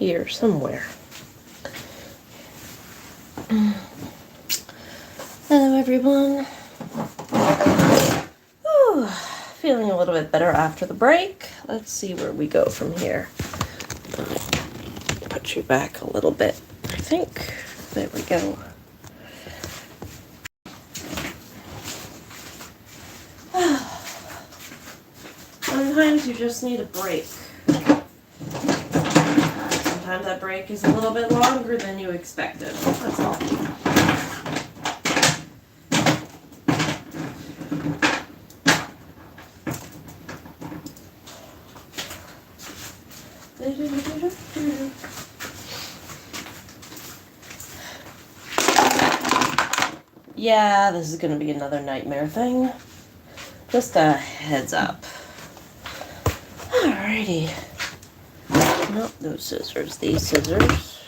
here somewhere. Hello, everyone. Whew. Feeling a little bit better after the break. Let's see where we go from here. Put you back a little bit, I think. There we go. Sometimes you just need a break. Sometimes that break is a little bit longer than you expected. That's all. Yeah, this is gonna be another nightmare thing. Just a heads up. Alrighty. Not those scissors, these scissors.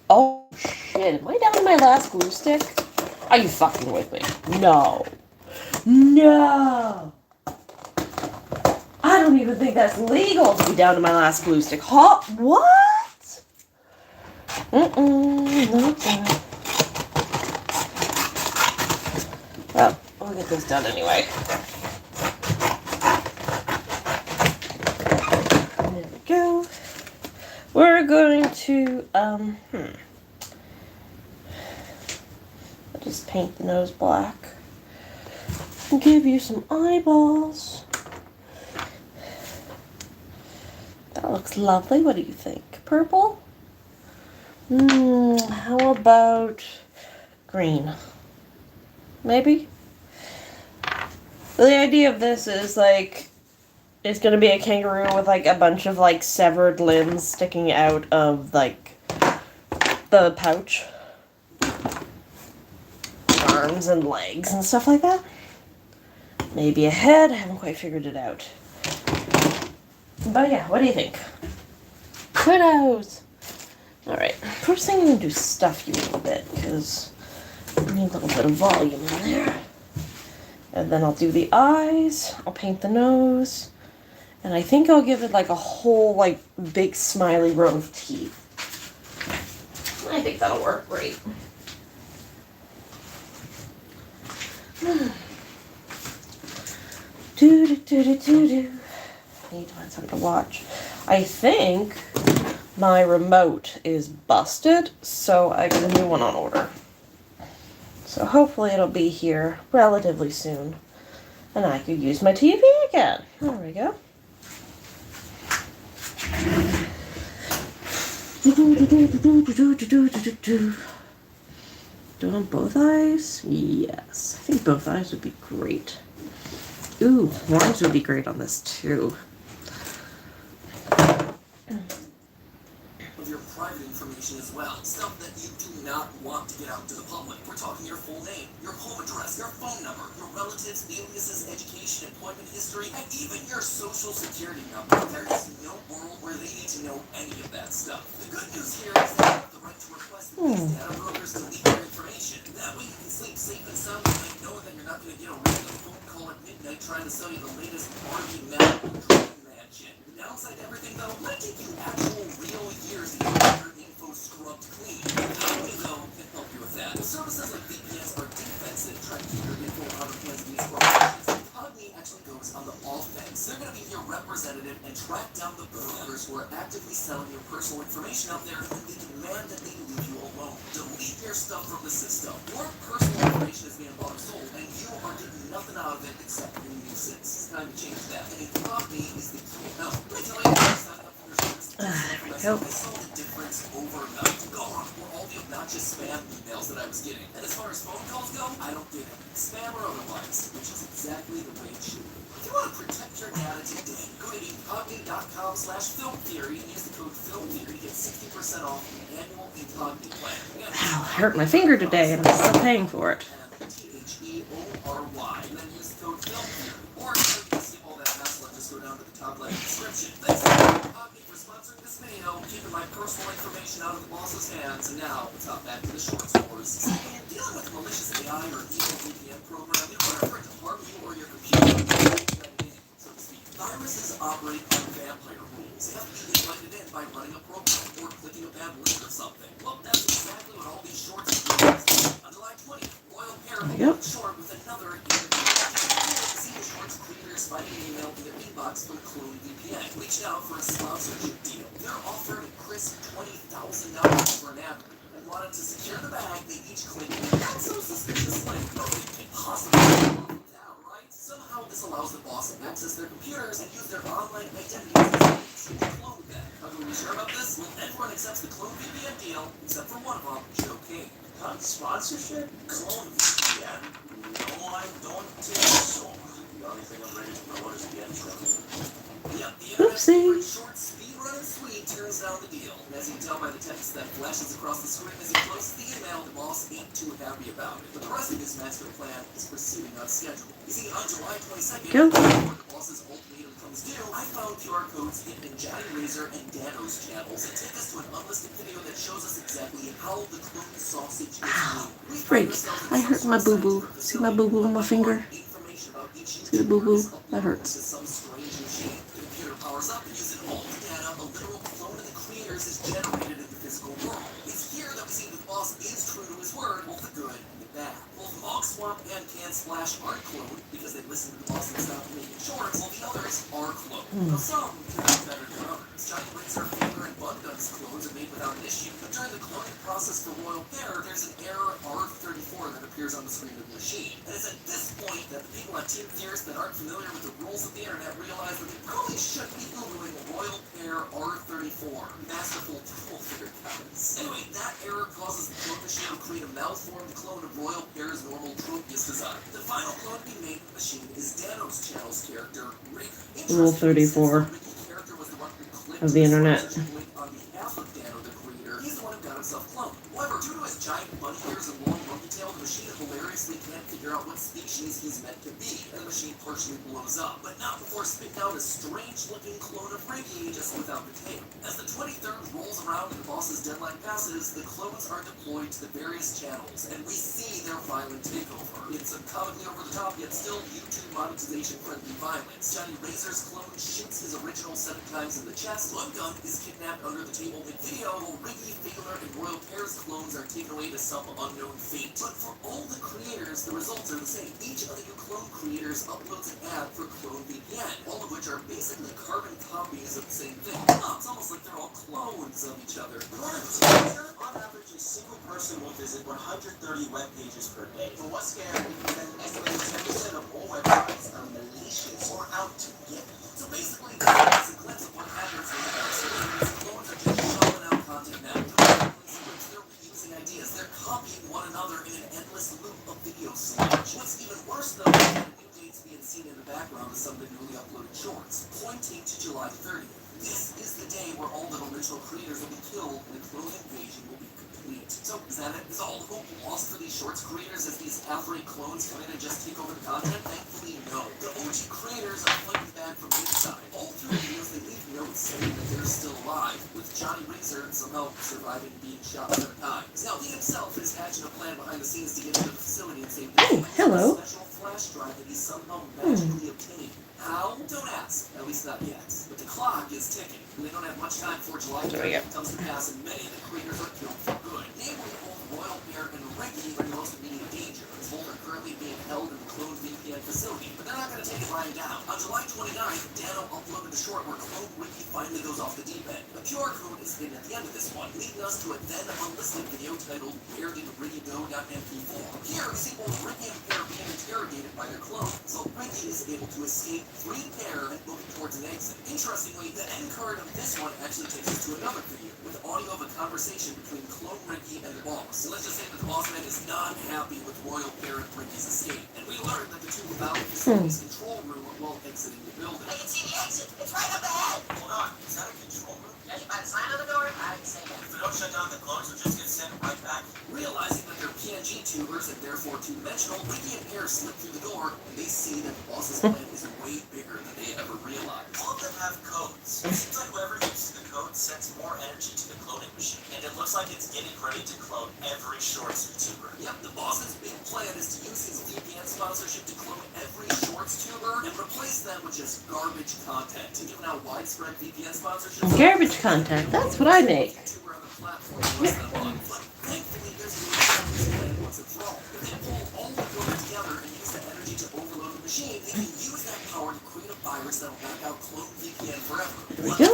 Oh shit, am I down to my last glue stick? Are you fucking with me? No. No! I don't even think that's legal to be down to my last glue stick. Huh? What? Not that. Well, we'll get this done anyway. There we go. We're going to, I'll just paint the nose black. And give you some eyeballs. That looks lovely. What do you think? Purple? How about green? Maybe? The idea of this is like, it's gonna be a kangaroo with like a bunch of like severed limbs sticking out of like the pouch. Arms and legs and stuff like that. Maybe a head. I haven't quite figured it out. But yeah, what do you think? Kudos! Alright, first thing I'm gonna do is stuff you a little bit because I need a little bit of volume in there. And then I'll do the eyes, I'll paint the nose, and I think I'll give it like a whole like big smiley row of teeth. I think that'll work great. I need to find something to watch. I think my remote is busted, so I got a new one on order. So hopefully it'll be here relatively soon, and I could use my TV again. There we go. Do I want both eyes? Yes. I think both eyes would be great. Ooh, orange would be great on this too. Your private information as well. Stuff that you do not want to get out to the public. We're talking your full name, your home address, your phone number, your relatives, aliases, education, employment history, and even your social security number. There is no world where they need to know any of that stuff. The good news here is that you have the right to request these data brokers to leak your information. That way you can sleep safe and sound and know that you're not going to get a random phone call at midnight trying to sell you the latest Barbie medical dream mansion. The downside to everything though might take you actual real years to get your info scrubbed clean. Cogni though can help you with that. Well, services like VPNs are defensive, trying to keep your info out of the hands of these corporations. Cogni actually goes on the offense. They're going to be your representative and track down the brokers who are actively selling your personal information out there, and they demand that they leave you alone. Delete your stuff from the system. Your personal information is being bought and sold, and you are getting nothing out of it except your nuisance. It's time to change that. And Cogni is the key. Now, let me tell you how to sign up for your service. I saw the difference overnight. Gone were all the obnoxious spam emails that I was getting. And as far as phone calls go, I don't get it. Spam or otherwise, which is exactly the way it should be. If you want to protect your data today, go to incogni.com/filmtheory and use the code FILMTHEORY to get 60% off the annual Incogni plan. Ow, I hurt my finger today and I'm still paying for it. THEORY, and then use the code FILMTHEORY. Or if you can skip all that hassle and just go down to the top left description. Thanks to Incogni for sponsoring this video, keeping my personal information out of the boss's hands. And now, let's hop back to the short stories. Dealing with malicious AI or evil VPN program, in order for it to harm you or your computer, so to speak. Viruses operate on vampire rules. They have to be invited in by running a program or clicking a bad link or something. Well, that's exactly what all these shorts are doing. On July 20th, Royal Pair opened short with another see the shorts creators finding an email in their inbox from Clone VPN. Reached out for a sponsorship deal. They're offered a crisp $20,000 for an ad. Wanted to secure the bag, they each clicked "That's so suspicious link." Nobody can possibly lock them down, right? Somehow this allows the boss to access their computers and use their online identities to clone them. How can we be sure about this? Well, everyone accepts the Clone VPN deal, except for one of them, Joe King. Sponsorship? Clone VPN? No, I don't think so. The only thing I'm ready to promote is the intro. Yep, the internet's short speed run and sweet turns down the deal. And as you can tell by the text that flashes across the screen as he closes the email, the boss ain't too happy about it. But the rest of his master plan is proceeding on schedule. You see, on July 22nd, before the boss's ultimatum comes due, I found QR codes hidden in Johnny Razor and Dano's channels that take us to an unlisted video that shows us exactly how the clone sausage is made. Freak, I hurt my boo-boo. See my boo-boo on my finger? See the boo-boo? That hurts. Powers up using all the data a literal clone of the creators is generated in the physical world. It's here that we see that the boss is true to his word, both the good and the bad. Both Mog Swamp and Can Splash aren't cloned because they listened to the boss and stopped making shorts, while the others are cloned. Now some can be better than others. Johnny Razor, Finger, and Bun Gun's clones are made without an issue, but during the cloning process for Royal Pair, there's an error R34 that appears on the screen of the machine. And it's at this point that the people on Team Theorist that aren't familiar with the rules of the internet realize that they probably should be Googling Royal Pair R34. Masterful tool figure counts. Anyway, that error causes the clone machine to create a malformed clone of Royal Pair's normal Tropius design. The final clone being made in the machine is Dano's channel's character, Rick. Rule 34 of the internet. On behalf of Dano, the creator, he's the one who got himself cloned. However, due to his giant bunny ears and long monkey tail, the machine hilariously can't figure out what species he's meant to be, and the machine partially blows up, but not before spitting out a strange-looking clone of Ricky just without the tail. As the 23rd rolls around and the boss's deadline passes, the clones are deployed to the various channels, and we see their violent takeover. It's a comically over-the-top, yet still YouTube monetization-friendly violence. Johnny Razor's clone shoots his original 7 times in the chest. Bun Gun is kidnapped under the table mid-video, while Ricky, Failer, and Royal Pair's clones are taken away to some unknown fate. But for all the creators, the results are the same. Each of the new clone creators uploads an ad for Clone VPN, all of which are basically carbon copies of the same thing. It's almost like they're all clones of each other. On average, a single person will visit 130 web pages per day. For what's scary, an estimated 10% of all websites are malicious or out to get. So basically, this is a glimpse of what happens when the clones are just shoving out content now. They're reusing ideas. They're copying one another in an endless loop of video sludge. What's even worse, though, is that new dates being seen in the background of some of the newly uploaded shorts, pointing to July 30th. This is the day where all the original creators will be killed and the clone invasion will be complete. So, is that it? Is all the hope lost for these shorts creators as these half-rate clones come in and just take over the content? Thankfully, no. The OG creators are fighting back from inside. All through the videos, they leave notes saying that they're still alive, with Johnny Razor somehow surviving being shot 7 times. Now, he himself is hatching a plan behind the scenes to get into the facility and save Oh, hello. a special flash drive that he somehow magically obtained. How? Don't ask. At least not yet. But the clock is ticking, and they don't have much time before July 30th comes to pass, and many of the creators are killed for good. Namely, both Royal Pair and Ricky are in most immediate danger, as both are currently being held in the Clone VPN facility. But they're not going to take it lying down. On July 29th, Dano uploaded a short where Clone Ricky finally goes off the deep end. A QR code is hidden at the end of this one, leading us to a then unlisted video titled Where Did Ricky Go.mp4. Here, we see both Ricky and Pair being interrogated by their clone, so Ricky is able to escape, free Pair, and moving towards an exit. Interestingly, the end card of this one actually takes us to another video, with audio of a conversation between Clone Ricky and the boss. So let's just say that the boss man is not happy with Royal Pair and Ricky's escape, and we learn that the two were out of the facility's control room while exiting the building. I can see the exit. It's right up ahead. Hold on, is that a control room? Judging by the sign on the door, I'd say that. If they don't shut down the clones, they'll just get sent right back. Realizing that they're PNG tubers and therefore two-dimensional, Ricky and Pair slip through the door, and they see that the boss's plan is way bigger than they ever realized. All of them have codes. It seems like whoever uses the codes sends more energy to the cloning machine, and it looks like it's getting ready to clone every Shorts YouTuber. Yep, the boss's big plan is to use his VPN sponsorship to clone every Shorts tuber and replace them with just garbage content. To give out widespread VPN sponsorship. Garbage content. That's what I make. YouTuber on the platform in less than a month. But thankfully, there's a new plan once and for all. If they pull all the code together and use that energy to overload the machine, they can use that power to create a virus that'll knock out clone VPN forever. There we go.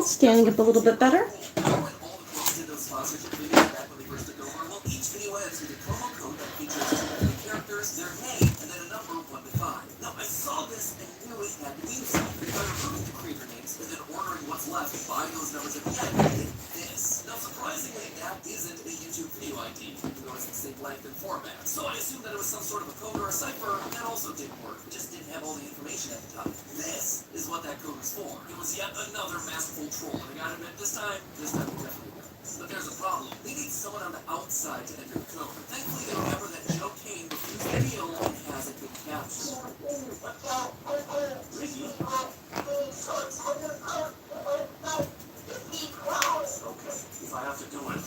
It's standing up a little bit better. All the clones did those sponsorship videos back when they first took over. Well, each video ends with a promo code that features two of the characters, their name, and then a number 1 to 5. Now, I saw this and knew it had to mean something. By removing the creator names and then ordering what's left by those numbers at the end, I did this. Now, surprisingly, that isn't a YouTube video ID, even though it's the same length and format. So I assumed that it was some sort of a code or a cipher, and that also didn't work. It just didn't have all the information at the top. This is what that code was for. It was yet another masterful troll, and I gotta admit, this time it definitely worked. But there's a problem. They need someone on the outside to enter the code. Thankfully, they remember that Joe Kane refused the deal and hasn't been captured. Ricky? Okay, if I have to do it,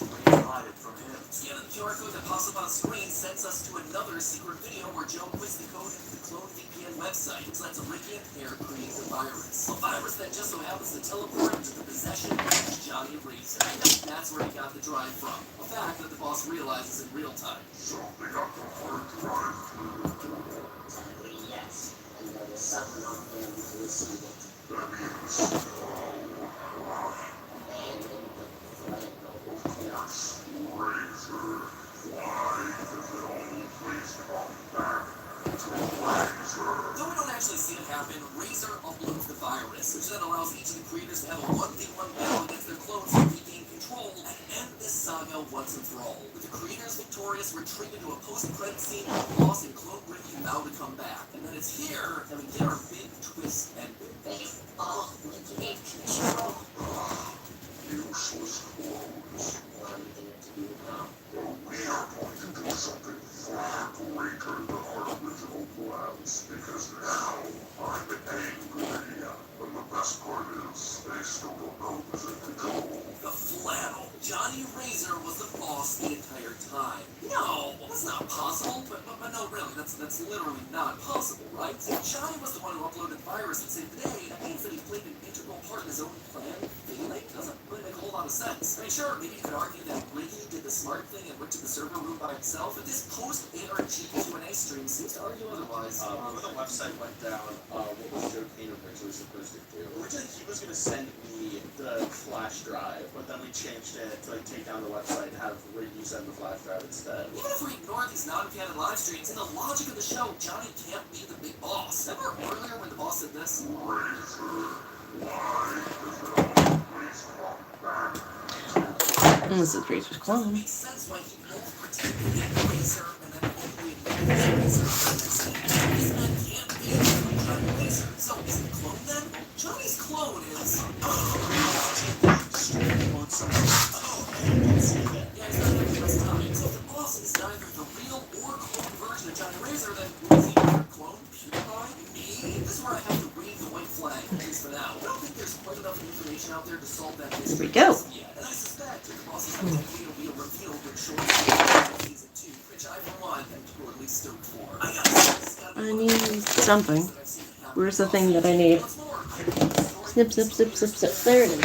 hide it from him. Scanning the QR code that pops up on screen sends us to another secret video where Joe puts the code into the clone VPN website, which lets Ricky and Pear create the virus. A virus that just so happens to teleport into the possession of Johnny Razor. That's where he got the drive from. A fact that the boss realizes in real time. Yes. And there was something on him to receive it. Though we don't actually see it happen, Razor uploads the virus, which then allows each of the creators to have a 1v1 battle against their clones to regain control and end this saga once and for all. With the creators victorious, we're treated to a post-credit scene where the boss and clone Ricky vow to come back. And then it's here that we get our big twist ending. They all regained control. Useless clones. What are we going to do now? We are going to do something far greater than our original plans, because now I'm angry. And the best part is, they still don't know who's in control. The flannel. Johnny Razor was the boss the entire time. No, that's not possible. But no, really, that's literally not possible, right? If Johnny was the one who uploaded the virus and saved the day, that means that he played an integral part in his own plan failing? Doesn't really make a whole lot of sense. I mean, sure, maybe you could argue that Ricky did the smart thing and went to the server room by himself, but this post-ARG Q&A stream seems to argue otherwise. When the website went down, what was Joe Kane originally supposed to do? Originally, he was going to send me the flash drive, but then we changed it to like take down the website and have Ricky send the flash drive instead. Even if we ignore these non-canon live streams, in the logic of the show, Johnny can't be the big boss. Remember earlier when the boss said this? This is Razor's clone. It makes sense why he both pretended to get Razor and then only admitted Razor for the next scene. This man can't be Johnny Razor. So is the clone then? Johnny's clone is... Yeah, he's not having the best time. So if the boss is neither the real or clone version of Johnny Razor, then who is he? Your clone? PewDiePie? Me? This is where I have to wave the white flag, at least for now. I don't think there's quite enough information out there to solve that mystery. There we go. Yeah, and I suspect that the boss's identity will be revealed when Short season 2, which I, for one, am totally stoked for. I got this. I need something. Where's the thing that I need? Snip, snip, snip, snip, snip. There it is.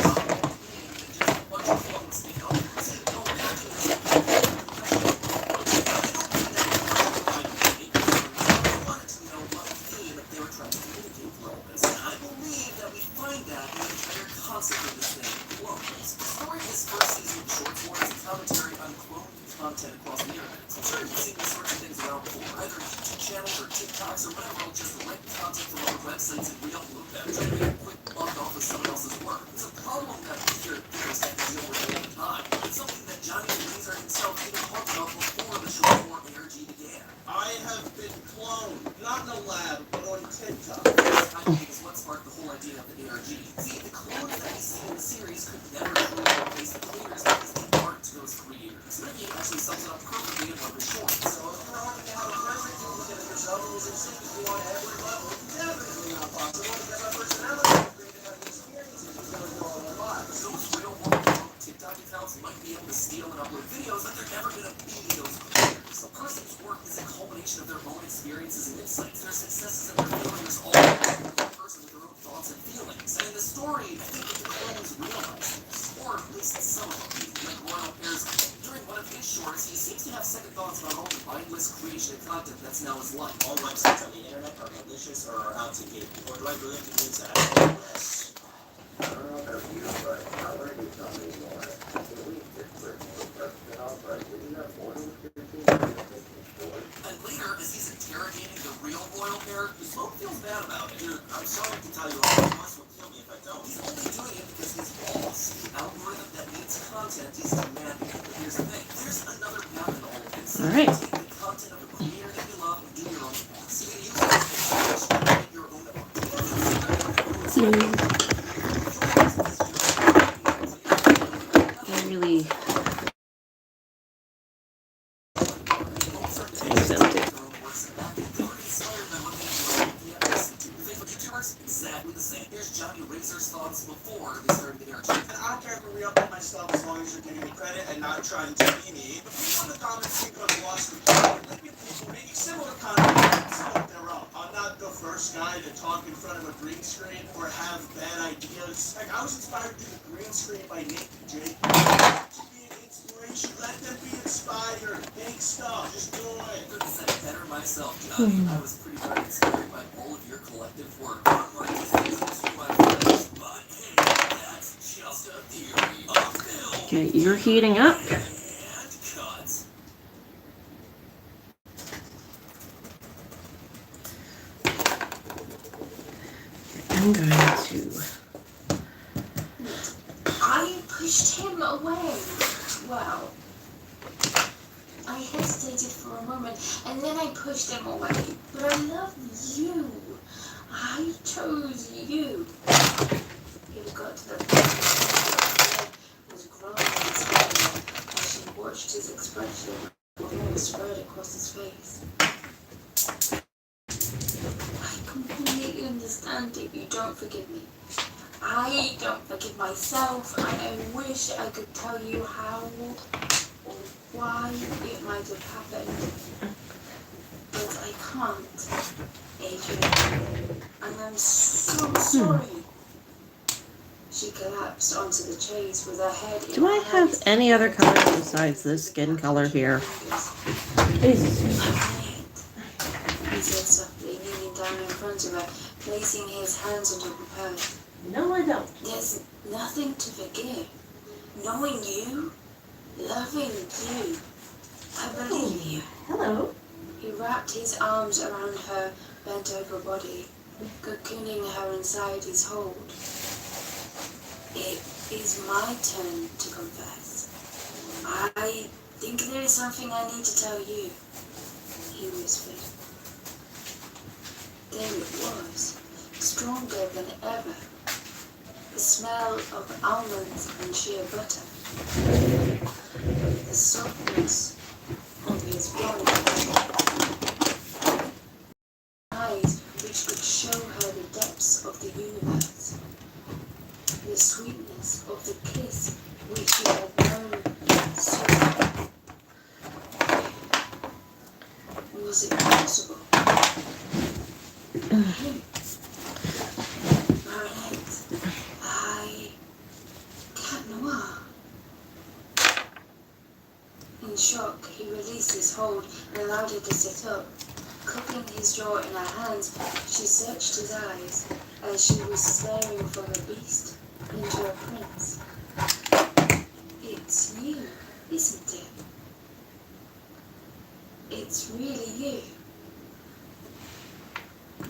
Content across the internet. I'm sure you've seen these sorts of things around before, either YouTube channels or TikToks or whatever, will just rent content from other websites and re-upload them, trying to get a quick buck off of someone else's work. It's a problem that we here viewers have to deal with all the time. It's something that Johnny Razor himself even talked about before the show before ARG began. I have been cloned, not in a lab, but on TikTok. This, I think, is what sparked the whole idea of the ARG. See, the clones that we see in the series could never truly replace the creators because they aren't those creators. Ricky actually sums it up perfectly in one of his shorts. So if we're hoping to have a perfect duplicate of yourself who is in sync with you on every level, it's definitely not possible because our personality is great to have the experiences we go through all our lives. Those mindless creation of content that's now his life. All websites on the internet are malicious or are out to get you. Or do I believe the news that? Yes. I don't know about you, but I want to tell me more. Can we just put the person off, but didn't that more than 15 minutes short? And later, as he's interrogating the real royal pair, Smoke feels bad about it. Dude, I'm sorry to tell you all, the boss will kill me if I don't. He's only doing it because his boss, the algorithm that needs content, is demanding it. But here's the thing, there's another path in all of this. All right. Take the content of a creator that you love and do your own thing. So you can use it to your own art. I really Exactly the same. Here's Johnny Razor's thoughts before they started the air check. And I don't care if we re-upload my stuff as long as you're giving me credit and not trying to be me. But people in the comments seem to have lost the plot. Like people making similar content on their own. I'm not the first guy to talk in front of a green screen or have bad ideas. Like, I was inspired to do the green screen by Nick Jake. To be an inspiration. Let them be inspired. Make stuff. Just do it. I couldn't have said it better myself, Johnny. I was pretty darn inspired by all of your collective work. Unlike the things to my friends, but hey, that's just a theory. A film. Okay, you're heating up. And cut. I'm going to. I pushed him away. Wow. I hesitated for a moment, and then I pushed him away. But I love you. I chose you. He got to the point where he was growing inside as she watched his expression almost spread across his face. I completely understand if you don't forgive me. I don't forgive myself, and I wish I could tell you how or why it might have happened. But I can't, Adrian. And I'm so sorry. She collapsed onto the chase with her head in Do I her have hands. any other color besides this skin color here? Jesus. He said softly, kneeling down in front of her, placing his hands on top of hers. No, I don't. There's nothing to forgive. Knowing you, loving you, I believe you. Hello. He wrapped his arms around her bent over body, cocooning her inside his hold. It is my turn to confess. I think there is something I need to tell you, he whispered. There it was, stronger than ever. The smell of almonds and shea butter. The softness of his body. Eyes which could show her the depths of the universe. The sweetness of the kiss which she had known so well. Was it possible? Him. Marinette. Cat Noir. In shock, he released his hold and allowed her to sit up. Cupping his jaw in her hands, she searched his eyes as she was staring from a beast into a prince. It's you, isn't it? It's really you.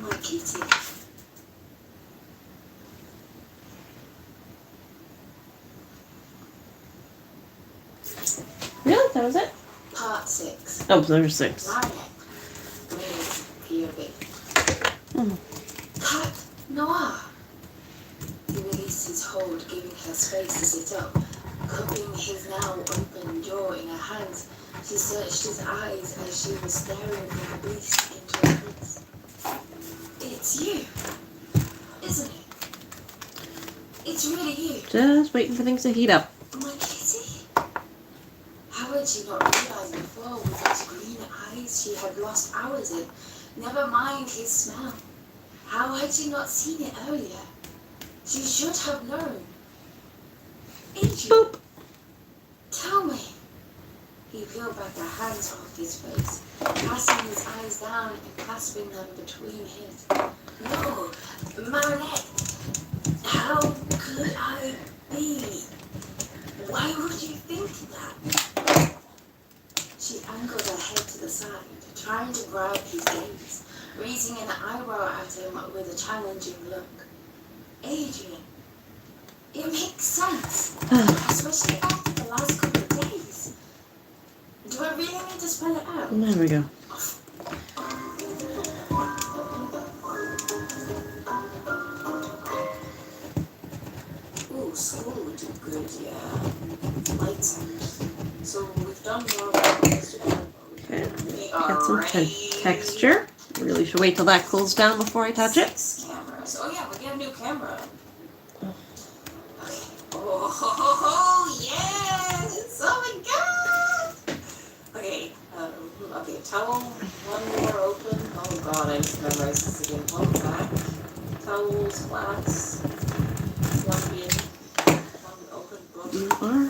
My kitty. Really? That was it? Part 6. Oh, there's 6. Marinette. With POV. Oh. Cat Noir. He released his hold, giving her space to sit up. Cupping his now open jaw in her hands, she searched his eyes as she was staring from a beast into a prince. It's you, isn't it? It's really you. Just waiting for things to heat up. My kitty? How had she not realized before with those green eyes she had lost hours in? Never mind his smell. How had she not seen it earlier? She should have known. Adrian, Boop. tell me. He peeled peeled back the hands off his face, casting his eyes down and clasping them between his. No, Marinette, how could I be? Why would you think that? She angled her head to the side, trying to grab his gaze, raising an eyebrow at him with a challenging look. Adrian, it makes sense, especially after the last couple of days. Do I really need to spell it out? There we go. Ooh, school would do good, yeah. Lights. So we've done more about this. Okay. We Get are some ready. texture. Really should wait till that cools down before I touch it. 6 cameras. Oh yeah, we get a new camera. Okay. Oh, yes! Oh my god! Okay, okay, towel, one more open. Oh god, I need to memorize this again. One back. Towels, wax, one bin, one open book. You are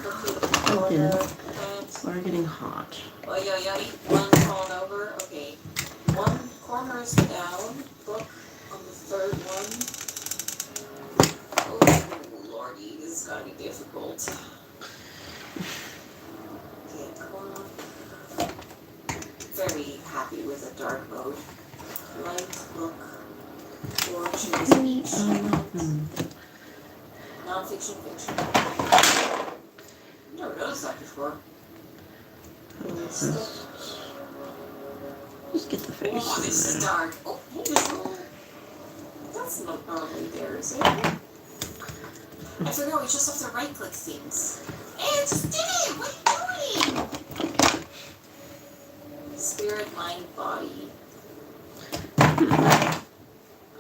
Corner, open. pants. We're getting hot. Oh yeah, one fallen over. Okay. One corner is down. Book on the third one. Oh lordy, this is gonna be difficult. Okay, come on. Very happy with the dark mode. Light book. Or choose each. Non-fiction, fiction. Never noticed that before. Just get the face Oh, this is in there. dark. Oh, hey, Nicole. That's not normally there, is it? I forgot we just have to right-click things. Hey, I just did it! What are you doing? Spirit, mind, body.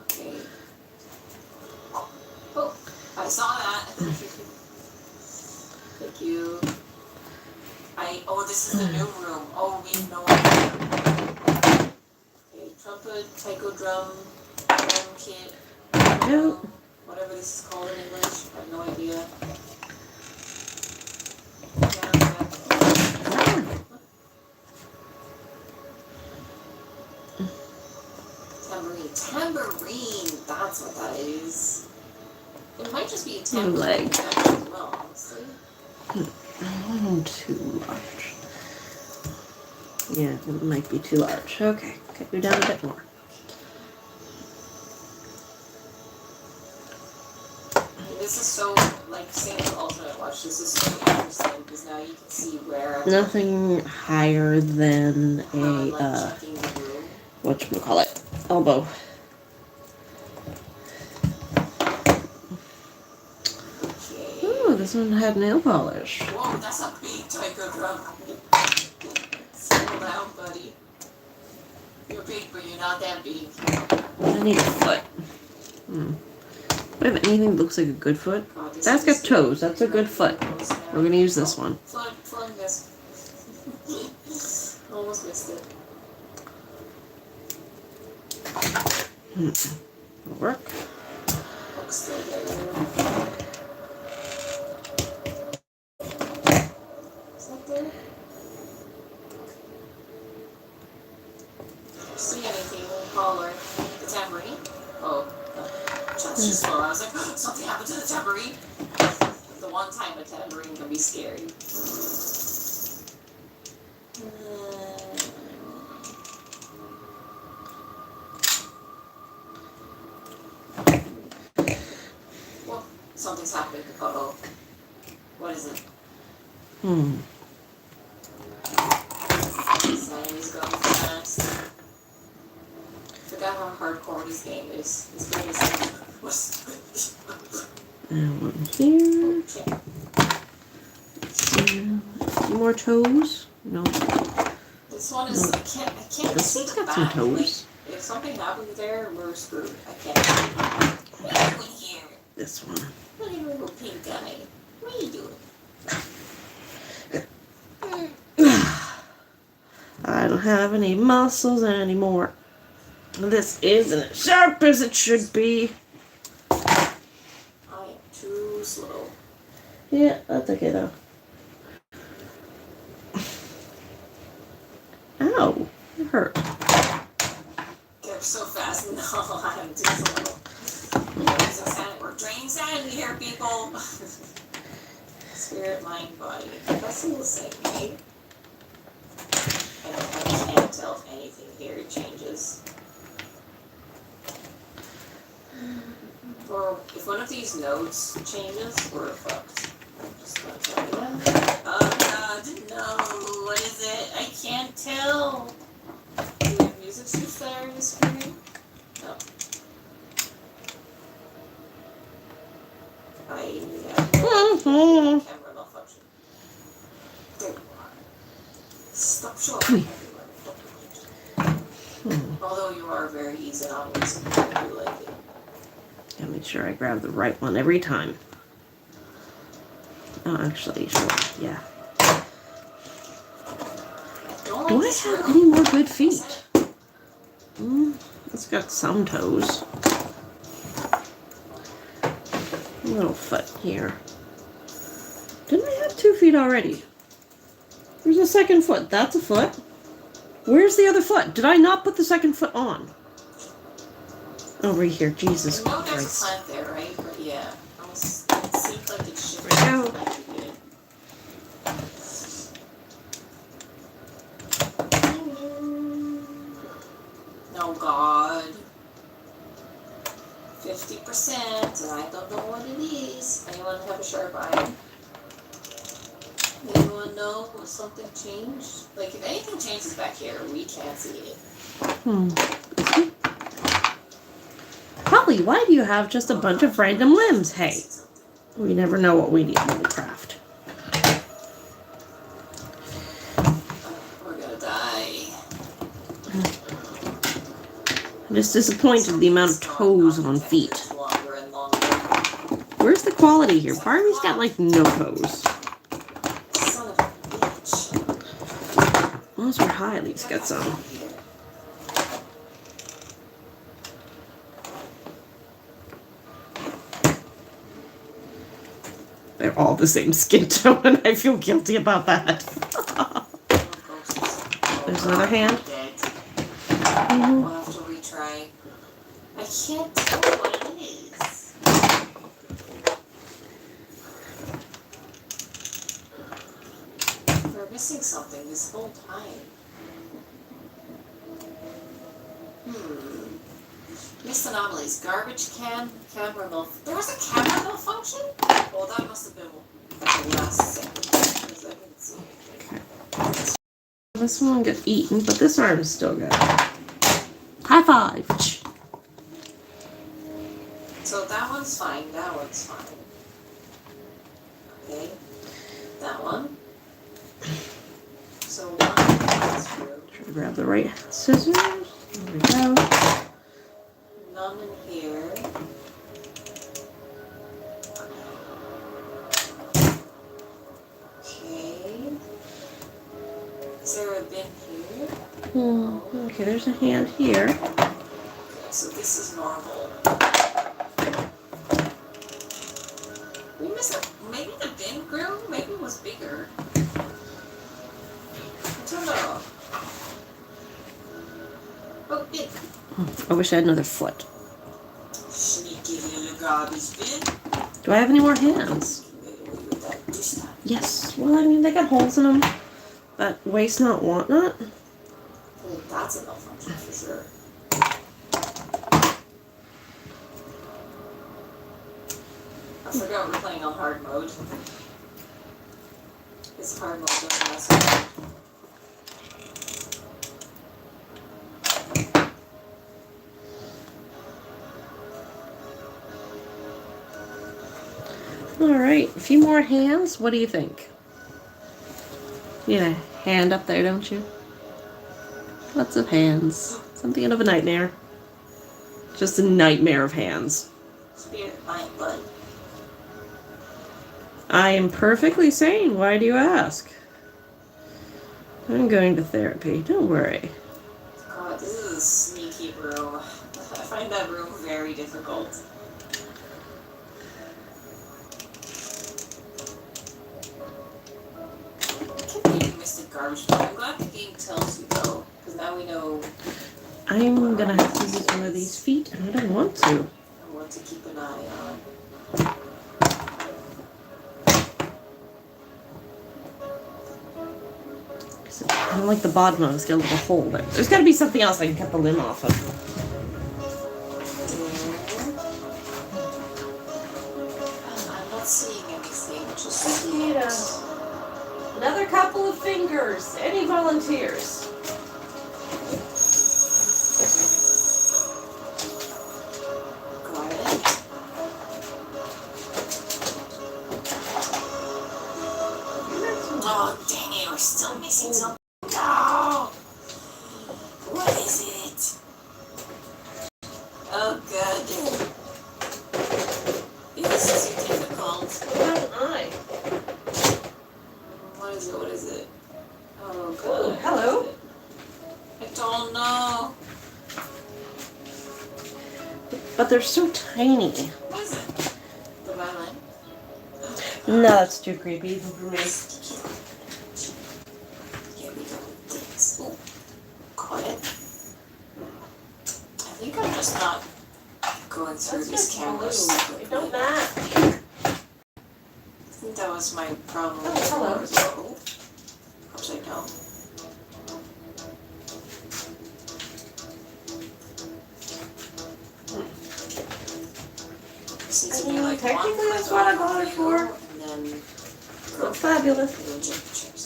Okay. Oh, I saw that. Thank you. Oh, this is the new room. Oh, we know it. Okay, trumpet, taiko drum, drum kit, Nope. whatever this is called in English. I have no idea. Tambourine, that's what that is. It might just be a tambourine Leg. as well, honestly. Too large. Yeah, it might be too large. Okay, cut you down a bit more. This is so, like, same as alternate watch, this is so interesting because now you can see where Nothing higher than I'm, a checking the room. whatchamacallit, elbow. Okay. Ooh, this one had nail polish. Whoa, that's a big taiko drum. Settle down, buddy. You're big, but you're not that big. I need a foot. We have anything that looks like a good foot? God, this That's is got toes. That's a good foot. We're gonna use this one. Flood this. Almost missed it. It'll work. Hook's still there. Is that there? See anything, we'll holler. The tambourine? Oh, that's just slow. I was like, something happened to the tambourine. The one time a tambourine can be scary. Well, something's happening. Uh-oh. What is it? Sammy's going fast. Forgot how hardcore this game is. This game is And one here. okay. Any more toes? No. This one is I can't This see one's the got some back. toes. Like, if something happens there, we're screwed. I can't. What are you doing here? This one. What are you little pink guy? What are you doing? I don't have any muscles anymore. This isn't as sharp as it should be. I am too slow. Yeah, that's okay though. hurt. Get up so fast. No, I'm too slow. We're draining sanity here, people. Spirit, mind, body. That's all the same, right? I can't tell if anything here changes. Or if one of these notes changes, we're fucked. I'm just gonna tell you that. Oh god, no. What is it? I can't tell. Do we have music shoots that are in the screen? No. I have no camera malfunction. There you are. Stop showing everywhere. Although you are very easy on music, I do like it. Yeah, make sure I grab the right one every time. Oh, actually, sure. Yeah. Do I have any more good feet? It's got some toes. A little foot here. Didn't I have 2 feet already? There's a second foot. That's a foot. Where's the other foot? Did I not put the second foot on? Over here. Jesus I know there's Christ. a plant there, right? But yeah. It seems like it should be. There we go. Oh god. 50%, and I don't know what it is. Anyone have a sharp eye? Anyone know if something changed? Like, if anything changes back here, we can't see it. Holly, why do you have just a bunch of random limbs? Hey, we never know what we need when we craft. We're gonna die. I'm just disappointed the amount of toes on feet. Longer and longer. Where's the quality here? Barbie's got like no toes. Son of a bitch. Those are Heile's got some. They're all the same skin tone, and I feel guilty about that. There's another hand. We'll have to retry. I can't tell what it is. We're missing something this whole time. Missed anomalies. Garbage can, camera malfunction. There was a camera malfunction? Well, that must have been the last second, because I didn't see anything. This one got eaten, but this arm's still good. High five! So that one's fine, that one's fine. Okay. That one. So one is through. Try to grab the right scissors. There we go. None in here. Okay. Is there a bin here? Okay, there's a hand here. Okay, so this is normal. We missed a, maybe the bin grew? Maybe it was bigger. I don't know. Oh, bin. I wish I had another foot. Sneaky little garbage bin. Do I have any more hands? Get away with that this time. Yes. Well, I mean, they got holes in them. But waste not, want not. Well, that's a malfunction for sure. I forgot we're playing on hard mode. It's hard mode, don't mess with it. Alright, a few more hands. What do you think? You need a hand up there, don't you? Lots of hands. Something out of a nightmare. Just a nightmare of hands. Spirit, mind, blood. I am perfectly sane. Why do you ask? I'm going to therapy. Don't worry. God, this is a sneaky room. I find that room very difficult. I can't believe you missed a garbage bin. I'm glad the game tells you though, because now we know I'm gonna have to use one of these feet, and I don't want to. what to keep an eye on. I don't like the bottom of it. It's got a little hole there. There's gotta be something else I can cut the limb off of. I'm not seeing anything, just Another couple of fingers. Any volunteers? got it. Oh, dang it, we're still missing something. No! What is it? Oh, God. This is too difficult. What an eye. What is it? What is it? Oh, God. Oh, hello. I don't know. But they're so tiny. What is it? The violin? No, that's too creepy even for me. Here we go with this. Oh, quiet. I think I'm just not going through these cameras. They don't match. I think that was my problem Oh, before hello. as well. Upside down. Seems to be like technically one that's click what I on bought it video, for. and then So fabulous. little jump chips.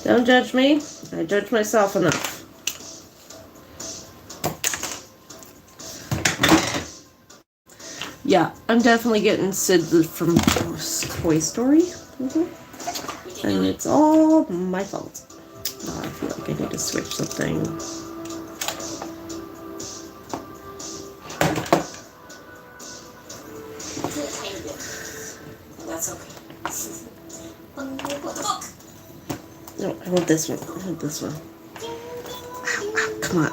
Don't judge me. I judge myself enough. Yeah, I'm definitely getting Sid from Toy Story. And it's all my fault. Oh, I feel like I need to switch something. It's a tiny bit. That's okay. Look! No, I want this one. I want this one. Ow, ow, come on.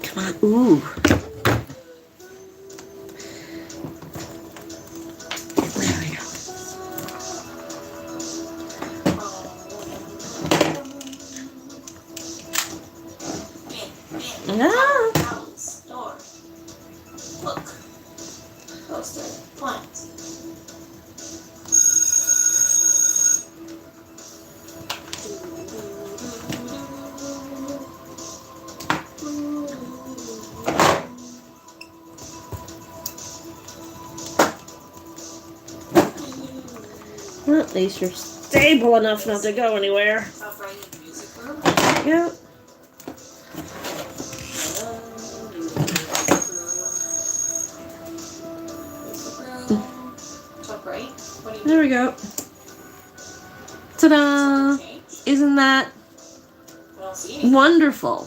Come on. Ooh. There we go. Ah. Owl's door. Look. Those are plants. Well, at least you're stable enough not to go anywhere. Stop writing the music room. Yeah. Top right. What do you There we go. Ta-da! change? Isn't that I don't see anything. wonderful?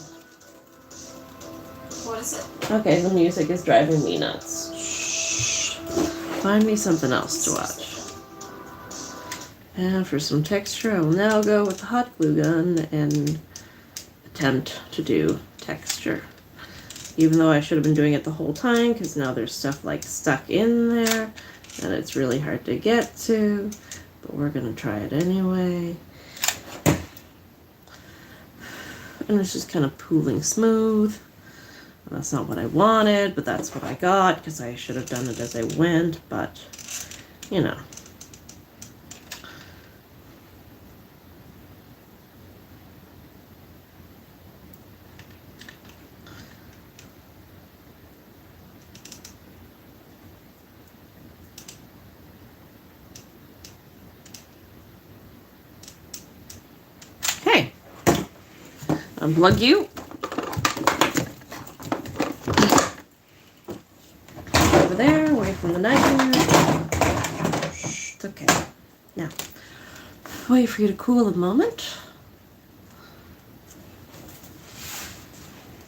What is it? Okay, the music is driving me nuts. Shh. Find me something else to watch. And for some texture, I will now go with the hot glue gun and attempt to do texture. Even though I should have been doing it the whole time, because now there's stuff like stuck in there and it's really hard to get to. But we're gonna try it anyway. And it's just kind of pooling smooth. That's not what I wanted, but that's what I got, because I should have done it as I went, but, you know. Okay. Unplug you. Over there, away from the nightmare. Shh, it's okay. Now, wait for you to cool a moment.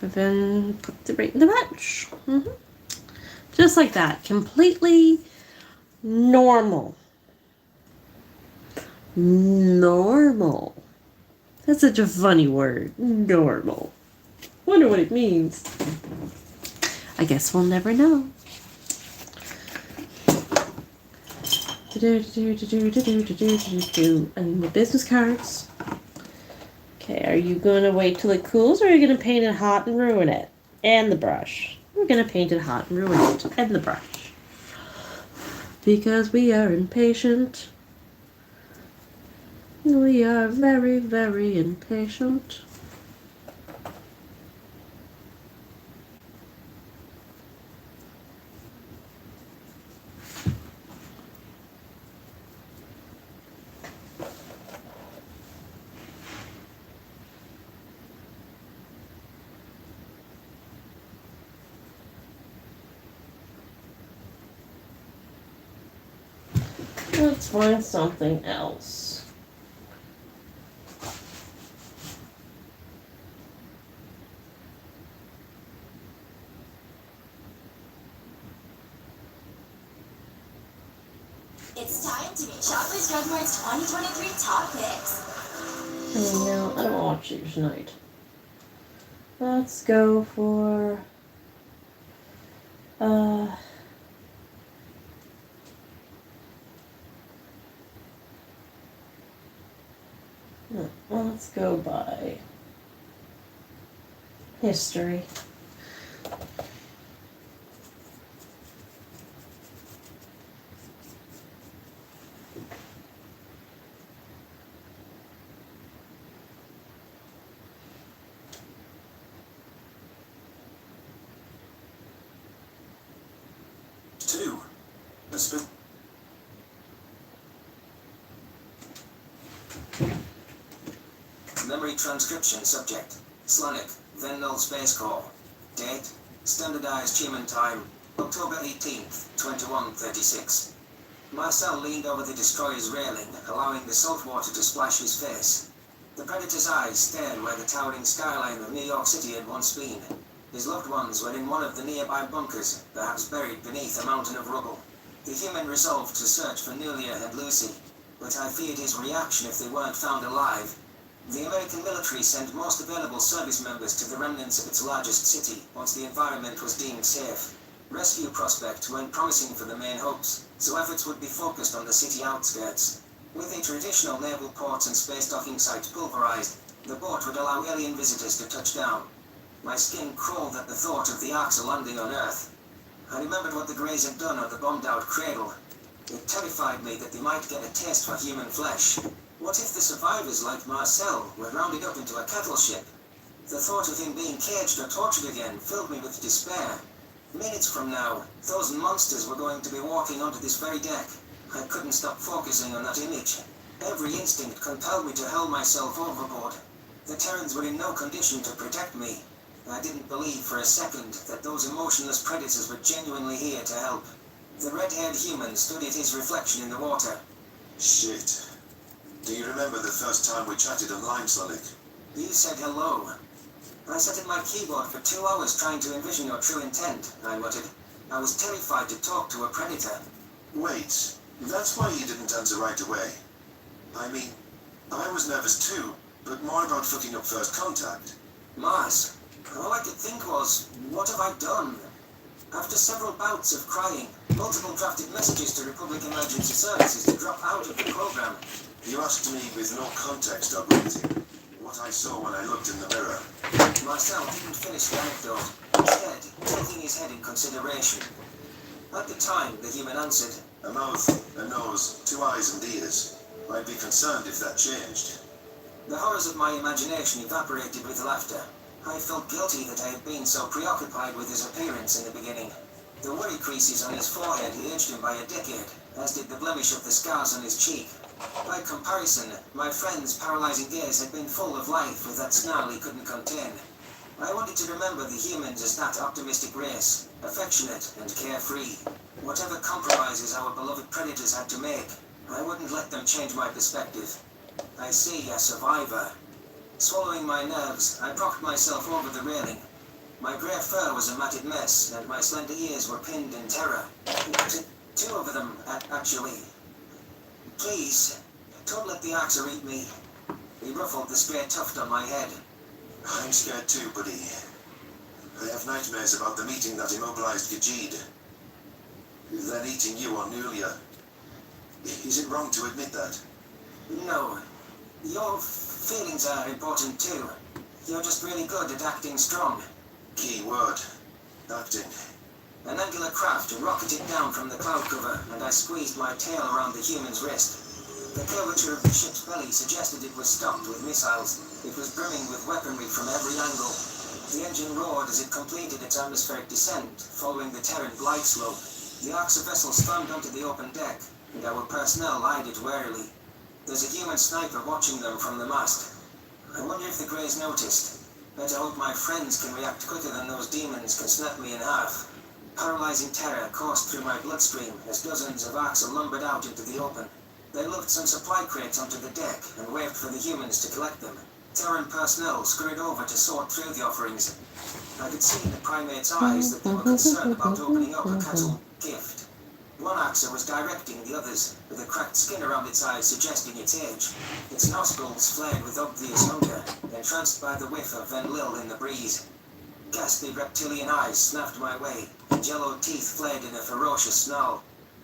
And then put it right in the bunch. Just like that. Completely normal. Normal. That's such a funny word. Normal. Wonder what it means. I guess we'll never know. And the business cards. Okay, are you going to wait till it cools or are you going to paint it hot and ruin it? And the brush. We're going to paint it hot and ruin it. And the brush. Because we are impatient. We are very, very impatient. Let's find something else. It's time to meet Shoppers Drug Mart's 2023 top picks. No, I don't want to choose tonight. Let's go for let's go by history. Two. Memory transcription subject. Slanik, then Null Space Corps. Date, standardized human time, October 18th, 2136. Marcel leaned over the destroyer's railing, allowing the salt water to splash his face. The Predator's eyes stared where the towering skyline of New York City had once been. His loved ones were in one of the nearby bunkers, perhaps buried beneath a mountain of rubble. The human resolved to search for Nulia and Lucy, but I feared his reaction if they weren't found alive. The American military sent most available service members to the remnants of its largest city once the environment was deemed safe. Rescue prospects weren't promising for the main hubs, so efforts would be focused on the city outskirts. With the traditional naval ports and space docking sites pulverized, the boat would allow alien visitors to touch down. My skin crawled at the thought of the Arks landing on Earth. I remembered what the Greys had done on the bombed-out cradle. It terrified me that they might get a taste for human flesh. What if the survivors like Marcel were rounded up into a cattle ship? The thought of him being caged or tortured again filled me with despair. Minutes from now, those monsters were going to be walking onto this very deck. I couldn't stop focusing on that image. Every instinct compelled me to hurl myself overboard. The Terrans were in no condition to protect me. I didn't believe for a second that those emotionless predators were genuinely here to help. The red-haired human stood at his reflection in the water. Shit. Do you remember the first time we chatted online, Sonic? You said hello. I sat at my keyboard for 2 hours trying to envision your true intent, I muttered. I was terrified to talk to a predator. Wait, that's why you didn't answer right away. I mean, I was nervous too, but more about fucking up first contact. Mars. All I could think was, what have I done? After several bouts of crying, multiple drafted messages to Republic Emergency Services to drop out of the program. You asked me with no context or breathing what I saw when I looked in the mirror. Marcel didn't finish the anecdote, instead tilting his head in consideration. At the time, the human answered, A mouth, a nose, 2 eyes and ears. I'd be concerned if that changed. The horrors of my imagination evaporated with laughter. I felt guilty that I had been so preoccupied with his appearance in the beginning. The worry creases on his forehead aged him by a decade, as did the blemish of the scars on his cheek. By comparison, my friend's paralyzing gaze had been full of life with that snarl he couldn't contain. I wanted to remember the humans as that optimistic race, affectionate and carefree. Whatever compromises our beloved predators had to make, I wouldn't let them change my perspective. I see a survivor. Swallowing my nerves, I propped myself over the railing. My grey fur was a matted mess, and my slender ears were pinned in terror. Two of them, actually. Please, don't let the Axer eat me. He ruffled the stray tuft on my head. I'm scared too, buddy. I have nightmares about the meeting that immobilized Gajid. Then eating you on Nulia. Is it wrong to admit that? No. Your feelings are important too. You're just really good at acting strong. Key word. Acting. An angular craft rocketed down from the cloud cover, and I squeezed my tail around the human's wrist. The curvature of the ship's belly suggested it was stocked with missiles. It was brimming with weaponry from every angle. The engine roared as it completed its atmospheric descent, following the Terran glide slope. The Arxa vessel slammed onto the open deck, and our personnel eyed it warily. There's a human sniper watching them from the mast. I wonder if the Greys noticed. Better hope my friends can react quicker than those demons can snap me in half. Paralyzing terror coursed through my bloodstream as dozens of Arxa lumbered out into the open. They looked some supply crates onto the deck and waved for the humans to collect them. Terran personnel scurried over to sort through the offerings. I could see in the primates' eyes that they were concerned about opening up a cattle gift. One Arxa was directing the others, with a cracked skin around its eyes suggesting its age. Its nostrils flared with obvious hunger, entranced by the whiff of Venlil in the breeze. Ghastly reptilian eyes snapped my way, and yellow teeth flared in a ferocious snarl.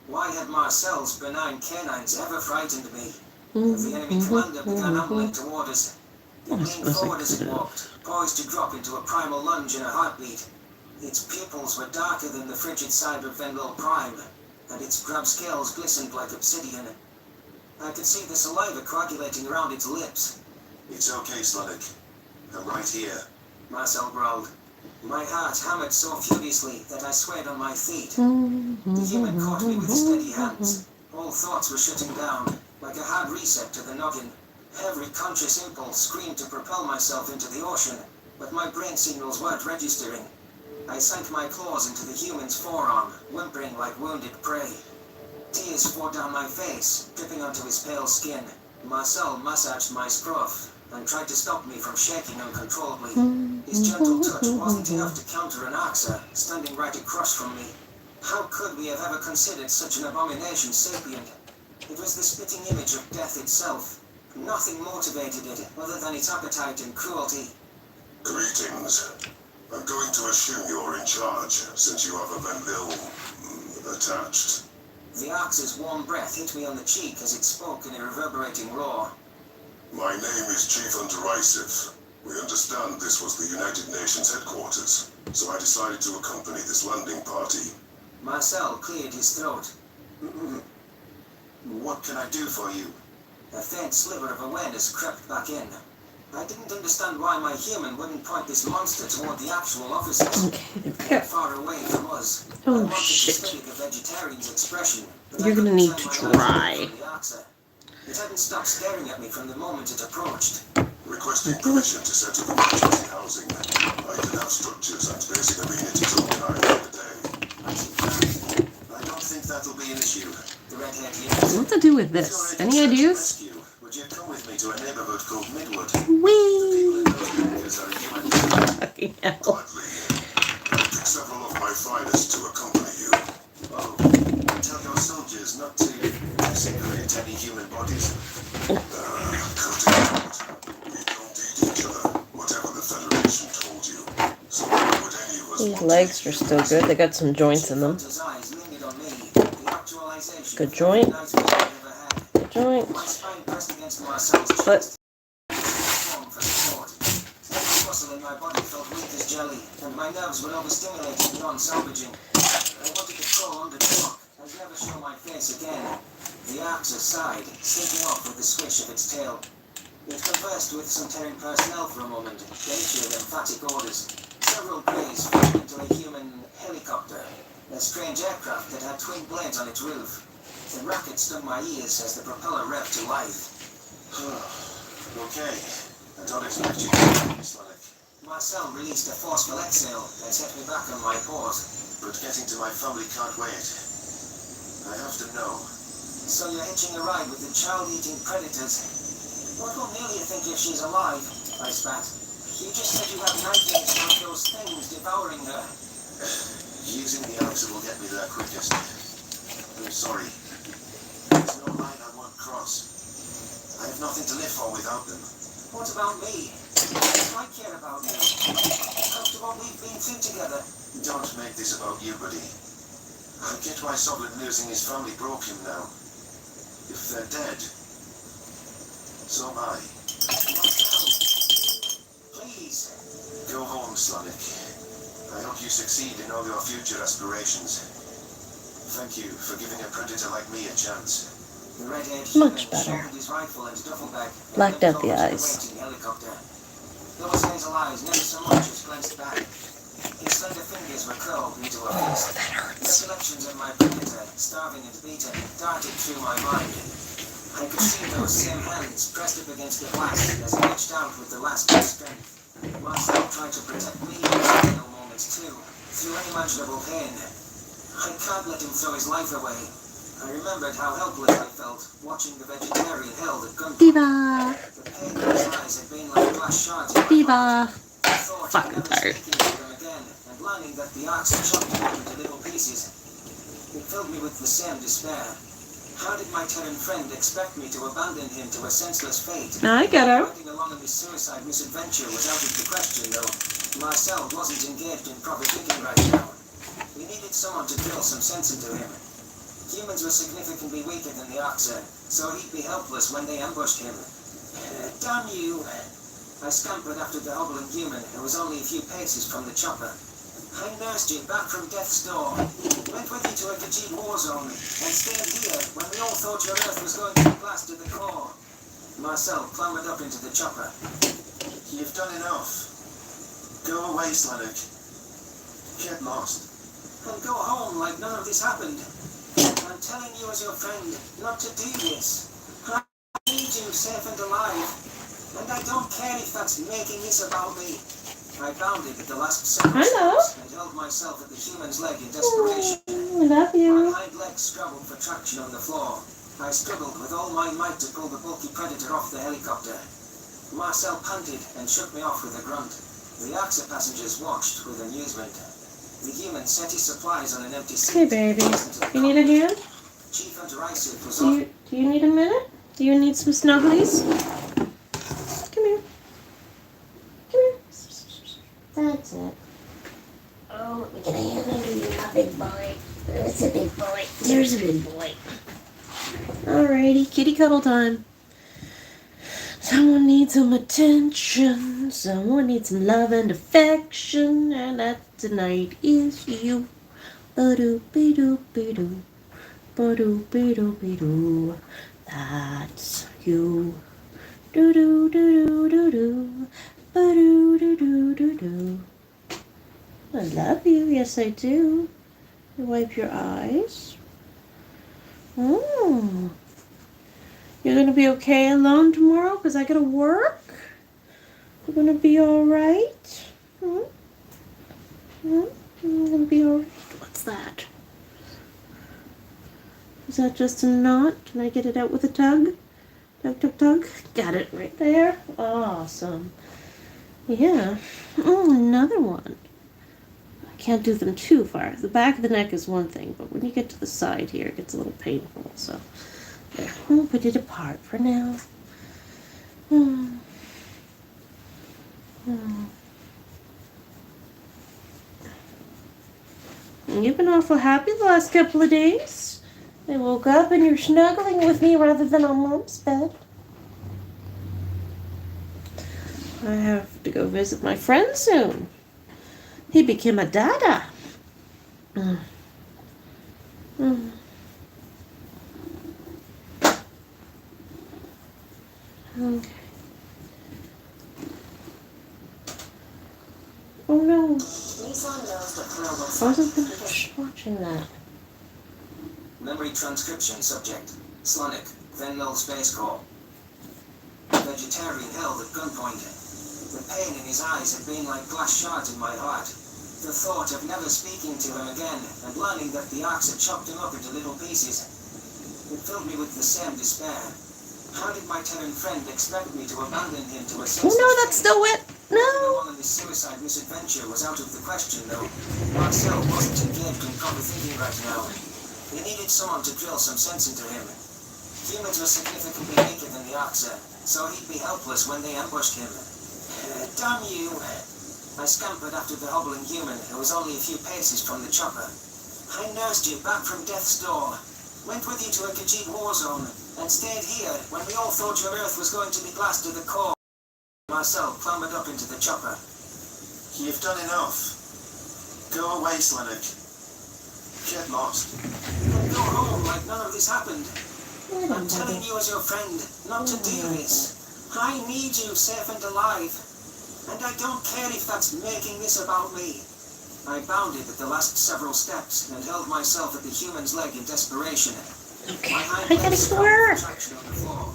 Why had Marcel's benign canines ever frightened me? The enemy commander began ambling toward us. It leaned forward as it walked, poised to drop into a primal lunge in a heartbeat. Its pupils were darker than the frigid side of Venlil Prime, and its crab scales glistened like obsidian. I could see the saliva coagulating around its lips. It's okay, Slanik. I'm right here. Marcel growled. My heart hammered so furiously that I swayed on my feet. The human caught me with steady hands. All thoughts were shutting down, like a hard reset to the noggin. Every conscious impulse screamed to propel myself into the ocean, but my brain signals weren't registering. I sank my claws into the human's forearm, whimpering like wounded prey. Tears poured down my face, dripping onto his pale skin. Marcel massaged my scruff and tried to stop me from shaking uncontrollably. His gentle touch wasn't enough to counter an Arxa standing right across from me. How could we have ever considered such an abomination sapient? It was the spitting image of death itself. Nothing motivated it other than its appetite and cruelty. Greetings. I'm going to assume you're in charge, since you have a Venlil attached. The Arxa's warm breath hit me on the cheek as it spoke in a reverberating roar. My name is Chief Underisive. We understand this was the United Nations headquarters, so I decided to accompany this landing party. Marcel cleared his throat. What can I do for you? A faint sliver of awareness crept back in. I didn't understand why my human wouldn't point this monster toward the actual officers. Okay, there we go. Far away from us. Oh, I wanted shit. to study the vegetarian's expression, but I You're gonna couldn't need turn to my eyes dry. away from the Arxa. It hadn't stopped staring at me from the moment it approached. Requesting permission to set up emergency housing. I can have structures and basic amenities organized for the day. I don't think that'll be an issue. The redhead yelled. What to do with this? Any ideas? Rescue. Would you come with me to a neighborhood called Midwood? Whee! People in those areas are human. Fucking hell. Gladly. I picked several of my finest to accompany you. Oh, tell your soldiers not to desecrate any human bodies. Cut it out. We don't eat each other, whatever the Federation told you. So why would any of us These want to legs eat are still good. They got some joints in them. His eyes lingered on me. The actualization Good of joint. the nightmare I've ever had. Good joint. My spine pressed against Marcel's But chest. Form for support. Every muscle in my body felt weak as jelly, and my nerves were overstimulated beyond salvaging. I wanted to crawl under the rock and never show my face again. The Arxa sighed, slinking off with the swish of its tail. It conversed with some Terran personnel for a moment, then issued emphatic orders. Several Greys flew into a human helicopter, a strange aircraft that had twin blades on its roof. The racket stung my ears as the propeller revved to life. Okay. I don't expect you to do this, Slanik. Marcel released a forceful exhale and set me back on my paws. But getting to my family can't wait. I have to know. So you're hitching a ride with the child-eating predators. What will Amelia think if she's alive? I spat. You just said you have nightmares about those things devouring her. Using the Arxa will get me there quickest. I'm sorry. There's no line I won't cross. I have nothing to live for without them. What about me? I care about you. After what we've been through together. Don't make this about you, buddy. I get why Sovereign losing his family broke him now. If they're dead, so am I. Marcel, please. Go home, Sonic. I hope you succeed in all your future aspirations. Thank you for giving a predator like me a chance. The red-haired Much human better. shouldered his rifle and duffel bag and Blacked limped out the over to eyes. waiting helicopter. Those hazel eyes never so much as glanced back. His slender fingers were curled into a fist. That hurts. Recollections of my predator, starving and beaten, darted through my mind. I could see those same hands pressed up against the glass as he reached out with the last of his strength. Marcel tried to protect me in his final moments too, through unimaginable pain. I can't let him throw his life away. I remembered how helpless I felt, watching the vegetarian held at gunpoint. Viva! The pain in his eyes had been like glass shards in my Viva! heart. The thought of Fucking never tired. speaking to him again, and learning that the axe had chopped him up into little pieces. It filled me with the same despair. How did my Terran friend expect me to abandon him to a senseless fate? I get her. Riding along on this suicide misadventure was out of the question, though. Marcel wasn't engaged in proper thinking right now. We needed someone to drill some sense into him. Humans were significantly weaker than the Oxer, so he'd be helpless when they ambushed him. Damn you! I scampered after the hobbling human, who was only a few paces from the chopper. I nursed you back from death's door, went with you to a Khajiit war zone, and stayed here when we all thought your Earth was going to be blasted to the core. Marcel clambered up into the chopper. You've done enough. Go away, Sonic. Get lost. And go home like none of this happened. I'm telling you as your friend not to do this. I need you safe and alive. And I don't care if that's making this about me. I bounded at the last second Hello. and held myself at the human's leg in desperation. I love My you. hind legs scrabbled for traction on the floor. I struggled with all my might to pull the bulky predator off the helicopter. Marcel panted and shook me off with a grunt. The AXA passengers watched with amusement. The human set his supplies on an empty seat. Hey, baby. You need a hand? Chief Hunter Isaac was on. Do you need a minute? Do you need some snugglies? Come here. Come here. That's it. Oh, let me get a hand under you, my big boy. That's a big boy. There's a big boy. Alrighty, kitty cuddle time. Someone needs some attention. Someone needs some love and affection. And that tonight is you. Ba-doo-be-doo-be-doo. Ba-doo-be-doo-be-doo. That's you. Do-do-do-do-do-do. Ba-doo-do-do-do-do. I love you. Yes, I do. You wipe your eyes. Oh. You're gonna be okay alone tomorrow? Because I gotta work? You're gonna be alright? You're gonna be alright? What's that? Is that just a knot? Can I get it out with a tug? Tug, tug, tug. Got it right there. Awesome. Yeah. Oh, another one. I can't do them too far. The back of the neck is one thing, but when you get to the side here, it gets a little painful. So, there. We'll put it apart for now. You've been awful happy the last couple of days. I woke up and you're snuggling with me rather than on Mom's bed. I have to go visit my friend soon. He became a dada. Okay. Oh no. Nissan knows what thrill looks I like. wasn't finished watching that. Memory transcription subject. Slonic, Venlo Space Corps. Vegetarian held at gunpoint. The pain in his eyes had been like glass shards in my heart. The thought of never speaking to him again and learning that the axe had chopped him up into little pieces. It filled me with the same despair. How did my Terran friend expect me to abandon him to a Oh senseless no, that's fate? still wet. No No. one in this suicide misadventure was out of the question, though. Marcel wasn't engaged in proper thinking right now. We needed someone to drill some sense into him. Humans were significantly weaker than the Oxer, so he'd be helpless when they ambushed him. Damn you! I scampered after the hobbling human, who was only a few paces from the chopper. I nursed you back from death's door, went with you to a Khajiit war zone, and stayed here when we all thought your Earth was going to be blasted to the core. Marcel clambered up into the chopper. You've done enough. Go away, Slanik. Get lost. Then go home like none of this happened. Wait I'm a telling minute. you as your friend not to do this. I need you safe and alive. And I don't care if that's making this about me. I bounded at the last several steps and held myself at the human's leg in desperation. Okay, My hind I gotta legs stopped swear. with traction on the floor.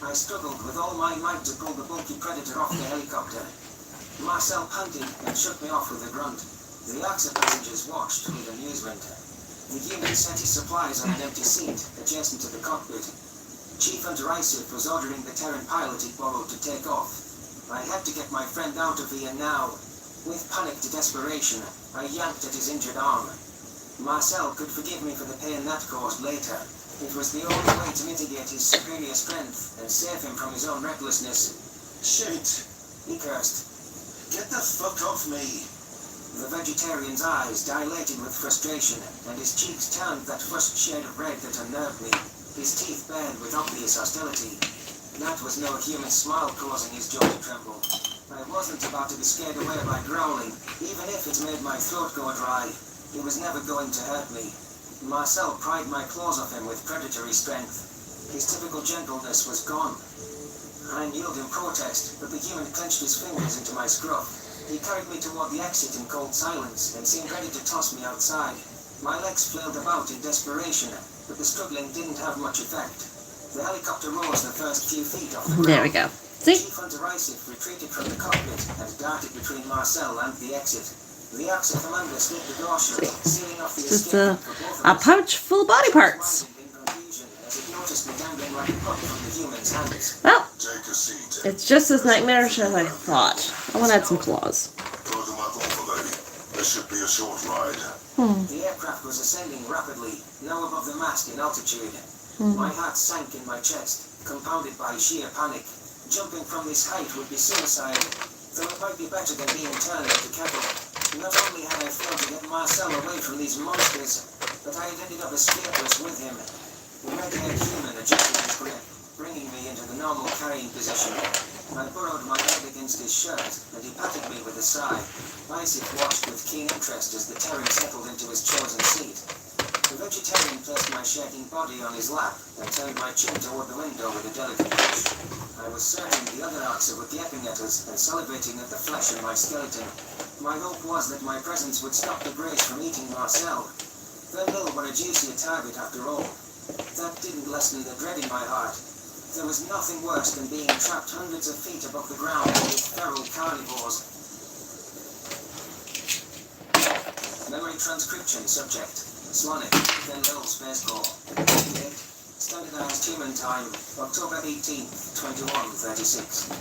I struggled with all my might to pull the bulky predator off the helicopter. Marcel panted and shook me off with a grunt. The AXA passengers watched with amusement. The human sent his supplies on an empty seat adjacent to the cockpit. Chief Hunter Isif was ordering the Terran pilot he borrowed to take off. I had to get my friend out of here now. With panicked desperation, I yanked at his injured arm. Marcel could forgive me for the pain that caused later. It was the only way to mitigate his superior strength and save him from his own recklessness. Shit. He cursed. Get the fuck off me. The vegetarian's eyes dilated with frustration, and his cheeks turned that first shade of red that unnerved me. His teeth bared with obvious hostility. That was no human smile causing his jaw to tremble. I wasn't about to be scared away by growling, even if it made my throat go dry. It was never going to hurt me. Marcel pried my claws off him with predatory strength. His typical gentleness was gone. I kneeled in protest, but the human clenched his fingers into my scruff. He carried me toward the exit in cold silence and seemed ready to toss me outside. My legs flailed about in desperation, but the struggling didn't have much effect. The helicopter rose the first few feet off the ground. There we go. See? Chief Hunter Isif retreated from the cockpit and darted between Marcel and the exit. The AXA commander slid the door shut, sealing off the Just escape for both of a us. pouch full of body parts. In confusion as it noticed me dangling like a pup from the human's hands. Well, Take a seat. it's just as nightmarish as I thought. I want to add some claws. Go to my lady. This should be a short ride. The aircraft was ascending rapidly, now above the mast in altitude. My heart sank in my chest, compounded by sheer panic. Jumping from this height would be suicide, though it might be better than being turned into kettle. Not only had I failed to get Marcel away from these monsters, but I had ended up escapeless with him. The red-haired human adjusted his grip, bringing me into the normal carrying position. I burrowed my head against his shirt, and he patted me with a sigh. Isaac watched with keen interest as the Terran settled into his chosen seat. The vegetarian placed my shaking body on his lap and turned my chin toward the window with a delicate push. I was certain the other AXA were gaping at us and salivating at the flesh in my skeleton. My hope was that my presence would stop the Greys from eating Marcel. Van Lille were a juicier target after all. That didn't lessen the dread in my heart. There was nothing worse than being trapped hundreds of feet above the ground with feral carnivores. Memory transcription subject. Slanik, Van Lille Space Corps. Date, standardized human time, October 18th, 2136.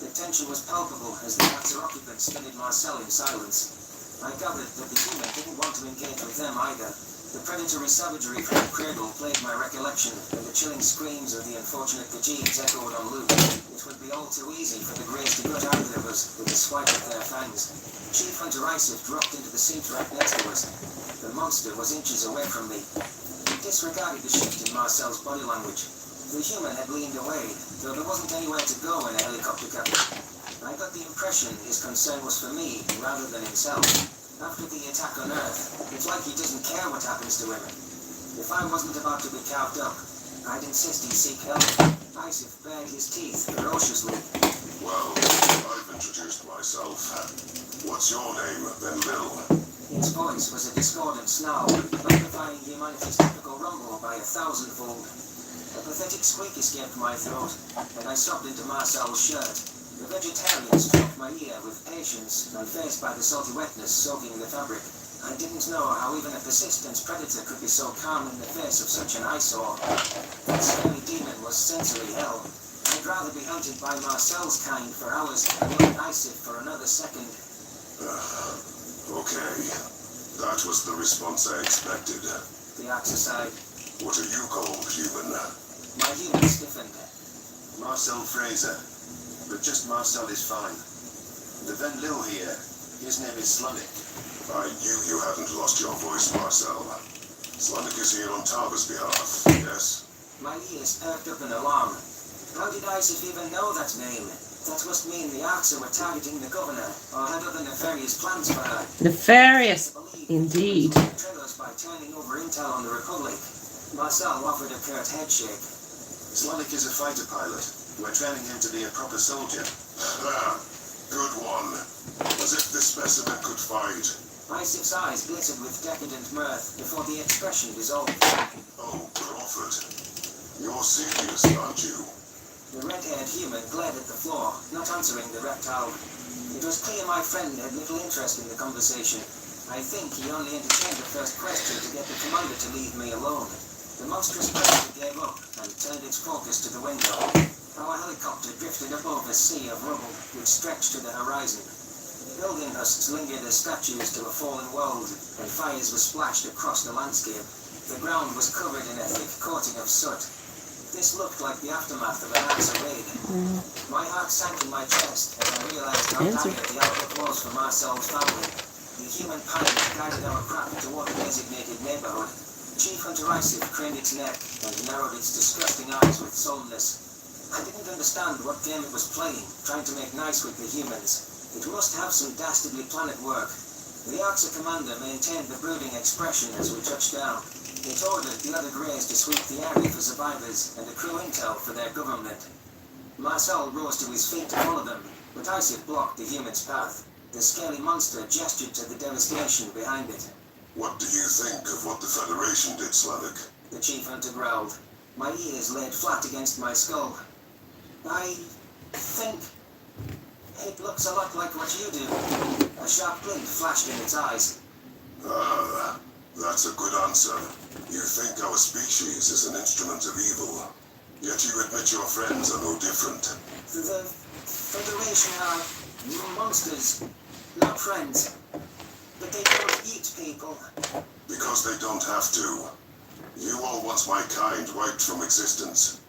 The tension was palpable as the AXA occupants studied Marcel in silence. I gathered that the human didn't want to engage with them either. The predatory savagery from the cradle played my recollection, and the chilling screams of the unfortunate Khajiits echoed on loop. It would be all too easy for the Greys to gut either of us with a swipe of their fangs. Chief Hunter Isif dropped into the seat right next to us. The monster was inches away from me. He disregarded the shift in Marcel's body language. The human had leaned away, though there wasn't anywhere to go in a helicopter cabin. I got the impression his concern was for me rather than himself. After the attack on Earth, it's like he doesn't care what happens to him. If I wasn't about to be carved up, I'd insist he seek help. Isif bared his teeth ferociously. Well, I've introduced myself. What's your name, Van Lille? Its voice was a discordant snarl, amplifying humanity's typical rumble by 1,000-fold. A pathetic squeak escaped my throat, and I sobbed into Marcel's shirt. The vegetarian stroked my ear with patience, unfazed by the salty wetness soaking the fabric. I didn't know how even a persistent predator could be so calm in the face of such an eyesore. That scary demon was sensory hell. I'd rather be hunted by Marcel's kind for hours than knowing Isif for another second. Okay. That was the response I expected. The AXA sighed. What are you called, human? My human stiffened. Marcel Fraser. But just Marcel is fine. The Van Lille here, his name is Slanik. I knew you hadn't lost your voice, Marcel. Slanik is here on Tarva's behalf, yes? My ears perked up in alarm. How did Isaac even know that name? That must mean the Arxa were targeting the governor, or had other nefarious plans for her. Nefarious, indeed. Triggers by turning over intel on the Republic. Marcel offered a curt headshake. Slanik is a fighter pilot. We're training him to be a proper soldier. Ah, good one. As if this specimen could fight. Isaac's eyes glittered with decadent mirth before the expression dissolved. Oh, Crawford. You're serious, aren't you? The red-haired human glared at the floor, not answering the reptile. It was clear my friend had little interest in the conversation. I think he only entertained the first question to get the commander to leave me alone. The monstrous predator gave up and turned its focus to the window. Our helicopter drifted up over a sea of rubble, which stretched to the horizon. Building husks lingered as statues to a fallen world, and fires were splashed across the landscape. The ground was covered in a thick coating of soot. This looked like the aftermath of an Arxa raid. My heart sank in my chest as I realized how dire the outlook was for Marcel's family. The human panic guided our craft toward the designated neighborhood. Chief Hunter Isaac craned its neck and narrowed its disgusting eyes with sullenness. I didn't understand what game it was playing, trying to make nice with the humans. It must have some dastardly plan at work. The Arxa commander maintained the brooding expression as we touched down. It ordered the other Greys to sweep the area for survivors and accrue intel for their government. Marcel rose to his feet to follow them, but Isaac blocked the human's path. The scaly monster gestured to the devastation behind it. What do you think of what the Federation did, Slanik? The Chief Hunter growled. My ears laid flat against my skull. I think it looks a lot like what you do. A sharp glint flashed in its eyes. Ah, that's a good answer. You think our species is an instrument of evil, yet you admit your friends are no different. The Federation are monsters, not friends. But they don't eat people. Because they don't have to. You all want my kind wiped from existence.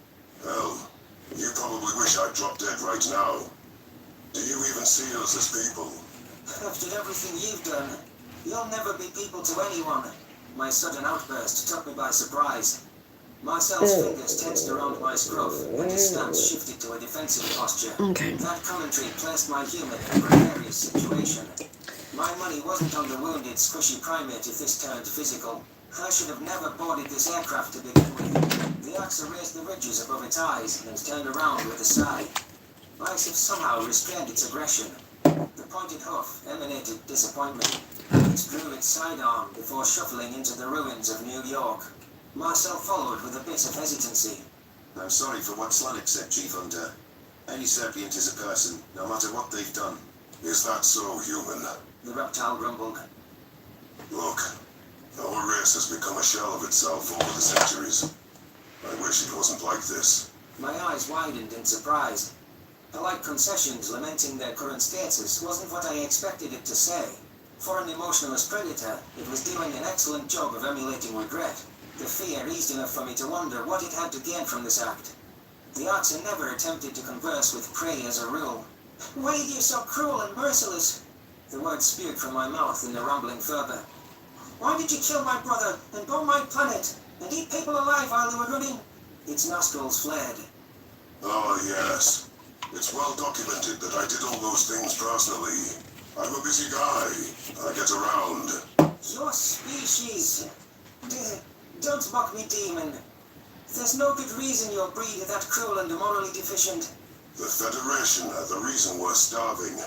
Hell, you probably wish I'd drop dead right now. Do you even see us as people? After everything you've done, you'll never be people to anyone. My sudden outburst took me by surprise. Marcel's fingers tensed around my scruff, and his stance shifted to a defensive posture. Okay. That commentary placed my human in a precarious situation. My money wasn't on the wounded, squishy primate if this turned physical. I should have never boarded this aircraft to begin with. The Arxa raised the ridges above its eyes and turned around with a sigh. Isaac somehow restrained its aggression. The pointed hoof emanated disappointment. It drew its sidearm before shuffling into the ruins of New York. Marcel followed with a bit of hesitancy. I'm sorry for what Slanik said, Chief Hunter. Any sapient is a person, no matter what they've done. Is that so, human? The reptile grumbled. Look, our race has become a shell of itself over the centuries. I wish it wasn't like this. My eyes widened in surprise. Polite concessions lamenting their current status wasn't what I expected it to say. For an emotionless predator, it was doing an excellent job of emulating regret. The fear eased enough for me to wonder what it had to gain from this act. The Arxa never attempted to converse with prey as a rule. Why are you so cruel and merciless? The words spewed from my mouth in a rumbling fervor. Why did you kill my brother and bomb my planet and eat people alive while they were running? Its nostrils flared. Oh, yes. It's well documented that I did all those things personally. I'm a busy guy. I get around. Your species. Don't mock me, demon. There's no good reason your breed is that cruel and morally deficient. The Federation are the reason we're starving.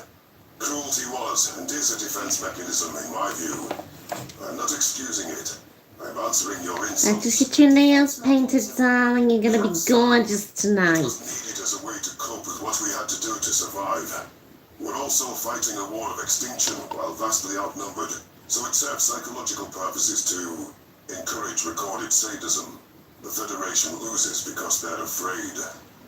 Cruelty was and is a defense mechanism, in my view. I'm not excusing it. I'm answering your And insults. just get your nails painted, darling. You're gonna be gorgeous It tonight. was needed as a way to cope with what we had to do to survive. We're also fighting a war of extinction while vastly outnumbered, so it serves psychological purposes to encourage recorded sadism. The Federation loses because they're afraid.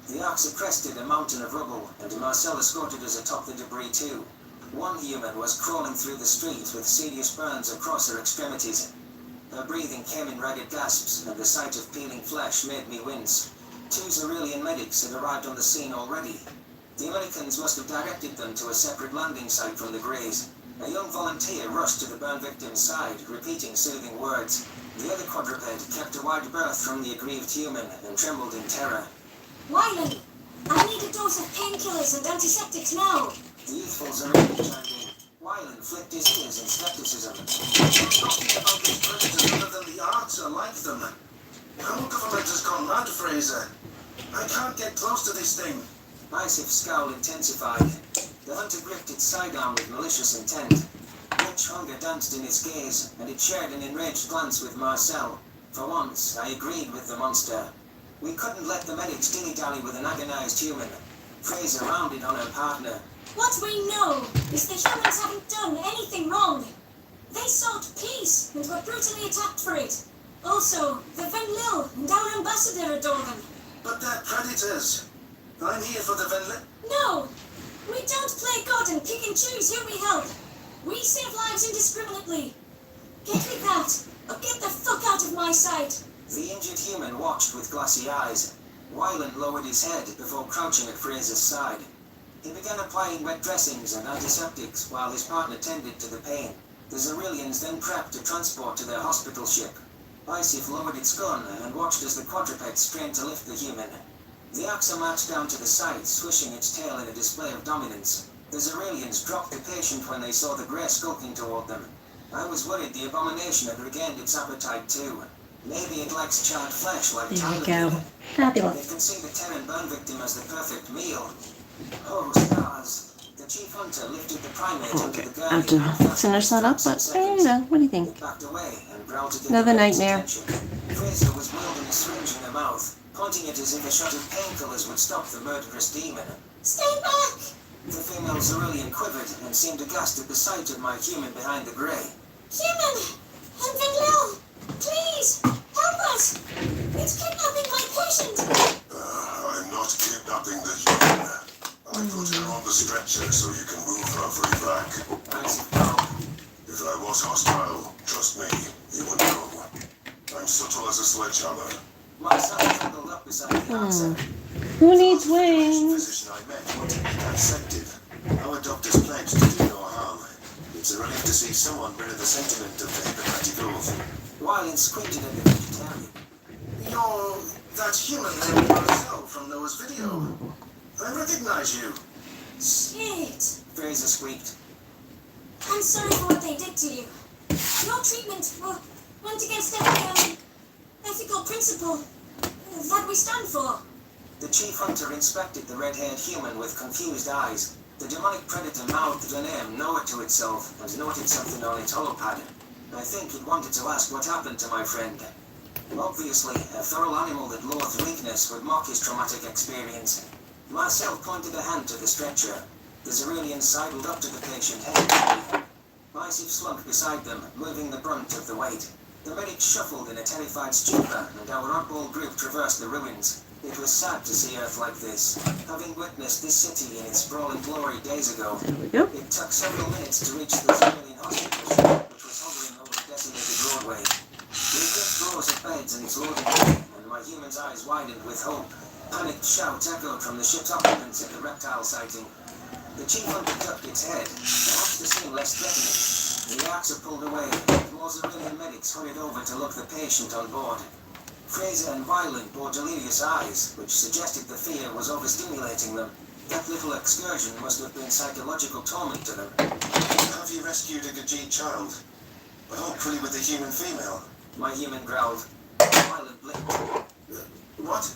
The Arxa crested a mountain of rubble, and Marcel escorted us atop the debris too. One human was crawling through the streets with serious burns across her extremities. Her breathing came in ragged gasps, and the sight of peeling flesh made me wince. 2 Xerilian medics had arrived on the scene already. The Americans must have directed them to a separate landing site from the Greys. A young volunteer rushed to the burn victim's side, repeating soothing words. The other quadruped kept a wide berth from the aggrieved human and trembled in terror. Wyland, I need a dose of painkillers and antiseptics now. The youthful Zareki chimed in. Wyland flicked his ears in skepticism. Talking about these predators other than the arts are like them. The whole government has gone mad, Fraser. I can't get close to this thing. Isif's scowl intensified. The hunter gripped its sidearm with malicious intent. Rich hunger danced in its gaze, and it shared an enraged glance with Marcel. For once, I agreed with the monster. We couldn't let the medics dilly-dally with an agonized human. Fraser rounded on her partner. What we know is the humans haven't done anything wrong. They sought peace and were brutally attacked for it. Also, the Venlil and our ambassador adore them. But they're predators. I'm here for the Venli... No! We don't play God and pick and choose who we help. We save lives indiscriminately. Get with that, or get the fuck out of my sight. The injured human watched with glassy eyes. Wyland lowered his head before crouching at Fraser's side. He began applying wet dressings and antiseptics while his partner tended to the pain. The Xerillians then prepped to transport to their hospital ship. Isif lowered its gun and watched as the quadruped strained to lift the human. The Axa marched down to the side, swishing its tail in a display of dominance. The Xerillians dropped the patient when they saw the grey skulking toward them. I was worried the abomination had regained its appetite too. Maybe it likes charred flesh like There we Tyler go. did. Fabulous. They can see the Terran burn victim as the perfect meal. Oh, stars. The chief hunter lifted the primate Okay, into the I have gurney. to finish that up, but you know, what do you think? It backed away and growled to get Another the maid's nightmare. attention. Fraser was wielding a syringe in her mouth, pointing it as if a shot of painkillers would stop the murderous demon. Stay back! The female Xerillian quivered and seemed aghast at the sight of my human behind the grey. Human! And Venlil! Please! Help us! It's kidnapping my patient! I'm not kidnapping the human. I put her on the stretcher so you can move her free back. Isaac growled. If I was hostile, trust me, you would know. I'm subtle as a sledgehammer. My son trembled up beside the answer. Who needs The wings? physician I met wanted me dissected. Our doctors pledged to do no harm. It's a relief to see someone rid of the sentiment of the Hippocratic Oath. Wyland squinted at the vegetarian. You're that human named Marcel from Noah's video. I recognize you. Shit! Fraser squeaked. I'm sorry for what they did to you. Your treatment went against every ethical principle that we stand for. The chief hunter inspected the red-haired human with confused eyes. The demonic predator mouthed the name Noah to itself and noted something on its holopad. I think it wanted to ask what happened to my friend. Obviously, a feral animal that loathed weakness would mock his traumatic experience. Marcel pointed a hand to the stretcher. The Xerillian sidled up to the patient hesitantly. Isif slunk beside them, moving the brunt of the weight. The medics shuffled in a terrified stupor, and our oddball group traversed the ruins. It was sad to see Earth like this, having witnessed this city in its sprawling glory days ago. There we go. It took several minutes to reach the Xerillian hospital ship, which was hovering over a desolated roadway. We clipped rows of beds in its loading bay, and my human's eyes widened with hope. Panicked shouts echoed from the ship's occupants at the reptile sighting. The chief hunter ducked its head, perhaps to seem less threatening. The Axa pulled away, and more Xerillian medics hurried over to look the patient on board. Fraser and Wyland bore delirious eyes, which suggested the fear was overstimulating them. That little excursion must have been psychological torment to them. Have you rescued a Gajit child? Hopefully with a human female. My human growled. Wyland blinked. What?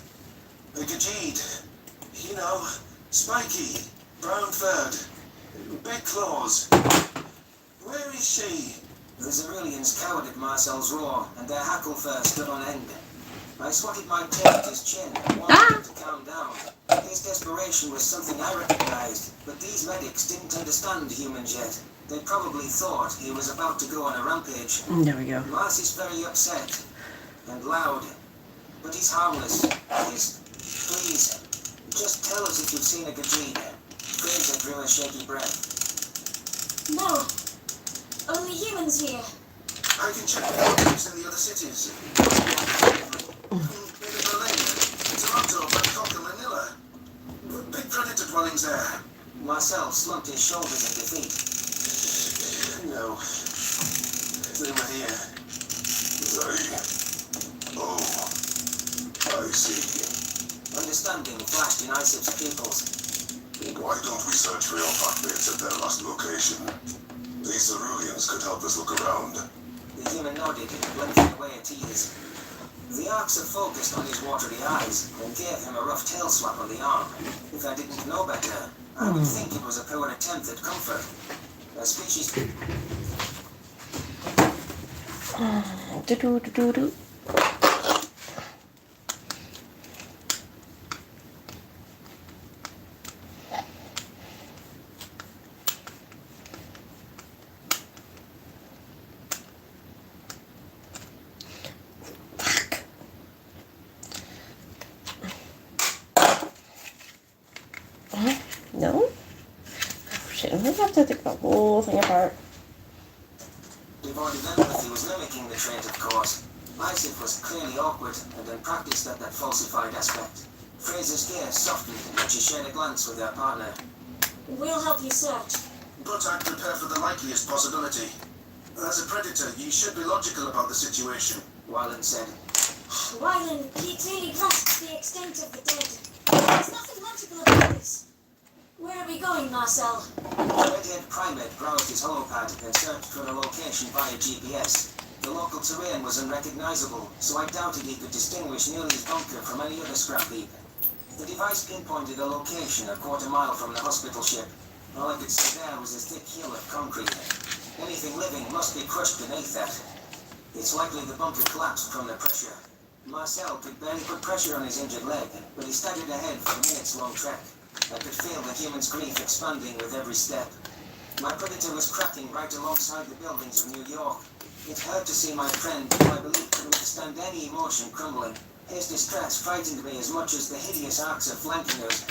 A Gajit. You know, spiky, brown-furred, big claws. Where is she? The Xerillians cowered at Marcel's roar, and their hackle fur stood on end. I swatted my tail at his chin, wanting him to calm down. His desperation was something I recognized, but these medics didn't understand humans yet. They probably thought he was about to go on a rampage. There we go. Marcy's very upset and loud, but he's harmless. Please, just tell us if you've seen a Gajit. Fraser drew a shaky breath. No. Only humans here. I can check the outbreaks in the other cities. Maybe Berlin, Toronto, Bangkok, and Manila. Big predator dwellings there. Marcel slumped his shoulders in defeat. No. They were here. They I see. Understanding flashed in Isip's pupils. Why don't we search for your pathways at their last location? These ceruleans could help us look around. The human nodded, blinking away at tears. The Arxer focused on his watery eyes and gave him a rough tail swap on the arm. If I didn't know better, I would think it was a poor attempt at comfort. A species... Do-do-do-do-do. No? Shit, I'm gonna have to take the whole thing apart. Devoid of empathy was mimicking the trait, of course. Isip was clearly awkward and unpracticed at that falsified aspect. Fraser's gaze softened and she shared a glance with her partner. We'll help you search. But I'd prepare for the likeliest possibility. As a predator, you should be logical about the situation. Wyland said. Wyland, he clearly grasps the extent of the dead. There's nothing logical about this. Where are we going, Marcel? The red-haired primate browsed his holopad and searched for a location via GPS. The local terrain was unrecognizable, so I doubted he could distinguish Neely's bunker from any other scrap heap. The device pinpointed a location a quarter-mile from the hospital ship. All I could see there was a thick hill of concrete. Anything living must be crushed beneath that. It's likely the bunker collapsed from the pressure. Marcel could barely put pressure on his injured leg, but he staggered ahead for a minutes-long trek. I could feel the human's grief expanding with every step. My predator was cracking right alongside the buildings of New York. It hurt to see my friend, who I believed could withstand any emotion, crumbling. His distress frightened me as much as the hideous Arxer flanking us.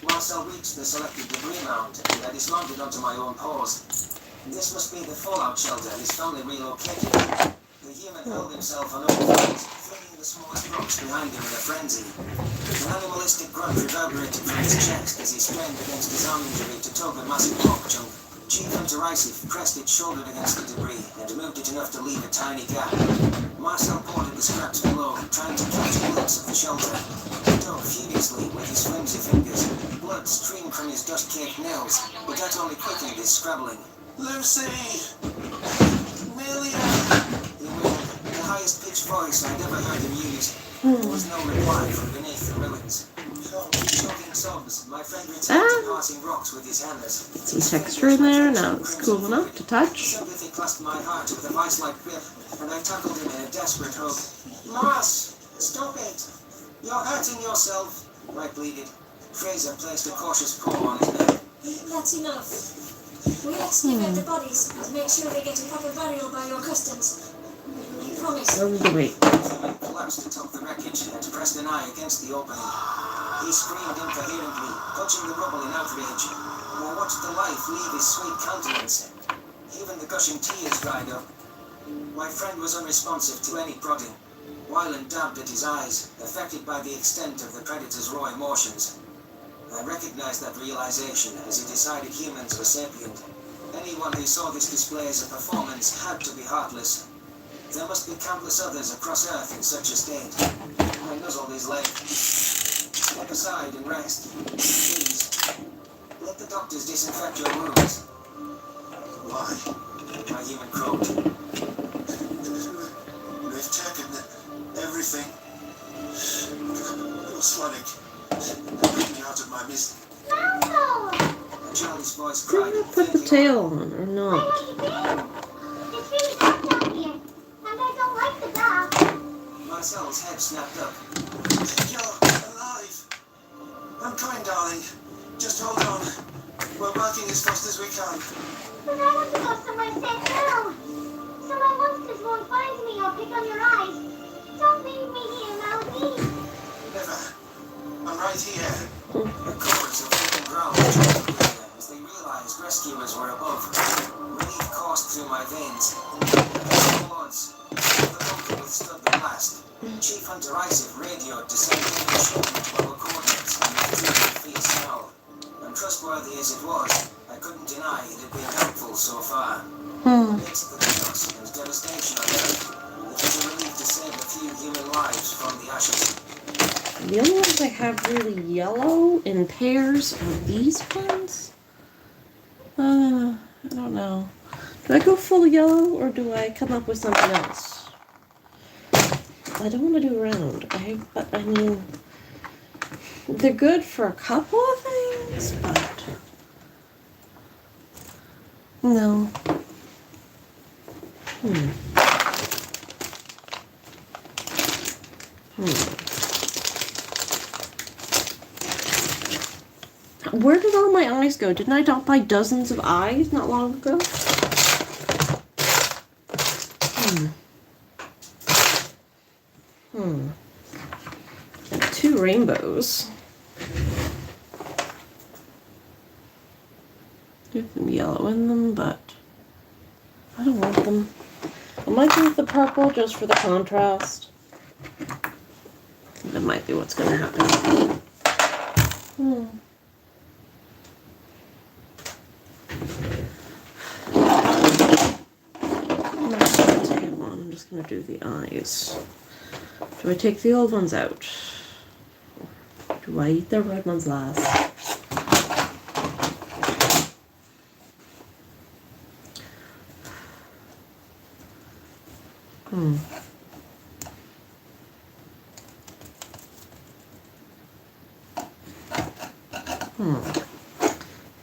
Marcel reached the selected debris mound, and I dismounted onto my own paws. This must be the fallout shelter his family relocated. The human hurled himself on all fours, flinging the smallest rocks behind him in a frenzy. An animalistic grunt reverberated from his chest as he strained against his arm injury to tug a massive rock chunk. Chief Hunter Isif pressed it shouldered against the debris and moved it enough to leave a tiny gap. Marcel ported the scraps below, trying to catch a glimpse of the shelter. He dug furiously with his flimsy fingers. Blood streamed from his dust-caked nails, but that only quickened his scrabbling. Lucy! Amelia! He wailed, the highest-pitched voice I'd ever heard him use. There was no reply from beneath the ruins. Choking sobs, my friend returned to passing rocks with his hammers. Some texture in there, now it's cool enough to touch. Sympathy clasped my heart with a vice-like grip, and I tackled him in a desperate hug. Mars, stop it! You're hurting yourself, I pleaded. Fraser placed a cautious paw on his neck. That's enough. We'll excavate the bodies and make sure they get a proper burial by your customs. You promise? Where was the weight? He collapsed atop the wreckage and pressed an eye against the opening. He screamed incoherently, clutching the rubble in outrage. I watched the life leave his sweet countenance. Even the gushing tears dried up. My friend was unresponsive to any prodding. Wyland dabbed at his eyes, affected by the extent of the predator's raw emotions. I recognized that realization as he decided humans were sapient. Anyone who saw this display as a performance had to be heartless. There must be countless others across Earth in such a state. I nuzzled his leg. Step aside and rest. Please. Let the doctors disinfect your wounds. Why? My human croaked. They've taken everything. It was Sonic. Bring me out of my mist. No! Charlie's voice Did cried. I put the tail on or not? What are you doing? It's really hot down here, and I don't like the dark. Marcel's head snapped up. You're alive. I'm coming, darling. Just hold on. We're working as fast as we can. But I want to go somewhere safe now. So my monsters won't find me or pick on your eyes. Don't leave me here now, please. Never. I'm right here. The chorus of human growls joined together as they realized rescuers were above. Relief coursed through my veins. The odds. The bunker withstood the blast. Chief Hunter Isif radioed to send in a shipment to our coordinates in the 300 feet snow. Untrustworthy as it was, I couldn't deny it had been helpful so far. Amidst the chaos and devastation on Earth, it was a relief to save a few human lives from the ashes. The only ones I have really yellow in pairs are these ones. I don't know. Do I go full yellow or do I come up with something else? I don't want to do round. But I mean, they're good for a couple of things, but no. Where did all my eyes go? Didn't I buy dozens of eyes not long ago? And 2 rainbows. There's some yellow in them, but I don't want them. I might go with the purple just for the contrast. That might be what's going to happen. I'm just going to do the eyes. Do I take the old ones out? Do I eat the red ones last?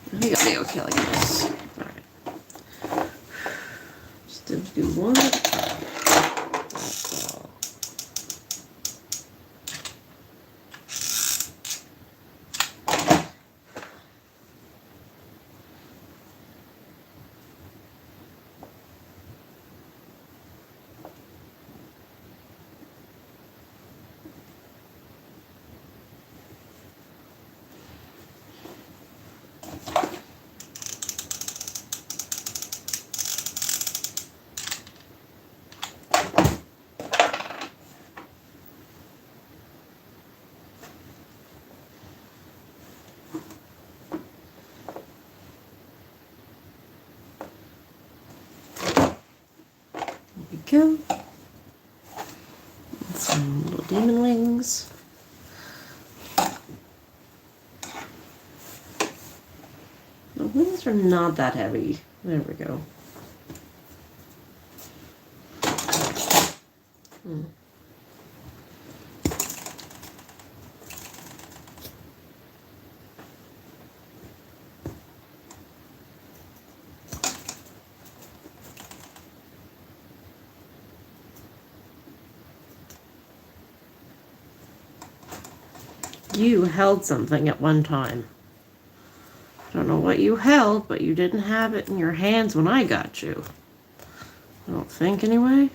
I think I'll be okay like this. Alright. Just do one. That's all. Go. Some little demon wings. The wings are not that heavy. There we go. You held something at one time. I don't know what you held, but you didn't have it in your hands when I got you. I don't think, anyway.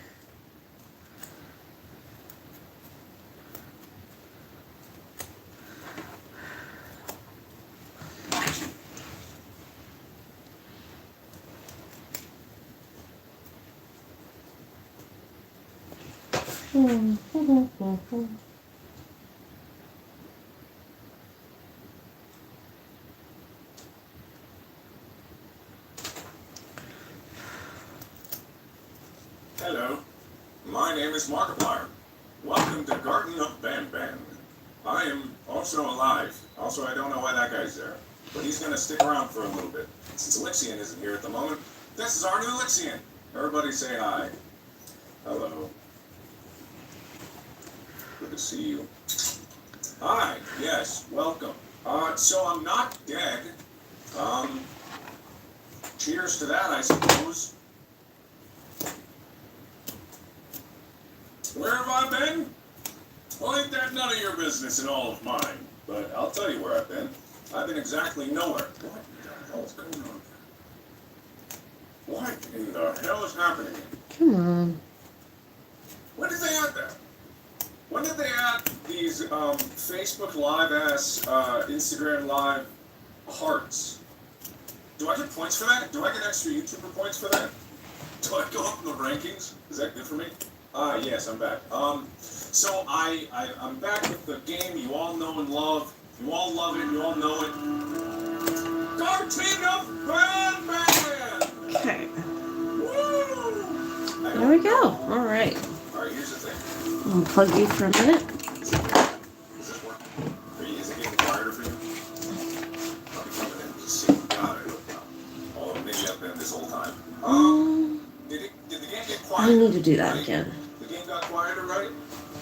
Hello, my name is Markiplier. Welcome to Garden of Banban. I am also alive. Also, I don't know why that guy's there, but he's gonna stick around for a little bit. Since Lixian isn't here at the moment, this is our new Lixian. Everybody say hi. Hello. Good to see you. Hi, yes, welcome. So I'm not dead. Cheers to that, I suppose. Where have I been? Well, ain't that none of your business and all of mine. But I'll tell you where I've been. I've been exactly nowhere. What the hell is going on? What in the hell is happening? Come on. When did they add that? When did they add these Facebook Live-ass, Instagram Live hearts? Do I get points for that? Do I get extra YouTuber points for that? Do I go up in the rankings? Is that good for me? Yes, I'm back. So I'm back with the game you all know and love. You all love it, you all know it. Garden of Banban! Okay. Woo! There we go. Alright. Alright, here's the thing. I'll plug you for a minute. Is this I need to do that again. The game got quieter, right?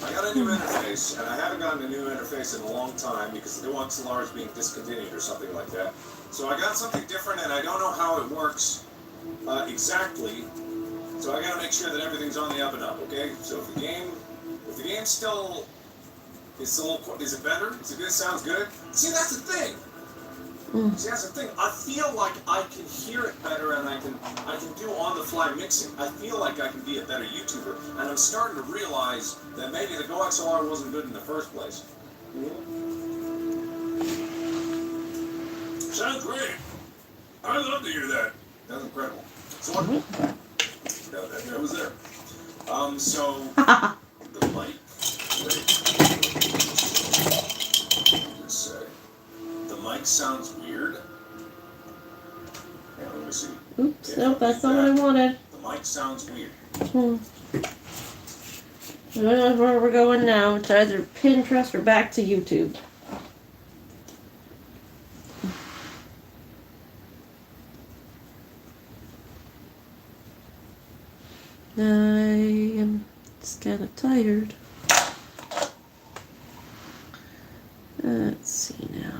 I got a new interface, and I haven't gotten a new interface in a long time because the DualXLR is being discontinued or something like that. So I got something different, and I don't know how it works exactly. So I gotta make sure that everything's on the up and up, okay? So if the game still is a little, is it better? Is it good? Sounds good? See, that's the thing. See, that's the thing. I feel like I can hear it better, and I can do on-the-fly mixing. I feel like I can be a better YouTuber, and I'm starting to realize that maybe the GoXLR wasn't good in the first place. Sounds great. I love to hear that. That's incredible. So what? That was there. So the mic. Wait. Just say. The mic sounds weird. Yeah, let me see. Oops, nope, that's not what I wanted. The mic sounds weird. I don't know where we're going now. It's either Pinterest or back to YouTube. I am just kind of tired. Let's see now.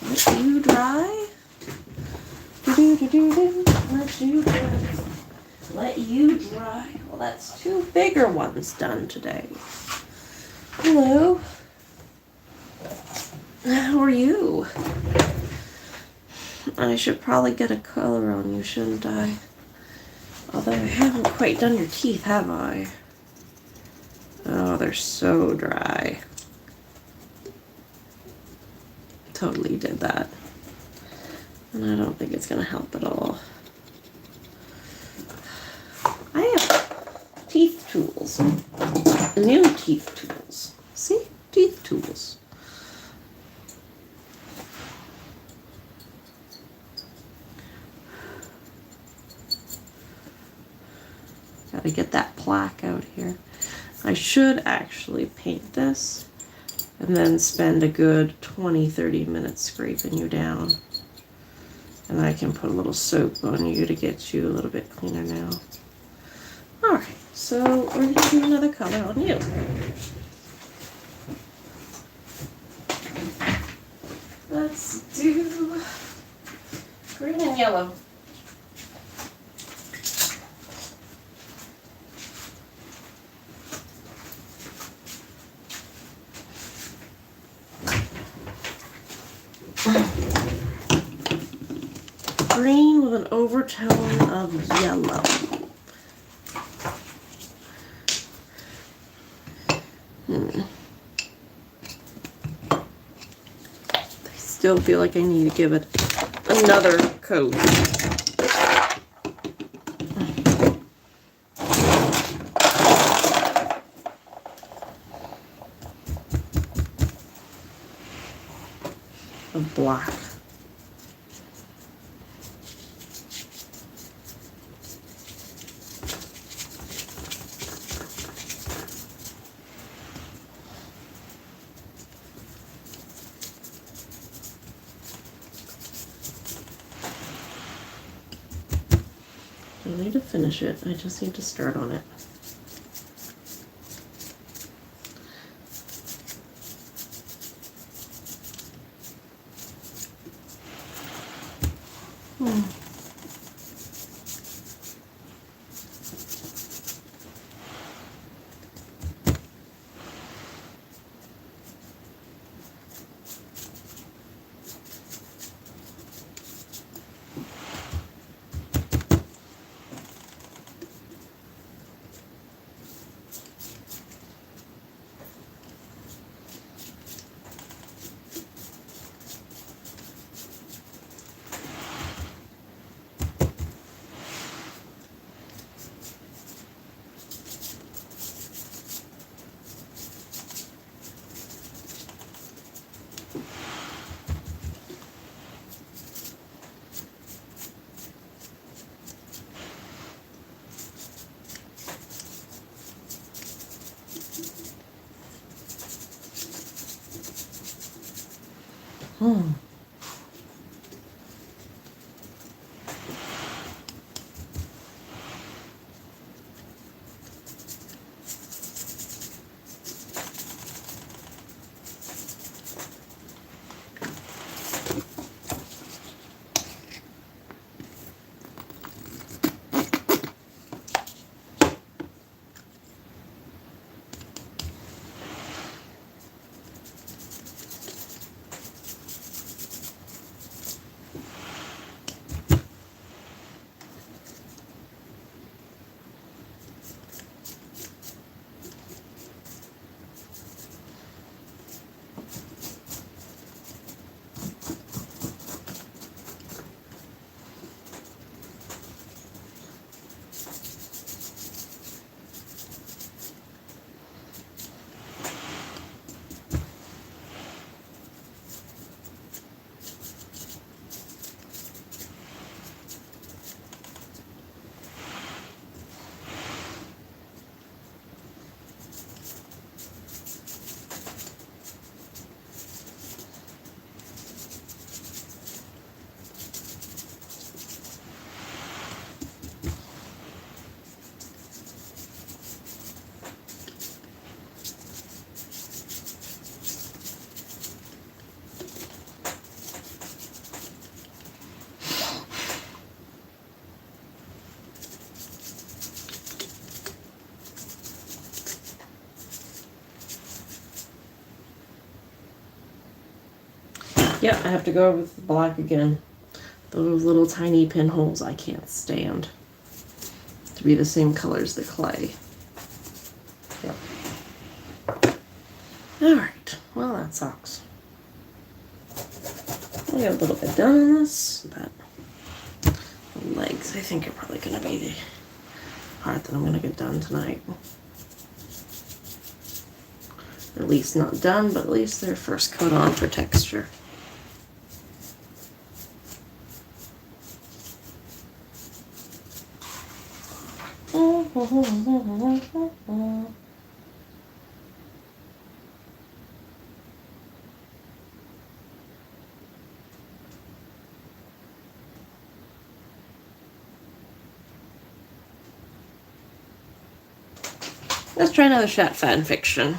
Let you dry. Do-do-do-do-do. Let you dry. Let you dry. Well, that's two bigger ones done today. Hello. How are you? I should probably get a color on you, shouldn't I? Although I haven't quite done your teeth, have I? Oh, they're so dry. Totally did that. And I don't think it's going to help at all. I have teeth tools. New teeth tools. See? Teeth tools. Gotta get that plaque out here. I should actually paint this and then spend a good 20-30 minutes scraping you down. And I can put a little soap on you to get you a little bit cleaner now. Alright, so we're going to do another color on you. Let's do green and yellow. Green with an overtone of yellow. I still feel like I need to give it another coat. Of black. I don't need to finish it, I just need to start on it. Yep, I have to go over with the black again. Those little tiny pinholes I can't stand to be the same color as the clay. Yep. Alright, well that sucks. I got a little bit done on this, but the legs I think are probably going to be the part that I'm going to get done tonight. Or at least not done, but at least their first coat on for texture. Let's try another shot fan fiction.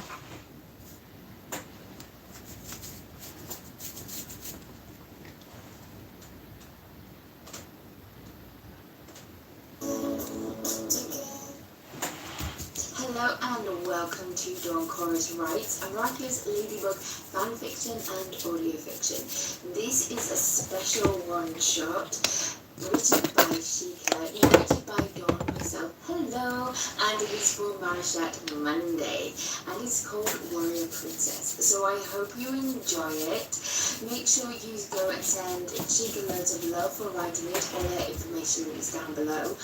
Hello and welcome to Dawn Chorus Writes, a writer's ladybug fanfiction and audio fiction. This is a special one-shot written by Sheikah, narrated by Dawn myself. Hello, and it is for Marishat Monday, and it's called Warrior Princess. So I hope you enjoy it. Make sure you go and send Sheikah loads of love for writing it. All her information is down below.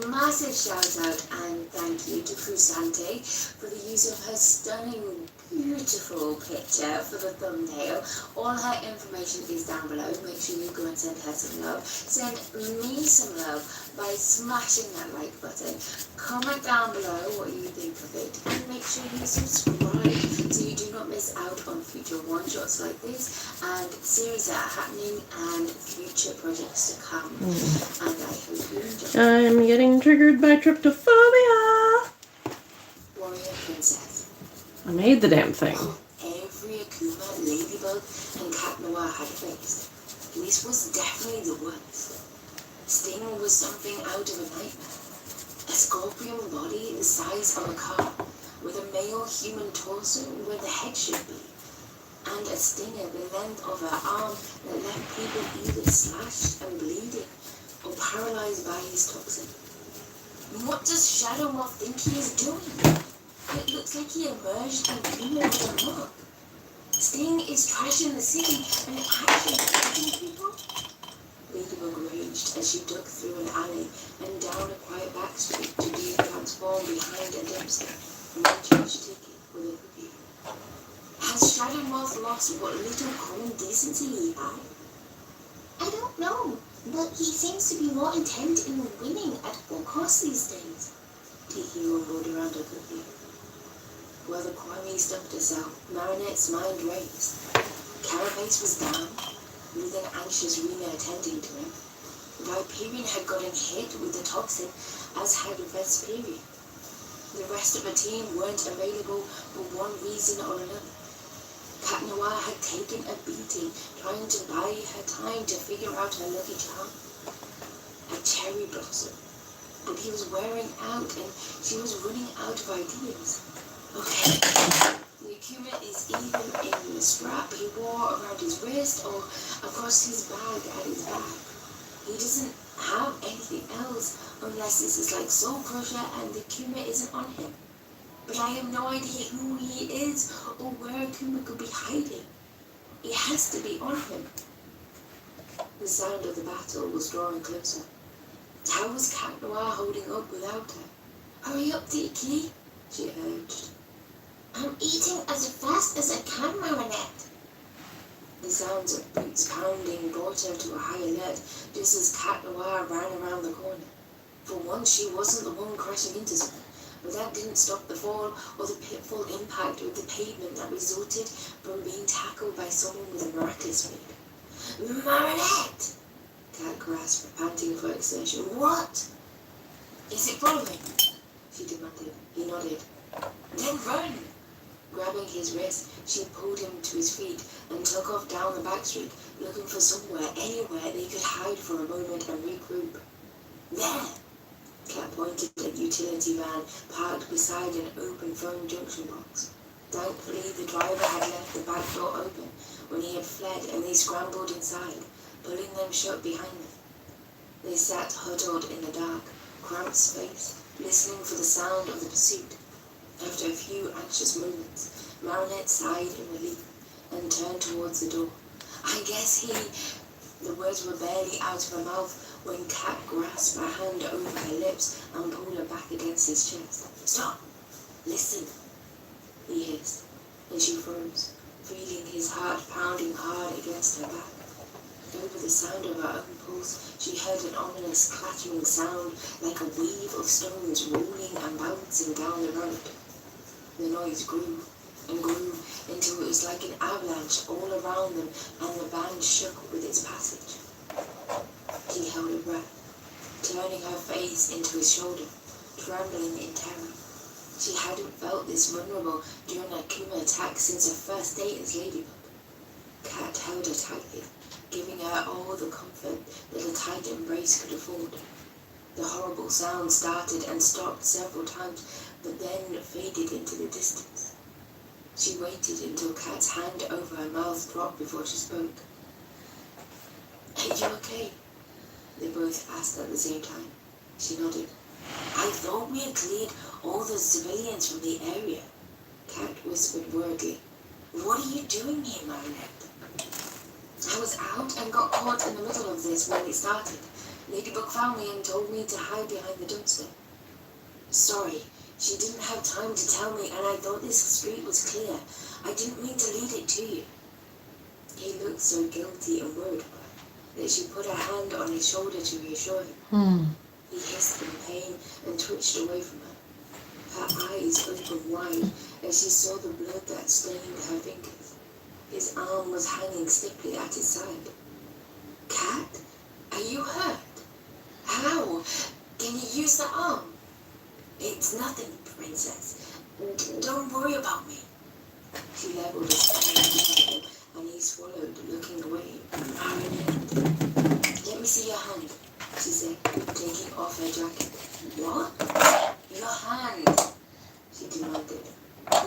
Massive shout out and thank you to Crusante for the use of her stunning, beautiful picture for the thumbnail. All her information is down below. Make sure you go and send her some love. Send me some love by smashing that like button. Comment down below what you think of it, and make sure you subscribe so you do not miss out on future one-shots like this and series that are happening and future projects to come. And I hope you enjoy. I'm getting triggered by tryptophobia. Warrior Princess. I made the damn thing. Every Akuma, ladybug, and cat noir had faced. This was definitely the worst. Sting was something out of a nightmare. A scorpion body the size of a car, with a male human torso where the head should be, and a stinger the length of her arm that left people either slashed and bleeding, or paralyzed by his toxin. What does Shadow Moth think he is doing? It looks like he emerged and blew with a mug. Sting is trashing the city and actually killing people? Ladybug raged as she ducked through an alley and down a quiet back street to be transformed behind a dumpster and then charged ticket with a cookie. Has Shadow Moth lost what little common decency he had? I don't know, but he seems to be more intent in winning at all costs these days. Tiki rumbled around a cookie. While the Kwame stuffed herself, Marinette's mind raced. Carapace was down, with an anxious Rena attending to him. Viperion had gotten hit with the toxin, as had Vesperion. The rest of the team weren't available for one reason or another. Cat Noir had taken a beating trying to buy her time to figure out her lucky charm. A cherry blossom. But he was wearing out and she was running out of ideas. Okay, the Akuma is either in the strap he wore around his wrist or across his bag at his back. He doesn't have anything else unless this is like Soul Crusher and the Akuma isn't on him. But I have no idea who he is or where Akuma could be hiding. It has to be on him. The sound of the battle was drawing closer. How was Cat Noir holding up without her? Hurry up, Tiki, she urged. I'm eating as fast as I can, Marinette. The sounds of boots pounding brought her to a high alert just as Cat Noir ran around the corner. For once, she wasn't the one crashing into someone, but that didn't stop the fall or the pitfall impact with the pavement that resulted from being tackled by someone with a miraculous speed. Marinette! Cat grasped, panting for exertion. What? Is it following? She demanded. He nodded. Then run! Grabbing his wrist, she pulled him to his feet and took off down the back street, looking for somewhere, anywhere they could hide for a moment and regroup. There! Cat pointed at a utility van parked beside an open phone junction box. Thankfully, the driver had left the back door open when he had fled and they scrambled inside, pulling them shut behind them. They sat huddled in the dark, cramped space, listening for the sound of the pursuit. After a few anxious moments, Marinette sighed in relief and turned towards the door. I guess the words were barely out of her mouth when Cat grasped her hand over her lips and pulled her back against his chest. Stop! Listen! He hissed, and she froze, feeling his heart pounding hard against her back. Over the sound of her own pulse, she heard an ominous clattering sound like a wave of stones rolling and bouncing down the road. The noise grew and grew until it was like an avalanche all around them and the band shook with its passage. He held her breath, turning her face into his shoulder, trembling in terror. She hadn't felt this vulnerable during a Akuma attack since her first date as Ladybug. Cat held her tightly, giving her all the comfort that a tight embrace could afford. The horrible sound started and stopped several times, but then faded into the distance. She waited until Cat's hand over her mouth dropped before she spoke. Are you okay? They both asked at the same time. She nodded. I thought we had cleared all the civilians from the area, Cat whispered worriedly. What are you doing here, Marinette? I was out and got caught in the middle of this when it started. Ladybug found me and told me to hide behind the dumpster. Sorry, she didn't have time to tell me and I thought this street was clear. I didn't mean to lead it to you. He looked so guilty and worried about her that she put her hand on his shoulder to reassure him. He hissed in pain and twitched away from her. Her eyes opened wide as she saw the blood that stained her fingers. His arm was hanging stiffly at his side. Cat, are you hurt? How? Can you use the arm? It's nothing, princess. Don't worry about me. She leveled a stone at him and he swallowed, looking away. Marinette, let me see your hand, she said, taking off her jacket. What? Your hand, she demanded.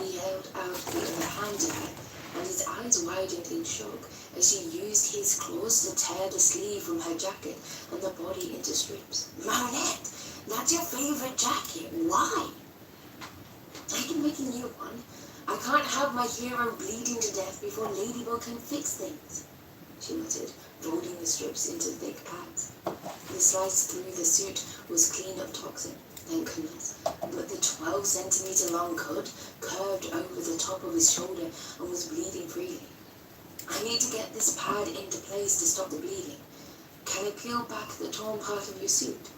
He held out the other hand to her, and his eyes widened in shock as she used his claws to tear the sleeve from her jacket and the body into strips. Marinette, that's your favorite jacket. Why? I can make a new one. I can't have my hero bleeding to death before Ladybug can fix things, she muttered, folding the strips into thick pads. The slice through the suit was clean of toxin, thank goodness, but the 12-centimeter long cut curved over the top of his shoulder and was bleeding freely. I need to get this pad into place to stop the bleeding. Can I peel back the torn part of your suit?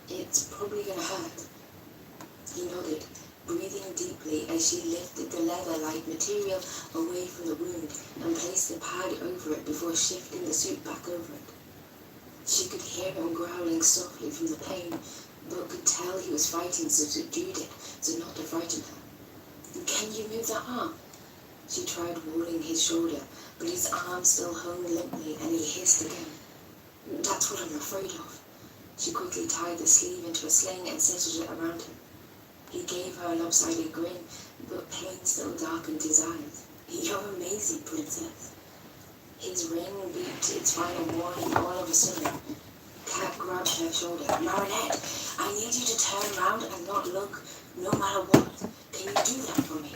It's probably gonna hurt. He nodded, breathing deeply as she lifted the leather-like material away from the wound and placed the pad over it before shifting the suit back over it. She could hear him growling softly from the pain, but could tell he was fighting, so subdued it so not to frighten her. "Can you move that arm?" She tried rolling his shoulder, but his arm still hung limply, and he hissed again. "That's what I'm afraid of." She quickly tied the sleeve into a sling and settled it around him. He gave her a lopsided grin, but pain still darkened his eyes. "You're amazing, Princess." His ring beeped its final warning all of a sudden. Kat grabbed her shoulder. "Marinette, I need you to turn around and not look, no matter what. Can you do that for me?"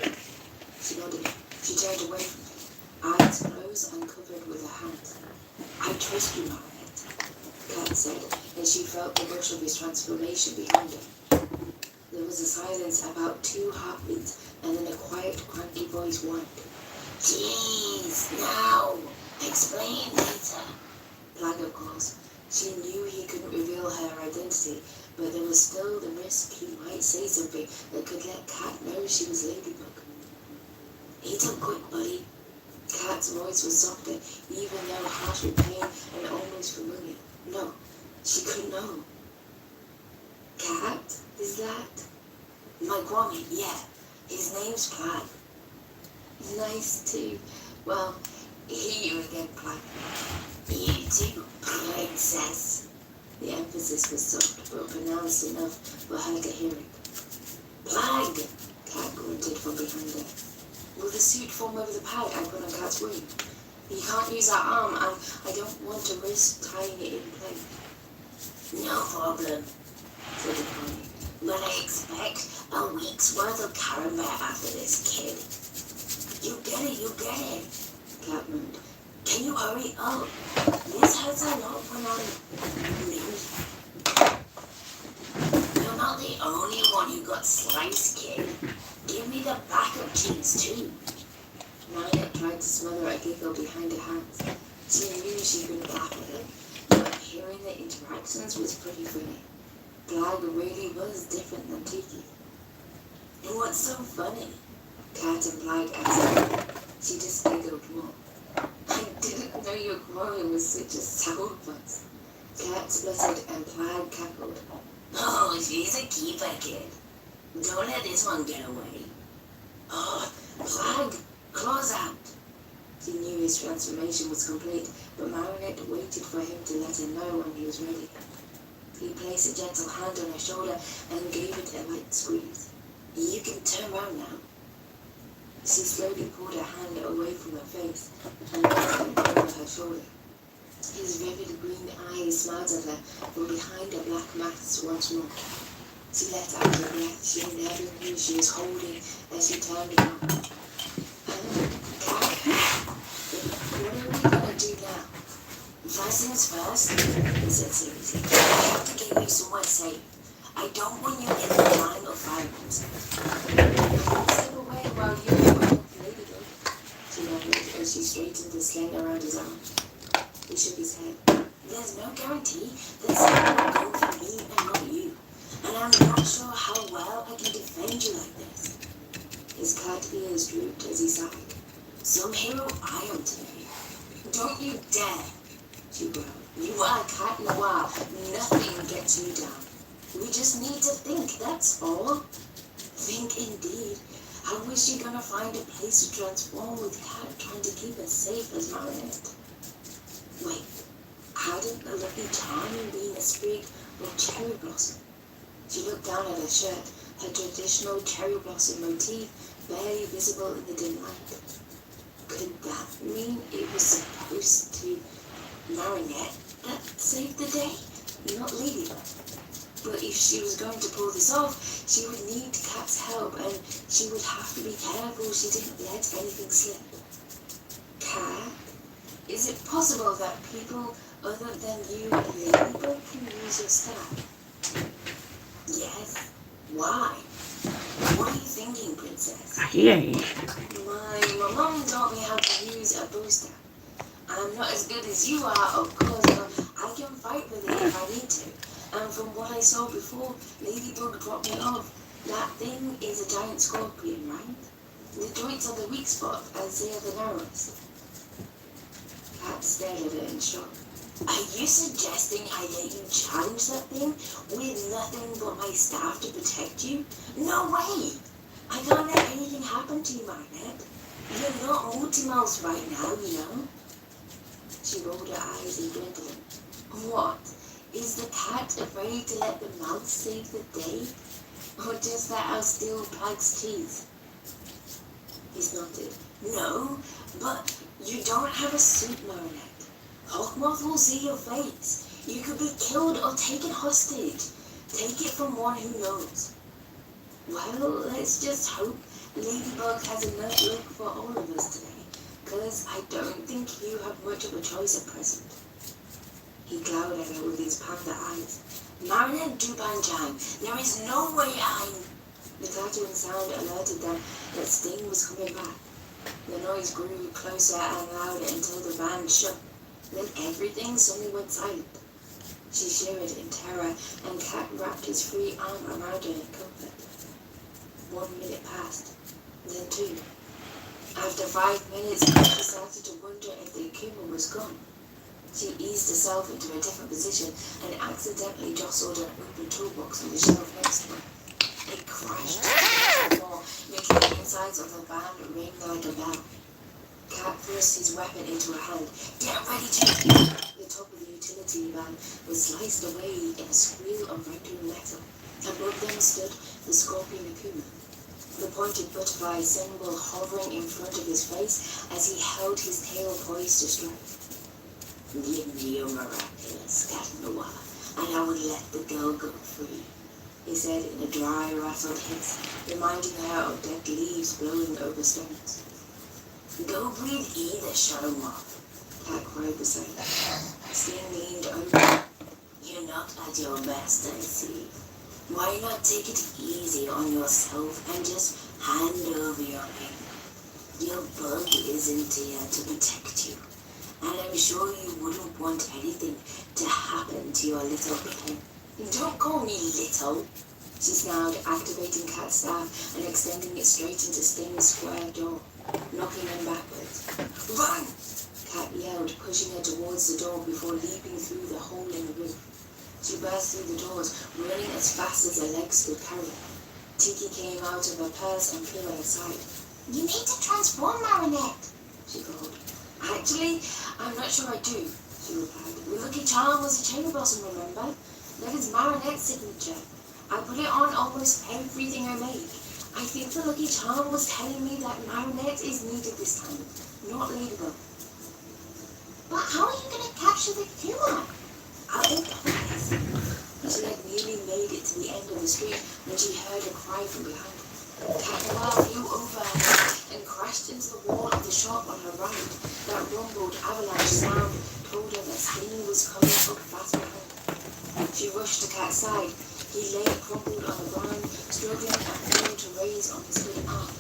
She nodded. She turned away from him, eyes closed and covered with her hands. "I trust you, Marinette," Kat said, and she felt the rush of his transformation behind her. There was a silence, about 2 heartbeats, and then a quiet, cranky voice whined. "Jeez, now! Explain later." Plagg, of course. She knew he couldn't reveal her identity, but there was still the risk he might say something that could let Kat know she was Ladybug. "Eat up quick, buddy." Kat's voice was softer, even though harsh with pain and almost familiar. No, she couldn't know. "Kat, is that?" "My Kwame, yeah. His name's Plagg." "Nice too. Well, hear you again, Plagg." "You too, Princess." The emphasis was soft, but pronounced enough for her to hear it. "Plagg!" Kat grunted from behind her. "Will the suit form over the pad I put on Kat's wound? You can't use that arm, and I don't want to risk tying it in place." "No problem," said the pony. "But I expect a week's worth of caramel after this, kid." You get it, Kat moaned. "Can you hurry up? This hurts a lot when I'm news." "You're not the only one who got sliced, kid. Give me the backup jeans too." Marinette tried to smother a giggle behind her hands. She knew she couldn't laugh at it, but hearing the interactions was pretty funny. Plagg really was different than Tiki. "And what's so funny?" Kat and Plagg asked. She just giggled more. "I didn't know your quarrel was such a sourpuss." Kat spluttered and Plagg cackled. "Oh, she's a keeper, kid. Don't let this one get away." "Oh, Plagg, claws out." She knew his transformation was complete, but Marinette waited for him to let her know when he was ready. He placed a gentle hand on her shoulder and gave it a light squeeze. "You can turn around now." She slowly pulled her hand away from her face and placed it over her shoulder. His vivid green eyes smiled at her from behind a black mask once more. She let out a breath she never knew she was holding as she turned around. Kat, what are we gonna do now?" "First things first," he said seriously. "I have to get you somewhere safe. I don't want you in the line of fire." "Step away while you're with Ladybug," she nodded as she straightened the sling around his arm. He shook his head. "There's no guarantee that someone will go for me and not you, and I'm not sure how well I can defend you like this." His cat ears drooped as he sighed. "Some hero I am today." "Don't you dare," she growled. "You are Cat Noir. Nothing gets you down. We just need to think, that's all." "Think indeed. How was she gonna find a place to transform with Cat trying to keep us safe as Marinette? Wait, hadn't the Lucky Charm been a sprig of cherry blossom? She looked down at her shirt, her traditional cherry blossom motif barely visible in the dim light. Could that mean it was supposed to Marinette that saved the day, not Ladybug? But if she was going to pull this off, she would need Cat's help, and she would have to be careful she didn't let anything slip. Cat, is it possible that people other than you and Ladybug can use your staff? Yes. Why? What are you thinking, Princess? My mom taught me how to use a booster. I'm not as good as you are, of course, but I can fight with it if I need to. And from what I saw before, Ladybug dropped me off. That thing is a giant scorpion, right? The joints are the weak spot, as they are the narrowest. Cat stared at it in shock. Are you suggesting I let you challenge that thing with nothing but my staff to protect you? No way! I can't let anything happen to you, Marinette. You're not multi-mouse right now, you know. She rolled her eyes and grinned at him. What? Is the cat afraid to let the mouse save the day? Or just that I'll steal Plag's cheese? He snorted. No, but you don't have a suit, Marinette. Hawkmoth will see your face. You could be killed or taken hostage. Take it from one who knows. Well, let's just hope Ladybug has enough luck for all of us today, 'cause I don't think you have much of a choice at present. He glowered at her with his panda eyes. Marinette Dubanjang, there is no way I'm... The clattering sound alerted them that Sting was coming back. The noise grew closer and louder until the van shook. Then everything suddenly went silent. She shivered in terror, and Cat wrapped his free arm around her in comfort. 1 minute passed, then 2. After 5 minutes, she started to wonder if the Akuma was gone. She eased herself into a different position and accidentally jostled an open toolbox on the shelf next to her. It crashed to the floor, making the insides of the van ring like a bell. Cat thrust his weapon into her hand. Get ready to... The top of the utility van was sliced away in a squeal of rending metal. Above them stood the Scorpion Akuma, the pointed butterfly symbol hovering in front of his face as he held his tail poised to strike. Give me your miraculous Cat Noir, and I will let the girl go free, he said in a dry, rattled hiss, reminding her of dead leaves blowing over stones. Go breathe either, Shadow Moth, Cat cried beside her. Sting leaned over. You're not at your best, I see. Why not take it easy on yourself and just hand over your pain? Your bug isn't here to protect you, and I'm sure you wouldn't want anything to happen to your little pet. Don't call me little, she snarled, activating Cat's staff and extending it straight into Sting's square door, knocking him backwards. Run! Cat yelled, pushing her towards the door before leaping through the hole in the roof. She burst through the doors, running as fast as her legs could carry her. Tiki came out of her purse and flew at her side. You need to transform, Marinette. She called. Actually, I'm not sure I do, she replied. The Lucky Charm was a cherry blossom, remember? That is Marinette's signature. I put it on almost everything I make. I think the Lucky Charm was telling me that Marinette is needed this time, not Ladybug. But how are you going to capture the Akuma? I'll improvise. She had nearly made it to the end of the street when she heard a cry from behind her. Cat Noir flew over her and crashed into the wall of the shop on her right. That rumbled avalanche sound told her that Sting was coming up fast behind her. She rushed to Cat's side. He lay crumpled on the ground, struggling and failing to raise on his good arm.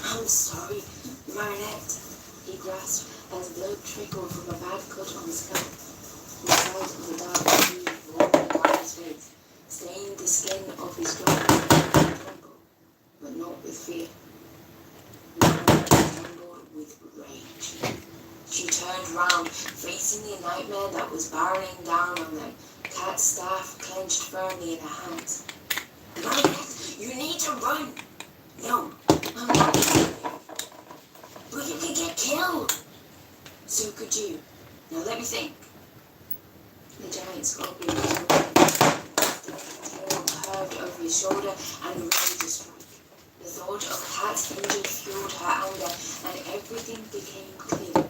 I'm sorry, Marinette, he gasped as blood trickled from a bad cut on his scalp. The sight of the dark blue rolling down his face stained the skin of his jaw and trembled, but not with fear. Marinette trembled with rage. She turned round, facing the nightmare that was barreling down on them. Cat's staff clenched firmly in her hands. Marinette, you need to run! No, I'm not killing you. But you could get killed! So could you. Now let me think. The giant scorpion was moving. The tail curved over his shoulder and ready to strike. The thought of Cat's injured fueled her anger, and everything became clear.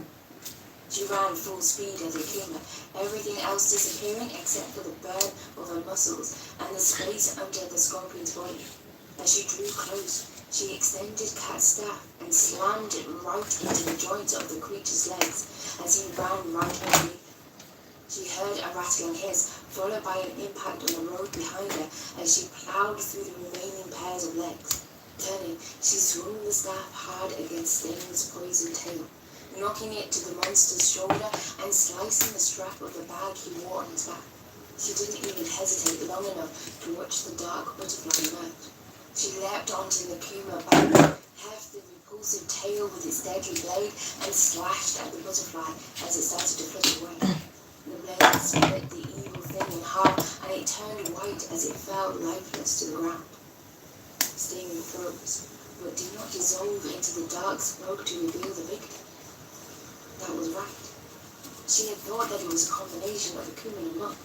She ran full speed at the Akuma, everything else disappearing except for the burn of her muscles and the space under the scorpion's body. As she drew close, she extended Cat's staff and slammed it right into the joints of the creature's legs as he ran right underneath her. She heard a rattling hiss, followed by an impact on the road behind her as she plowed through the remaining pairs of legs. Turning, she swung the staff hard against Sting's poisoned tail, knocking it to the monster's shoulder and slicing the strap of the bag he wore on his back. She didn't even hesitate long enough to watch the dark butterfly emerge. She leapt onto the Kuma back, hefted the repulsive tail with its deadly blade, and slashed at the butterfly as it started to flit away. The blade split the evil thing in half, and it turned white as it fell lifeless to the ground. Sting froze, but did not dissolve into the dark smoke to reveal the victim. That was right. She had thought that it was a combination of a Kuma and a monk.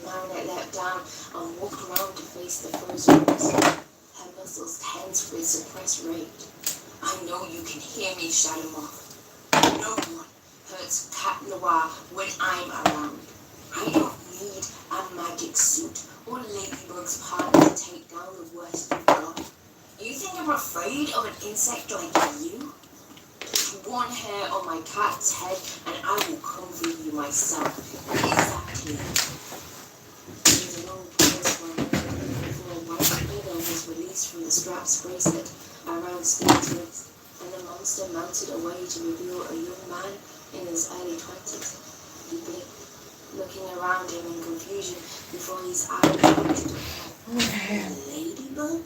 Marinette leapt down and walked around to face the frozen beast. Her muscles tense with suppressed rage. I know you can hear me, Shadow Moth. No one hurts Cat Noir when I'm around. I don't need a magic suit or Ladybug's partner to take down the worst you've got. You think I'm afraid of an insect like you? Just one hair on my cat's head and I will come for you myself. Exactly. There was a long pause for a moment before a white feather was released from the strap's bracelet around Sting's wrist, and the monster mounted away to reveal a young man in his early 20s. He blinked, looking around him in confusion before his eyes pointed to her. Ladybug?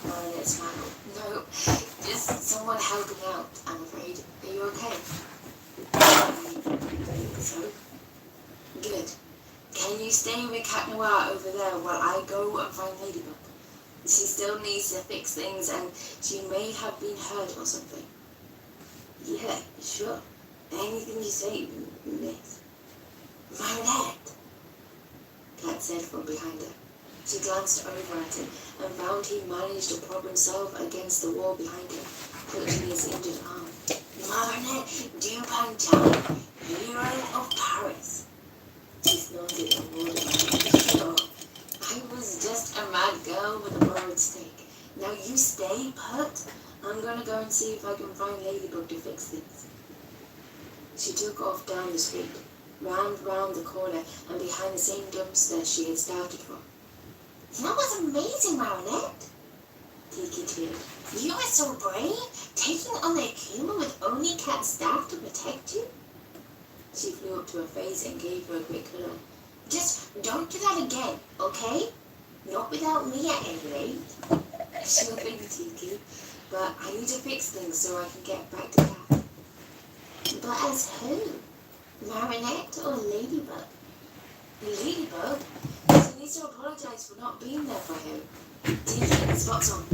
Marinette smiled. No, just someone helping out, I'm afraid. Are you okay? I think so. Good. Can you stay with Cat Noir over there while I go and find Ladybug? She still needs to fix things and she may have been hurt or something. Yeah, sure. Anything you say, miss. Marinette! Cat said from behind her. She glanced over at him and found he managed to prop himself against the wall behind him, clutching his injured arm. Marinette Dupanchan, hero of Paris. He snorted and nodded. Sure. I was just a mad girl with a borrowed stick. Now you stay put. I'm gonna go and see if I can find Ladybug to fix things. She took off down the street, round the corner, and behind the same dumpster she had started from. That was amazing, Marinette. Tiki cheered. You were so brave, taking on the Akuma with only Cat staff to protect you. She flew up to her face and gave her a quick cuddle. Just don't do that again, okay? Not without me at any rate. Sure thing, Tiki, but I need to fix things so I can get back to Cat. But as who? Marinette or Ladybug? Ladybug? She needs to apologize for not being there for him. Tiki, spots on.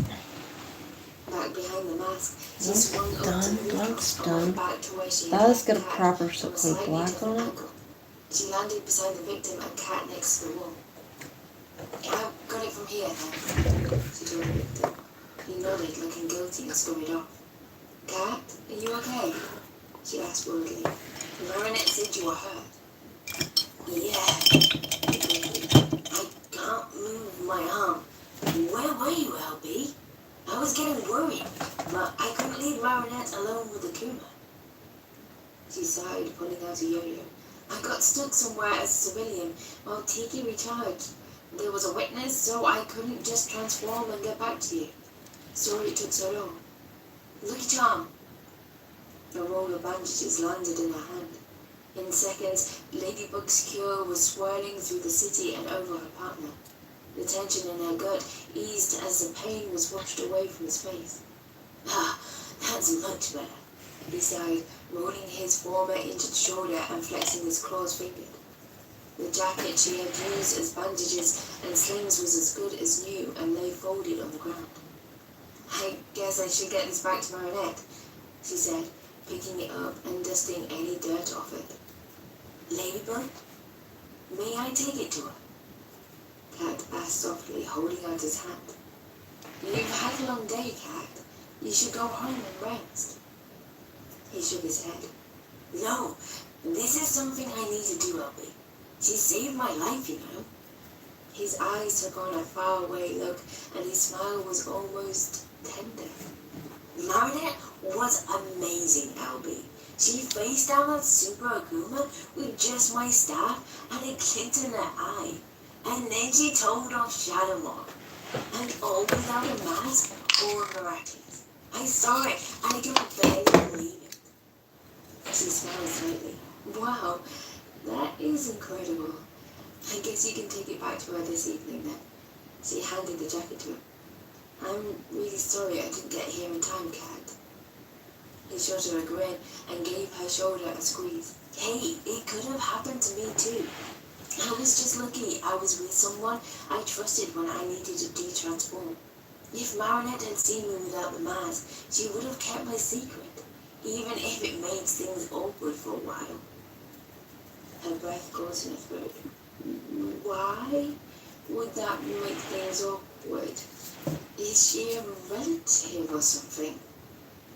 Back behind the mask, she swung up to the roof and went back to where she That has got a Cat proper from a circle slightly black different on it. angle. She landed beside the victim and Cat next to the wall. I got it from here, then, she told the victim. He nodded, looking guilty, and scurried off. Cat, are you okay? She asked worriedly. Marinette said you were hurt. Yeah, I can't move my arm. Where were you, LB? I was getting worried, but I couldn't leave Marinette alone with the Kuma. She sighed, pulling out a yo-yo. I got stuck somewhere as a civilian while Tiki recharged. There was a witness, so I couldn't just transform and get back to you. Sorry it took so long. Lucky charm. A roll of bandages landed in her hand. In seconds, Ladybug's cure was swirling through the city and over her partner. The tension in her gut eased as the pain was washed away from his face. Ah, that's much better, he sighed, rolling his former injured shoulder and flexing his claws fingered. The jacket she had used as bandages and slings was as good as new and lay folded on the ground. I guess I should get this back to Marinette, she said, picking it up and dusting any dirt off it. Ladybug, may I take it to her? Cat asked softly, holding out his hand. You've had a long day, Cat. You should go home and rest. He shook his head. No, this is something I need to do, LB. She saved my life, you know. His eyes took on a faraway look, and his smile was almost tender. Marinette was amazing, LB. She faced down that Super Akuma with just my staff, and it clicked in her eye. And then she told off Shadow Moth. And all without a mask or miraculous. I saw it, and I could barely believe it. She smiled slightly. Wow, that is incredible. I guess you can take it back to her this evening then. She handed the jacket to him. I'm really sorry I didn't get here in time, Cat. He shot her a grin and gave her shoulder a squeeze. Hey, it could have happened to me too. I was just lucky I was with someone I trusted when I needed to de-transform. If Marinette had seen me without the mask, she would have kept my secret, even if it made things awkward for a while. Her breath caught in her throat. Why would that make things awkward? Is she a relative or something?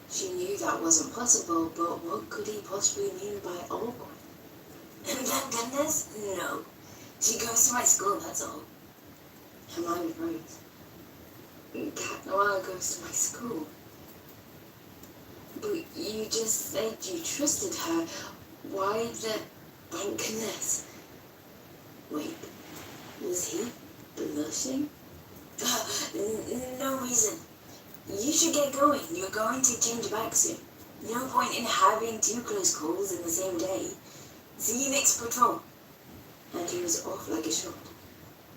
She knew that wasn't possible, but what could he possibly mean by awkward? Thank goodness, no. She goes to my school, that's all. Her mind froze. Cat Noir goes to my school. But you just said you trusted her. Why the thank goodness? Wait, was he blushing? No reason. You should get going. You're going to change back soon. No point in having 2 close calls in the same day. See you next patrol. And he was off like a shot.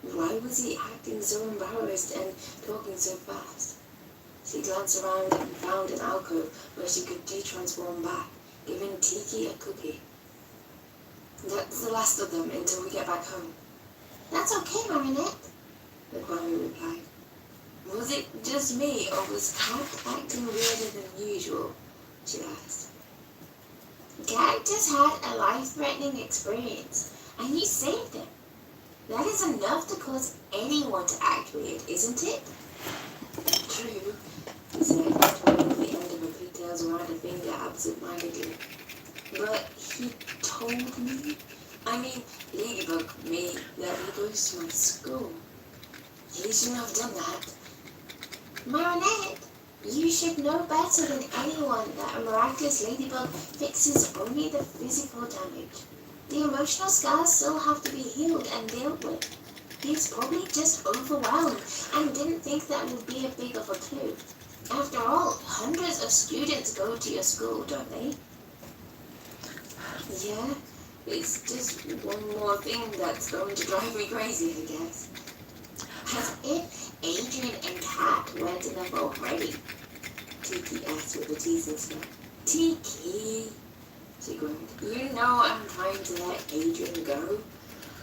Why was he acting so embarrassed and talking so fast? She glanced around and found an alcove where she could de-transform back, giving Tiki a cookie. That's the last of them until we get back home. That's okay, Marinette, the Kwame replied. Was it just me, or was Cat acting weirder than usual? She asked. Cat just had a life-threatening experience, and you saved him. That is enough to cause anyone to act weird, isn't it? True, he said, twirling the end of her pigtails around her finger absent-mindedly. But he told me, Ladybug me, that he goes to my school. He shouldn't have done that. Marinette, you should know better than anyone that a miraculous ladybug fixes only the physical damage. The emotional scars still have to be healed and dealt with. He's probably just overwhelmed and didn't think that would be a big of a clue. After all, hundreds of students go to your school, don't they? Yeah, it's just one more thing that's going to drive me crazy, I guess. As if Adrien and Cat weren't enough already, Tiki asked with a teasing smile. Tiki, she groaned. You know I'm trying to let Adrien go.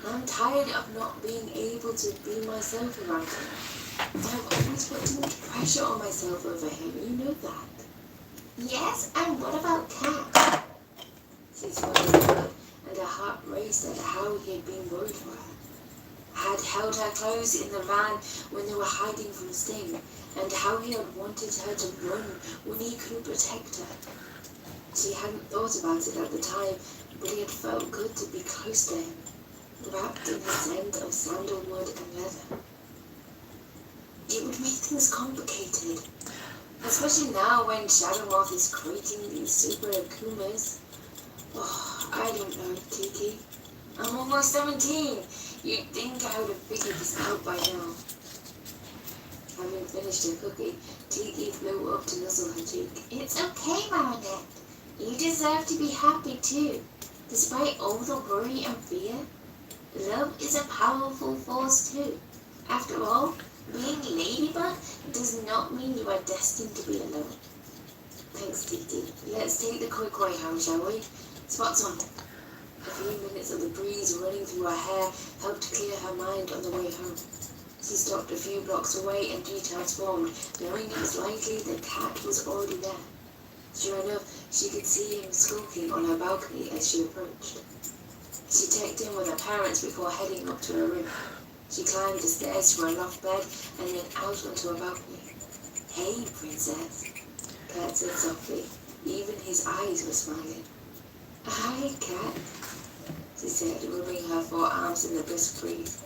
I'm tired of not being able to be myself around him. I've always put too much pressure on myself over him, you know that. Yes, and what about Cat? She swallowed hard, and her heart raced at how he had been worried for her. Had held her close in the van when they were hiding from Sting, and how he had wanted her to run when he couldn't protect her. She hadn't thought about it at the time, but it had felt good to be close to him, wrapped in the scent of sandalwood and leather. It would make things complicated, especially now when Shadow Moth is creating these super Akumas. Oh, I don't know, Tiki. I'm almost 17. You'd think I would have figured this out by now. Having finished her cookie, Tiki flew up to nuzzle her cheek. It's okay, Marinette. You deserve to be happy too. Despite all the worry and fear, love is a powerful force too. After all, being Ladybug does not mean you are destined to be alone. Thanks, Tiki. Let's take the quick way home, shall we? Spots on. A few minutes of the breeze running through her hair helped clear her mind on the way home. She stopped a few blocks away and de-transformed, knowing it was likely the Cat was already there. Sure enough, she could see him skulking on her balcony as she approached. She checked in with her parents before heading up to her room. She climbed the stairs to her loft bed and then out onto her balcony. Hey, Princess, Cat said softly. Even his eyes were smiling. Hi, Cat, she said, rubbing her forearms in the brisk breeze.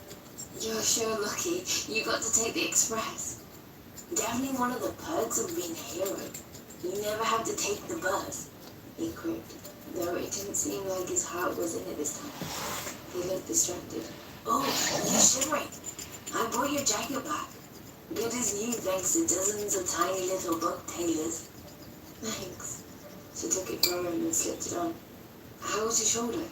You're sure lucky you got to take the express. Definitely one of the perks of being a hero. You never have to take the bus, he quipped, though it didn't seem like his heart was in it this time. He looked distracted. Oh, you're shivering. I brought your jacket back. Good as new thanks to dozens of tiny little buck tailors. Thanks. She took it from him and slipped it on. How was your shoulder?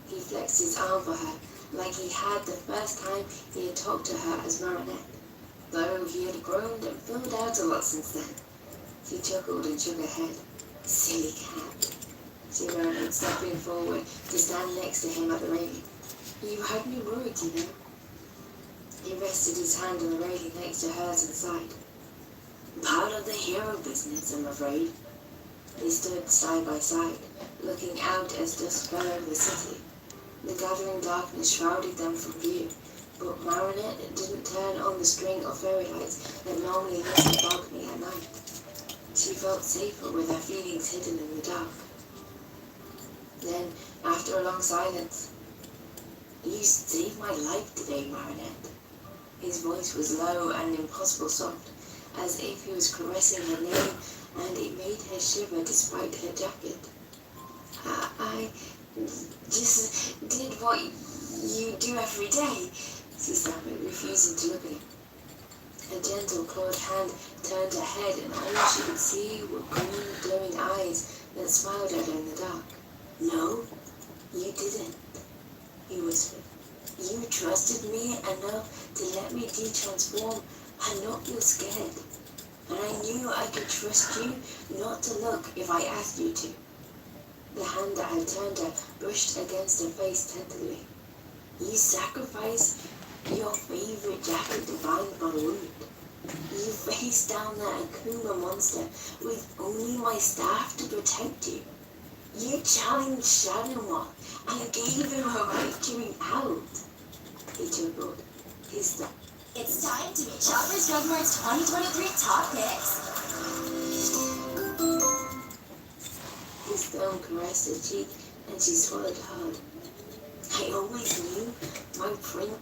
He flexed his arm for her, like he had the first time he had talked to her as Marinette, though he had grown and filled out a lot since then. She chuckled and shook her head. Silly cat, she murmured, stepping forward to stand next to him at the railing. You had me worried, you know. He rested his hand on the railing next to hers and sighed. Part of the hero business, I'm afraid. They stood side by side, looking out as dusk fell over the city. The gathering darkness shrouded them from view, but Marinette didn't turn on the string of fairy lights that normally lit the balcony at night. She felt safer with her feelings hidden in the dark. Then, after a long silence, You saved my life today, Marinette. His voice was low and impossible soft, as if he was caressing her name, and it made her shiver despite her jacket. I just did what you do every day, she stammered, refusing to look at him. A gentle clawed hand turned her head, and all she could see were green, glowing eyes that smiled at her in the dark. No, you didn't, he whispered. You trusted me enough to let me de-transform and not feel scared. And I knew I could trust you not to look if I asked you to. The hand that had turned her brushed against her face tenderly. You sacrificed your favorite jacket to find my wound. You faced down that Akuma monster with only my staff to protect you. You challenged Shadow and gave him a right to be out. He chuckled. His thumb. It's time to meet Shoppers Drug Mart's 2023 top picks. His thumb caressed her cheek, and she swallowed hard. I always knew my prince.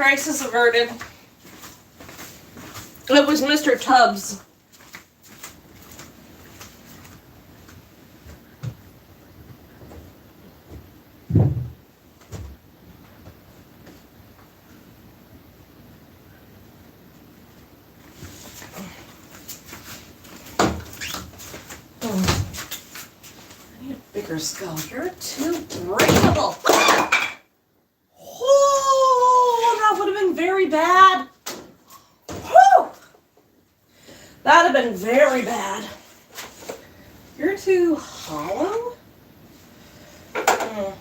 crisis averted. It was Mr. Tubbs. Bigger skull. You're too breakable. Oh, that would have been very bad. Whew. That'd have been very bad. You're too hollow. I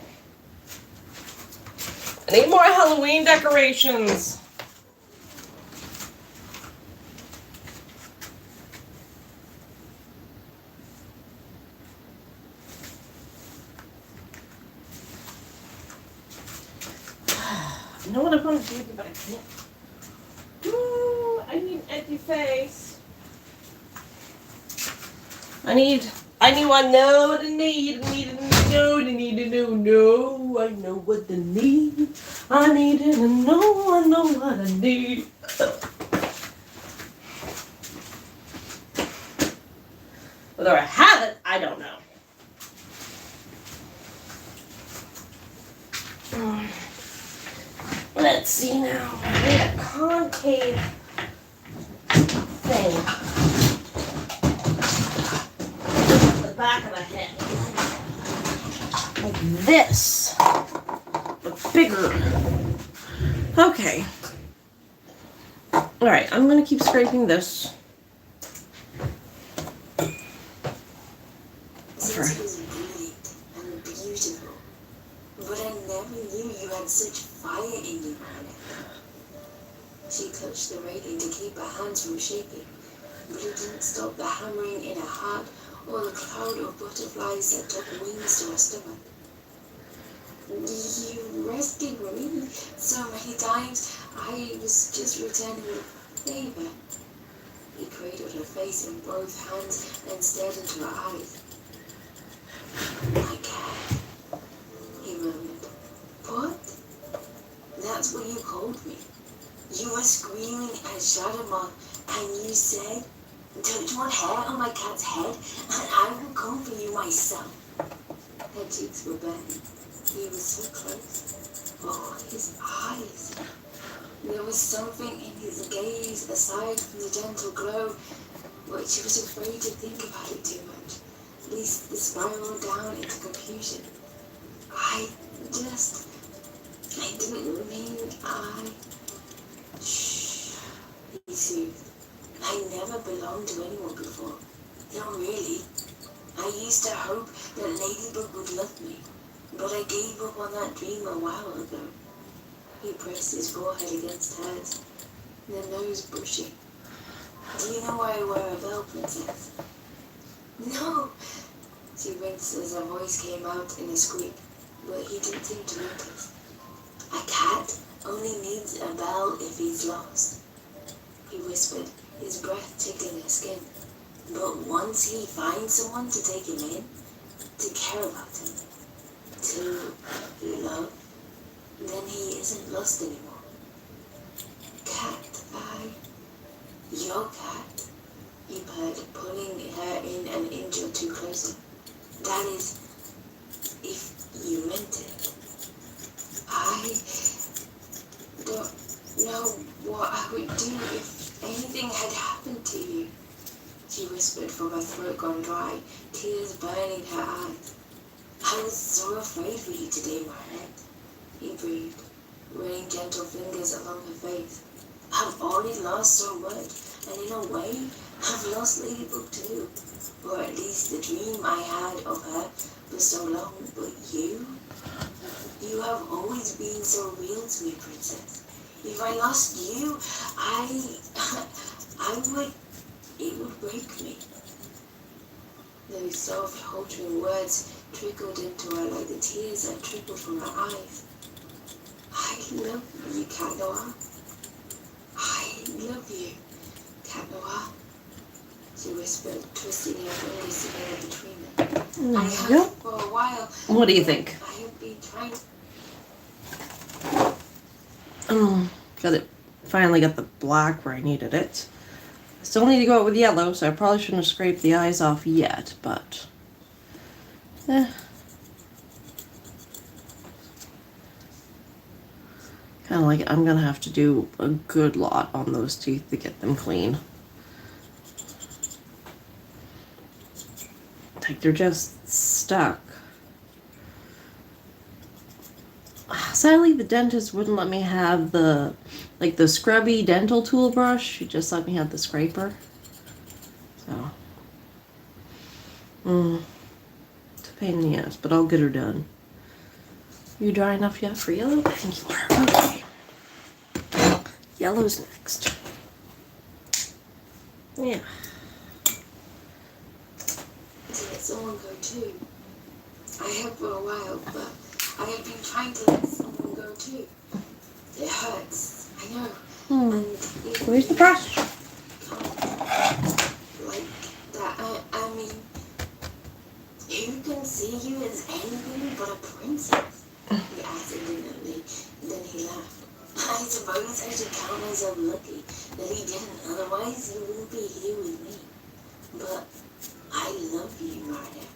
need more Halloween decorations. I know what I want to do, but I can't. Ooh, I need an empty face. I know what I need. I know what I need. I need to know, I know what I need. Whether I have it, I don't know. Let's see now. I need a concave thing. The back of the head. Like this. But bigger. Okay. Alright, I'm gonna keep scraping this. Since it was brilliant and beautiful, but I never knew you had such fire in you, Anna. She clutched the railing to keep her hands from shaking, but it didn't stop the hammering in her heart or the cloud of butterflies that took wings to her stomach. You rescued me so many times. I was just returning a favor. He cradled her face in both hands and stared into her eyes. My cat, he murmured. What? That's what you called me. You were screaming at Shadowmoth, and you said, "Touch one hair on my cat's head, and I will come for you myself." Her cheeks were burning. He was so close. Oh, his eyes. There was something in his gaze aside from the gentle glow, but she was afraid to think about it too much, lest the spiral down into confusion. I didn't mean Shh, he soothed. I never belonged to anyone before. Not really. I used to hope that Ladybug would love me, but I gave up on that dream a while ago. He pressed his forehead against hers, their nose brushing. Do you know why I wear a bell, Princess? No! She winced as her voice came out in a squeak, but he didn't seem to notice. A cat only needs a bell if he's lost, he whispered, his breath tickling her skin. But once he finds someone to take him in, to care about him, to love, then he isn't lost anymore. Cat, your cat, he purred, pulling her in an inch or two closer. That is, if you meant it. I don't know what I would do if anything had happened to you, she whispered from her throat gone dry, tears burning her eyes. I was so afraid for you today, Margaret, he breathed, running gentle fingers along her face. I've already lost so much, and in a way, I've lost Ladybug too. Or at least the dream I had of her for so long. But you have always been so real to me, Princess. If I lost you, it would break me. Those soft, faltering words trickled into her like the tears that trickled from her eyes. I love you, Cat Noir. I love you, Cat Noir, she whispered, twisting her fingers together between them. I have for a while. What do you think? I have been trying. Got it. Finally got the black where I needed it. I still need to go out with yellow, so I probably shouldn't have scraped the eyes off yet, but... Kind of like I'm gonna have to do a good lot on those teeth to get them clean. Like they're just stuck. Sadly, the dentist wouldn't let me have the scrubby dental tool brush. She just let me have the scraper. So, it's a pain in the ass, but I'll get her done. You dry enough yet for yellow? I think you are. Okay. Yellow's next. Yeah. To let someone go too. I have for a while, but I have been trying to let someone go too. It hurts, I know. And Where's the brush? Like that, I mean, who can see you as anything but a princess? He asked indignantly, then he laughed. I suppose I should count myself lucky that he didn't, otherwise he wouldn't be here with me. But I love you, Marinette.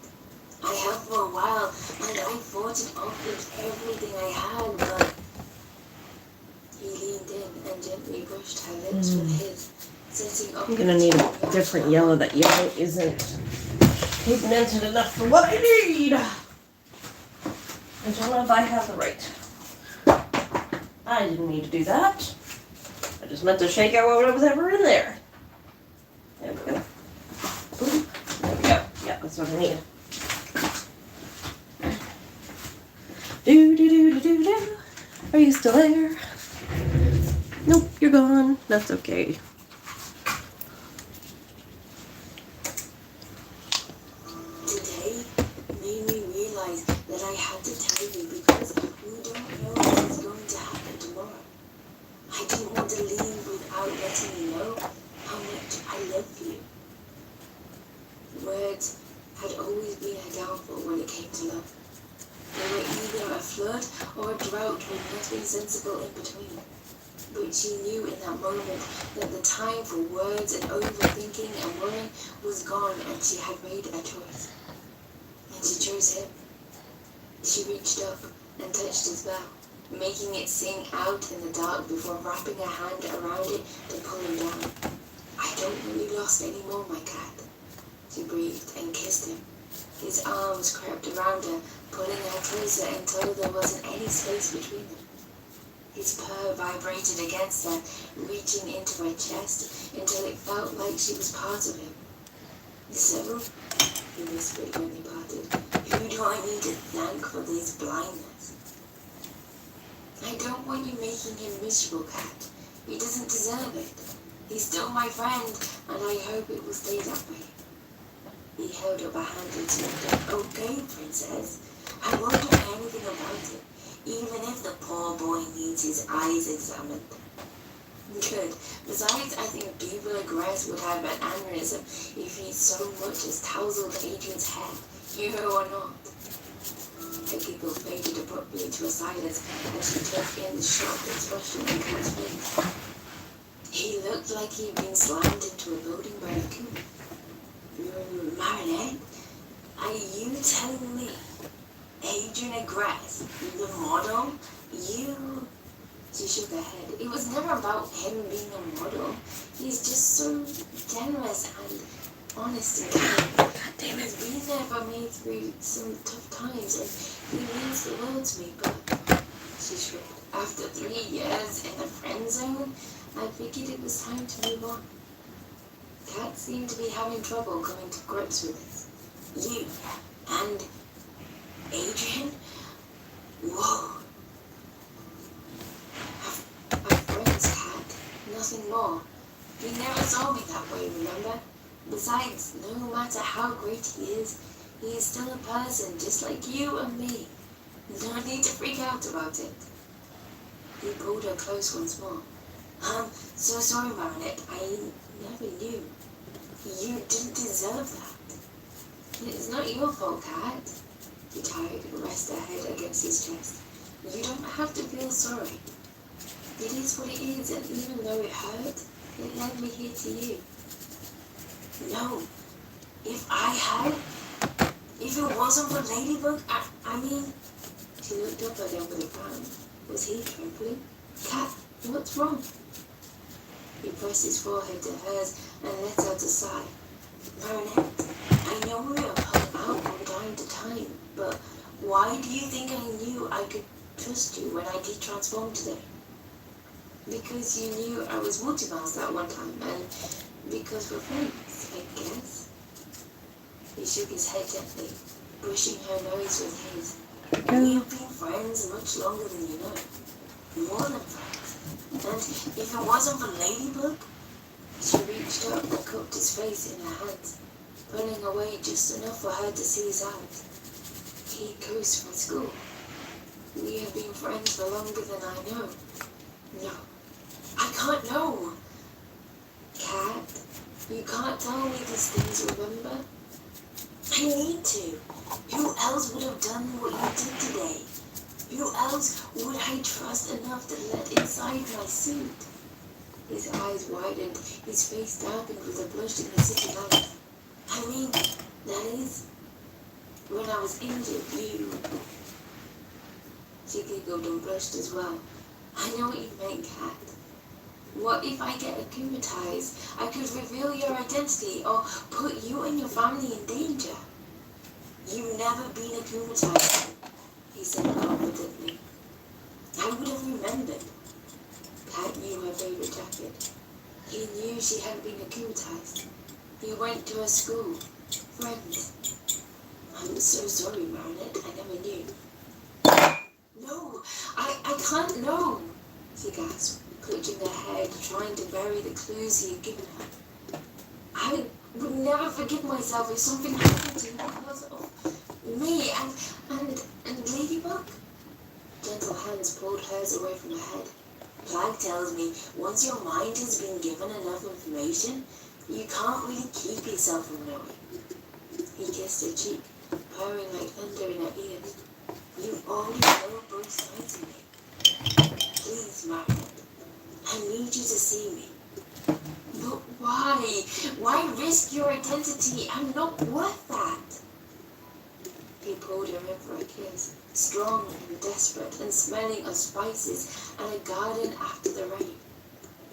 I have for a while, and I fought it off with everything I had, but he leaned in and gently brushed her lips with his, setting up. I'm gonna need a different yellow. That yellow isn't pigmented enough for what I need. I don't know if I have the right. I didn't need to do that. I just meant to shake out what was ever in there. There we go. Ooh, there we go. Yeah, that's what I need. Do. Are you still there? Nope, you're gone. That's okay. Today made me realize that I had to tell you because we don't know what is going to happen tomorrow. I didn't want to leave without letting you know how much I love you. Words had always been a downfall when it came to love. They were either a flood or a drought with nothing sensible in between. But she knew in that moment that the time for words and overthinking and worrying was gone, and she had made a choice. And she chose him. She reached up and touched his bell, making it sing out in the dark before wrapping her hand around it to pull him down. I don't want you lost anymore, my cat. She breathed and kissed him. His arms crept around her, pulling her closer until there wasn't any space between them. His purr vibrated against her, reaching into her chest until it felt like she was part of him. So, he whispered when they parted, who do I need to thank for this blindness? I don't want you making him miserable, Cat. He doesn't deserve it. He's still my friend, and I hope it will stay that way. He held up a hand and said, okay, princess. I won't do anything about it, even if the poor boy needs his eyes examined. Good. Besides, I think Bieber Grass would have an aneurysm if he so much as tousled Adrian's head, hero or not. Her giggle faded abruptly to a silence as she took in the shocked expression on Cat's face. He looked like he'd been slammed into a building by a coon. Marinette, are you telling me Adrian Grass, the model, you... She shook her head. It was never about him being a model. He's just so generous and honest and kind. God damn it. He's been there for me through some tough times, and he means the world to me, but... She shrugged. After 3 years in the friend zone, I figured it was time to move on. Cat seemed to be having trouble coming to grips with this. You and Adrian? Whoa. A friend's Cat, nothing more. He never saw me that way, remember? Besides, no matter how great he is still a person just like you and me. No need to freak out about it. He pulled her close once more. I'm so sorry, Marinette. I never knew. You didn't deserve that. It's not your fault, Cat. He tied and rested her head against his chest. You don't have to feel sorry. It is what it is, and even though it hurt, it led me here to you. No, if it wasn't for Ladybug, I mean, She looked up at him with a frown. Was he trembling? Cat, what's wrong? He pressed his forehead to hers and let out a sigh. Marinette, I know we have hung out from time to time, but why do you think I knew I could trust you when I did transform today? Because you knew I was Multimouse that one time, and because we're friends, I guess. He shook his head gently, brushing her nose with his. We've been friends much longer than you know. More than friends. And if it wasn't for Ladybug, She reached up and cupped his face in her hands, pulling away just enough for her to see his eyes. He goes from school. We have been friends for longer than I know. No, I can't know. Cat, you can't tell me these things, remember? I need to. Who else would have done what you did today? Who else would I trust enough to let inside my suit? His eyes widened, his face darkened with a blush in the city light. I mean, that is, when I was injured, you... She giggled and blushed as well. I know what you meant, Cat. What if I get akumatized? I could reveal your identity or put you and your family in danger. You've never been akumatized, He said confidently. I would have remembered. Cat knew her favorite jacket. He knew she hadn't been akumatized. He went to her school. Friends. I'm so sorry, Marinette. I never knew. No, I can't know. She gasped, clutching her head, trying to bury the clues he had given her. I would never forgive myself if something happened to you because of me and Ladybug. Gentle hands pulled hers away from her head. Flag tells me once your mind has been given enough information, you can't really keep yourself from knowing. He kissed her cheek, purring like thunder in her ears. You always know both sides of me. Please, Marinette, I need you to see me. But why? Why risk your identity? I'm not worth that. He pulled her in for a kiss, strong and desperate and smelling of spices and a garden after the rain.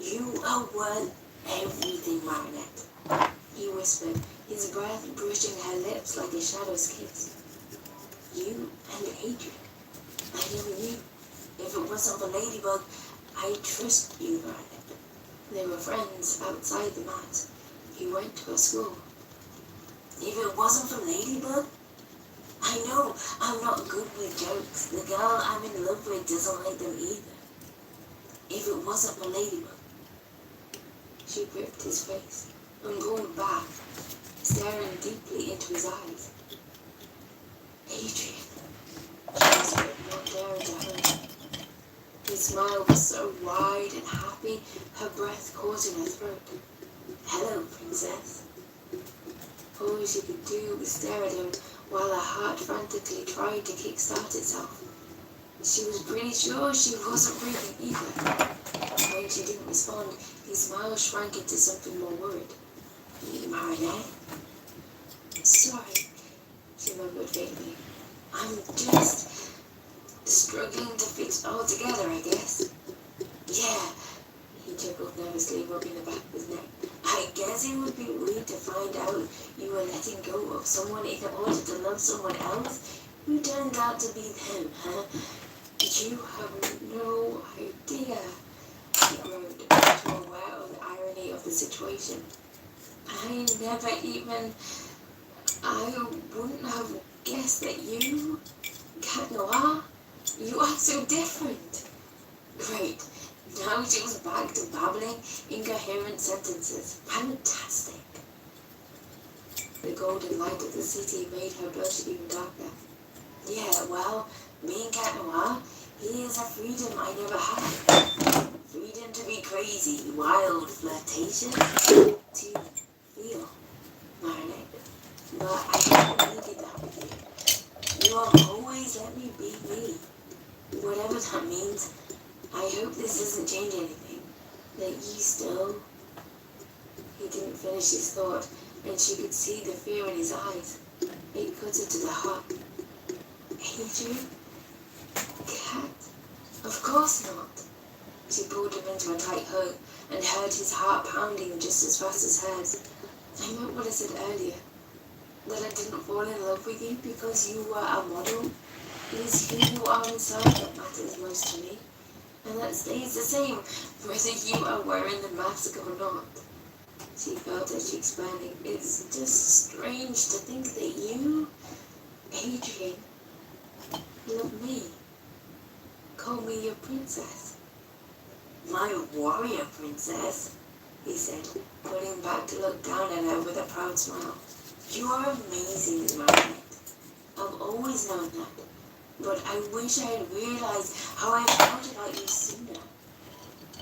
You are worth everything, Marinette. He whispered, his breath brushing her lips like a shadow's kiss. You and Adrian. I never knew. If it wasn't for Ladybug, I'd trust you, Marinette. They were friends outside the mat. He went to her school. If it wasn't for Ladybug, I know I'm not good with jokes. The girl I'm in love with doesn't like them either. If it wasn't for Ladybug. She gripped his face and pulled back, staring deeply into his eyes. Adrian. She whispered, not daring to hurt him. His smile was so wide and happy, her breath caught in her throat. Hello, princess. All she could do was stare at him while her heart frantically tried to kickstart itself. She was pretty sure she wasn't breathing either. When she didn't respond, his smile shrank into something more worried. Marinette? Sorry, she murmured faintly. I'm just struggling to fix it all together, I guess. Yeah, He chuckled nervously, rubbing the back of his neck. I guess it would be weird to find out you were letting go of someone in order to love someone else who turned out to be them, huh? You have no idea. He groaned, too aware of the irony of the situation. I wouldn't have guessed that you, Cat Noir, you are so different. Great. Now she was back to babbling incoherent sentences. Fantastic. The golden light of the city made her blush even darker. Yeah, well, being Cat Noir, here's a freedom I never had. Freedom to be crazy, wild, flirtatious, to feel, Marinette. But I never needed that with you. You have always let me be me. Whatever that means, I hope this doesn't change anything. That you still... He didn't finish his thought, and she could see the fear in his eyes. It cut her to the heart. Adrian? Cat? Of course not. She pulled him into a tight hug and heard his heart pounding just as fast as hers. I meant what I said earlier. That I didn't fall in love with you because you were a model. It is who you are inside that matters most to me. And that stays the same whether you are wearing the mask or not. She felt her cheeks burning. It's just strange to think that you, Adrian, love me. Call me your princess. My warrior princess, he said, pulling back to look down at her with a proud smile. You are amazing, Marinette. I've always known that, but I wish I had realized how I felt about you sooner.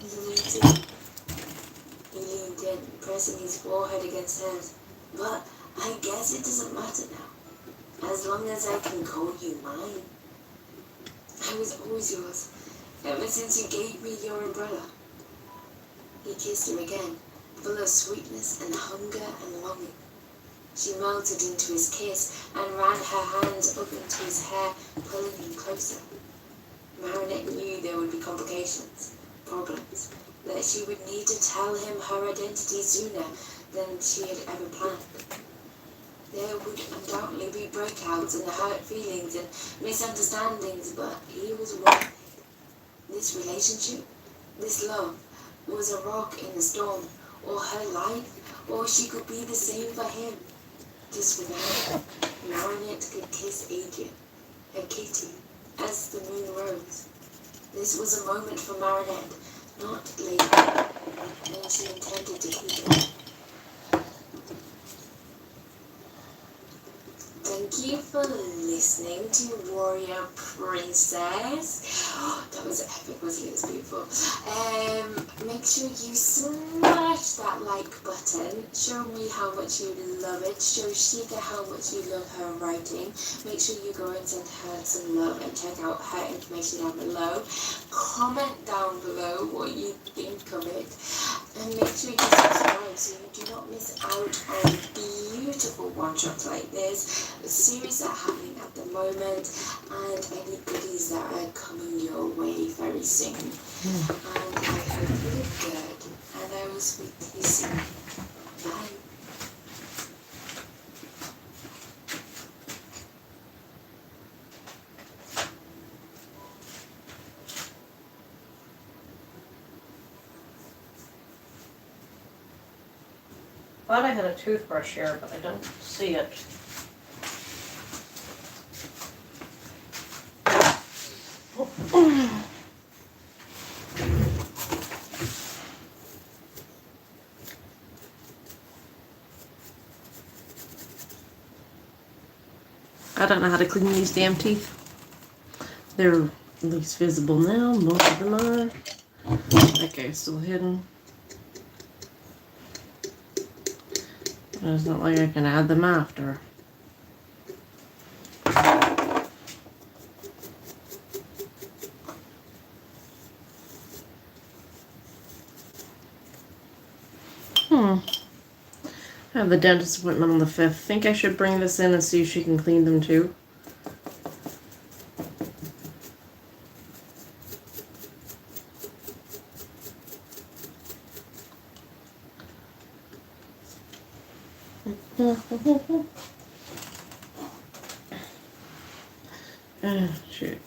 Me too. He leaned in, pressing his forehead against hers. But I guess it doesn't matter now, as long as I can call you mine. I was always yours, ever since you gave me your umbrella. He kissed her again, full of sweetness and hunger and longing. She melted into his kiss and ran her hands up into his hair, pulling him closer. Marinette knew there would be complications, problems, that she would need to tell him her identity sooner than she had ever planned. There would undoubtedly be breakouts and hurt feelings and misunderstandings, but he was worth it. This relationship, this love, was a rock in the storm, or her life, or she could be the same for him. Just for now, Marinette could kiss Adrian, her kitty, as the moon rose. This was a moment for Marinette, not later, and she intended to keep it. Thank you for listening to Warrior Princess. That was epic, wasn't it? It was beautiful. Make sure you smash that like button. Show me how much you love it. Show Sheikah how much you love her writing. Make sure you go and send her some love and check out her information down below. Comment down below what you think of it. And make sure you subscribe so you do not miss out on beautiful one-shots like this, series that are happening at the moment, and any goodies that are coming your way very soon. And I hope you look good, and I will speak to you soon. Bye. Thought I had a toothbrush here, but I don't see it. I don't know how to clean these damn teeth. They're at least visible now. Most of them are. That guy's still hidden. It's not like I can add them after. I have the dentist appointment on the 5th. Think I should bring this in and see if she can clean them too. Shoot.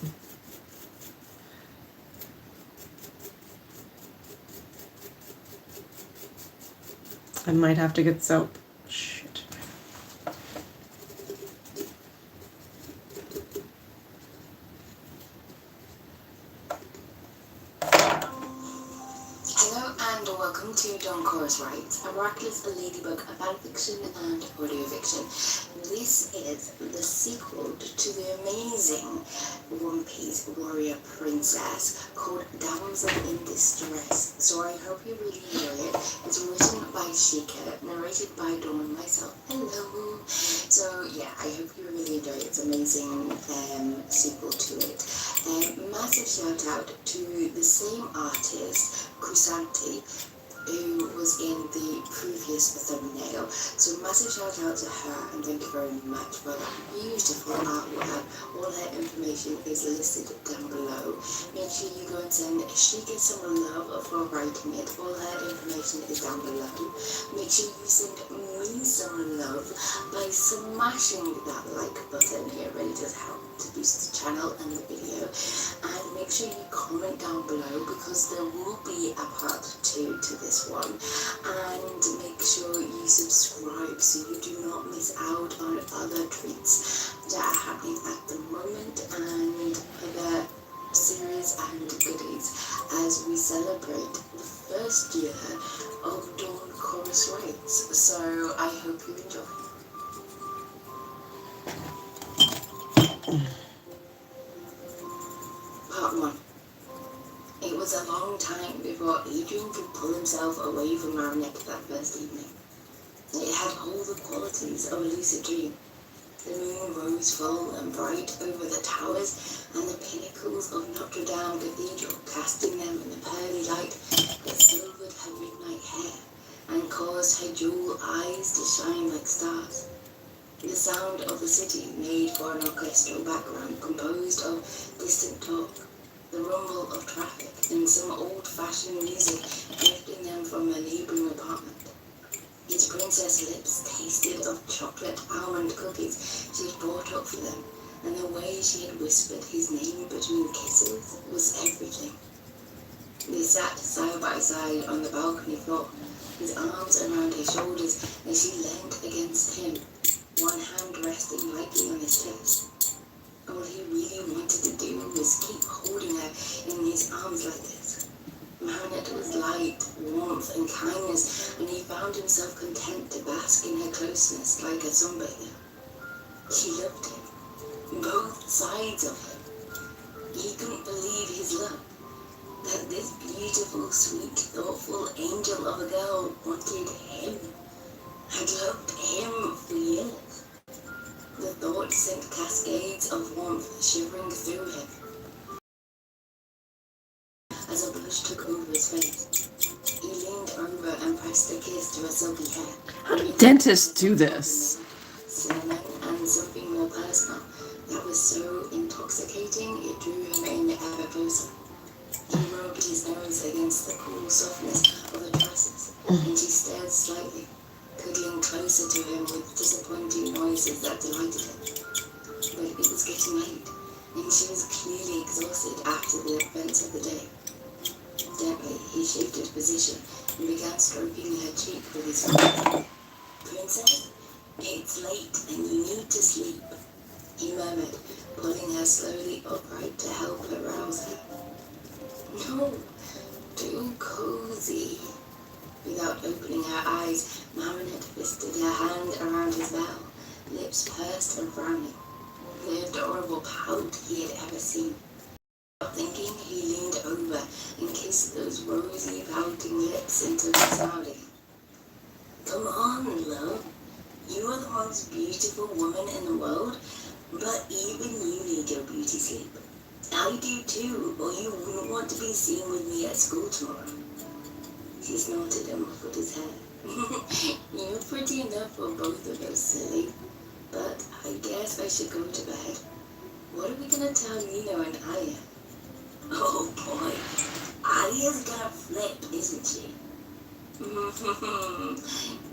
I might have to get soap. Shit. Hello and welcome to Dawn Chorus Writes, a miraculous ladybug, a fanfiction and audio fiction. This is the sequel to the amazing One Piece Warrior Princess called Damsel in Distress. So I hope you really enjoy it. It's written by Sheikah, narrated by Dawn, myself. Hello. So yeah, I hope you really enjoy it. It's an amazing sequel to it. Massive shout out to the same artist, Kusanti, who was in the previous thumbnail. So massive shout out to her and thank you very much for that beautiful artwork. All her information is listed down below. Make sure you go and send Shika some love for writing it. All her information is down below. Make sure you send me some love by smashing that like button. It really does help to boost the channel and the video. And make sure you comment down below because there will be a part 2 to this one. And make sure you subscribe so you do not miss out on other treats that are happening at the moment and other series and goodies as we celebrate the first year of Dawn Chorus Rites. So I hope you enjoy. Part 1. It was a long time before Adrian could pull himself away from Marinette that first evening. It had all the qualities of a lucid dream. The moon rose full and bright over the towers and the pinnacles of Notre Dame Cathedral, casting them in the pearly light that silvered her midnight hair and caused her jewel eyes to shine like stars. The sound of the city made for an orchestral background composed of distant talk, the rumble of traffic, and some old-fashioned music drifting them from a neighboring apartment. His princess lips tasted of chocolate almond cookies she had brought up for them, and the way she had whispered his name between kisses was everything. They sat side by side on the balcony floor, his arms around her shoulders as she leaned against him, one hand resting lightly on his chest. All he really wanted to do was keep holding her in his arms like this. Marinette was light, warmth, and kindness, and he found himself content to bask in her closeness like a sunbather. She loved him, both sides of him. He couldn't believe his luck, that this beautiful, sweet, thoughtful angel of a girl wanted him, had loved him for years. The thought sent cascades of warmth shivering through him as a blush took over his face. He leaned over and pressed a kiss to her silky hair. How do dentists do this? Cinnamon and something more personal that was so intoxicating it drew him in ever closer. He rubbed his nose against the cool softness of her tresses, and she stared slightly, cuddling closer to him with disappointing noises that delighted him. But it was getting late, and she was clearly exhausted after the events of the day. Gently, he shifted position and began stroking her cheek with his finger. "Princess, it's late and you need to sleep," he murmured, pulling her slowly upright to help her rouse her. "No, too cozy." Without opening her eyes, Marinette twisted her hand around his bow, lips pursed and frowning. The adorable pout he had ever seen. Without thinking, he leaned over and kissed those rosy, pouting lips until he smiled again. "Come on, love. You are the most beautiful woman in the world, but even you need your beauty sleep. I do too, or you wouldn't want to be seen with me at school tomorrow." He snorted and muffled his hair. "You're pretty enough for both of us, silly. But I guess I should go to bed. What are we gonna tell Nino and Aya?" "Oh boy, Aya's gonna flip, isn't she?"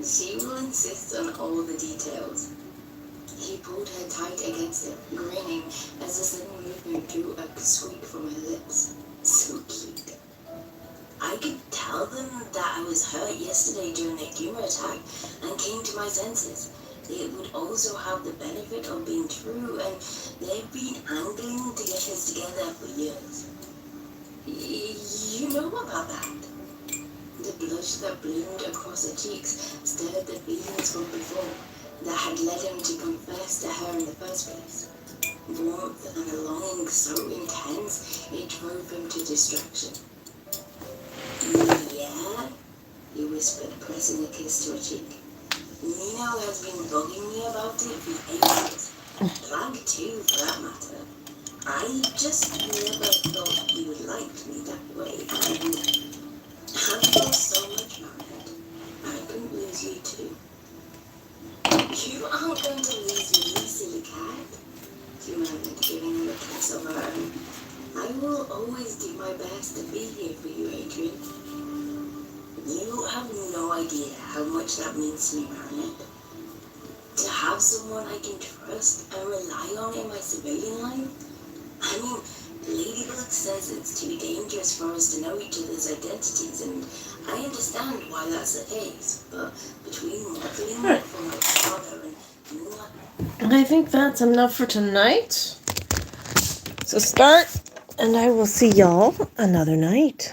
"She will insist on all the details." He pulled her tight against him, grinning as the sudden movement drew a squeak from her lips. So cute. "I could tell them that I was hurt yesterday during the humor attack and came to my senses. It would also have the benefit of being true, and they've been angling to get us together for years." You know about that?" The blush that bloomed across her cheeks stirred the feelings from before that had led him to confess to her in the first place. Warmth and a longing so intense it drove him to distraction. "Yeah?" he whispered, pressing a kiss to her cheek. "Nino has been bugging me about it for ages. Plank too, for that matter. I just never thought you would like me that way, and I feel so much Marinette. I couldn't lose you too. You aren't going to lose me, silly cat. She murmured, giving him a kiss on her own. I will always do my best to be here for you, Adrian. You have no idea how much that means to me, Marinette. To have someone I can trust and rely on in my civilian life? I mean, Ladybug says it's too dangerous for us to know each other's identities, and I understand why that's the case, but between marketing for my father and Moonlight... I think that's enough for tonight. So start, and I will see y'all another night.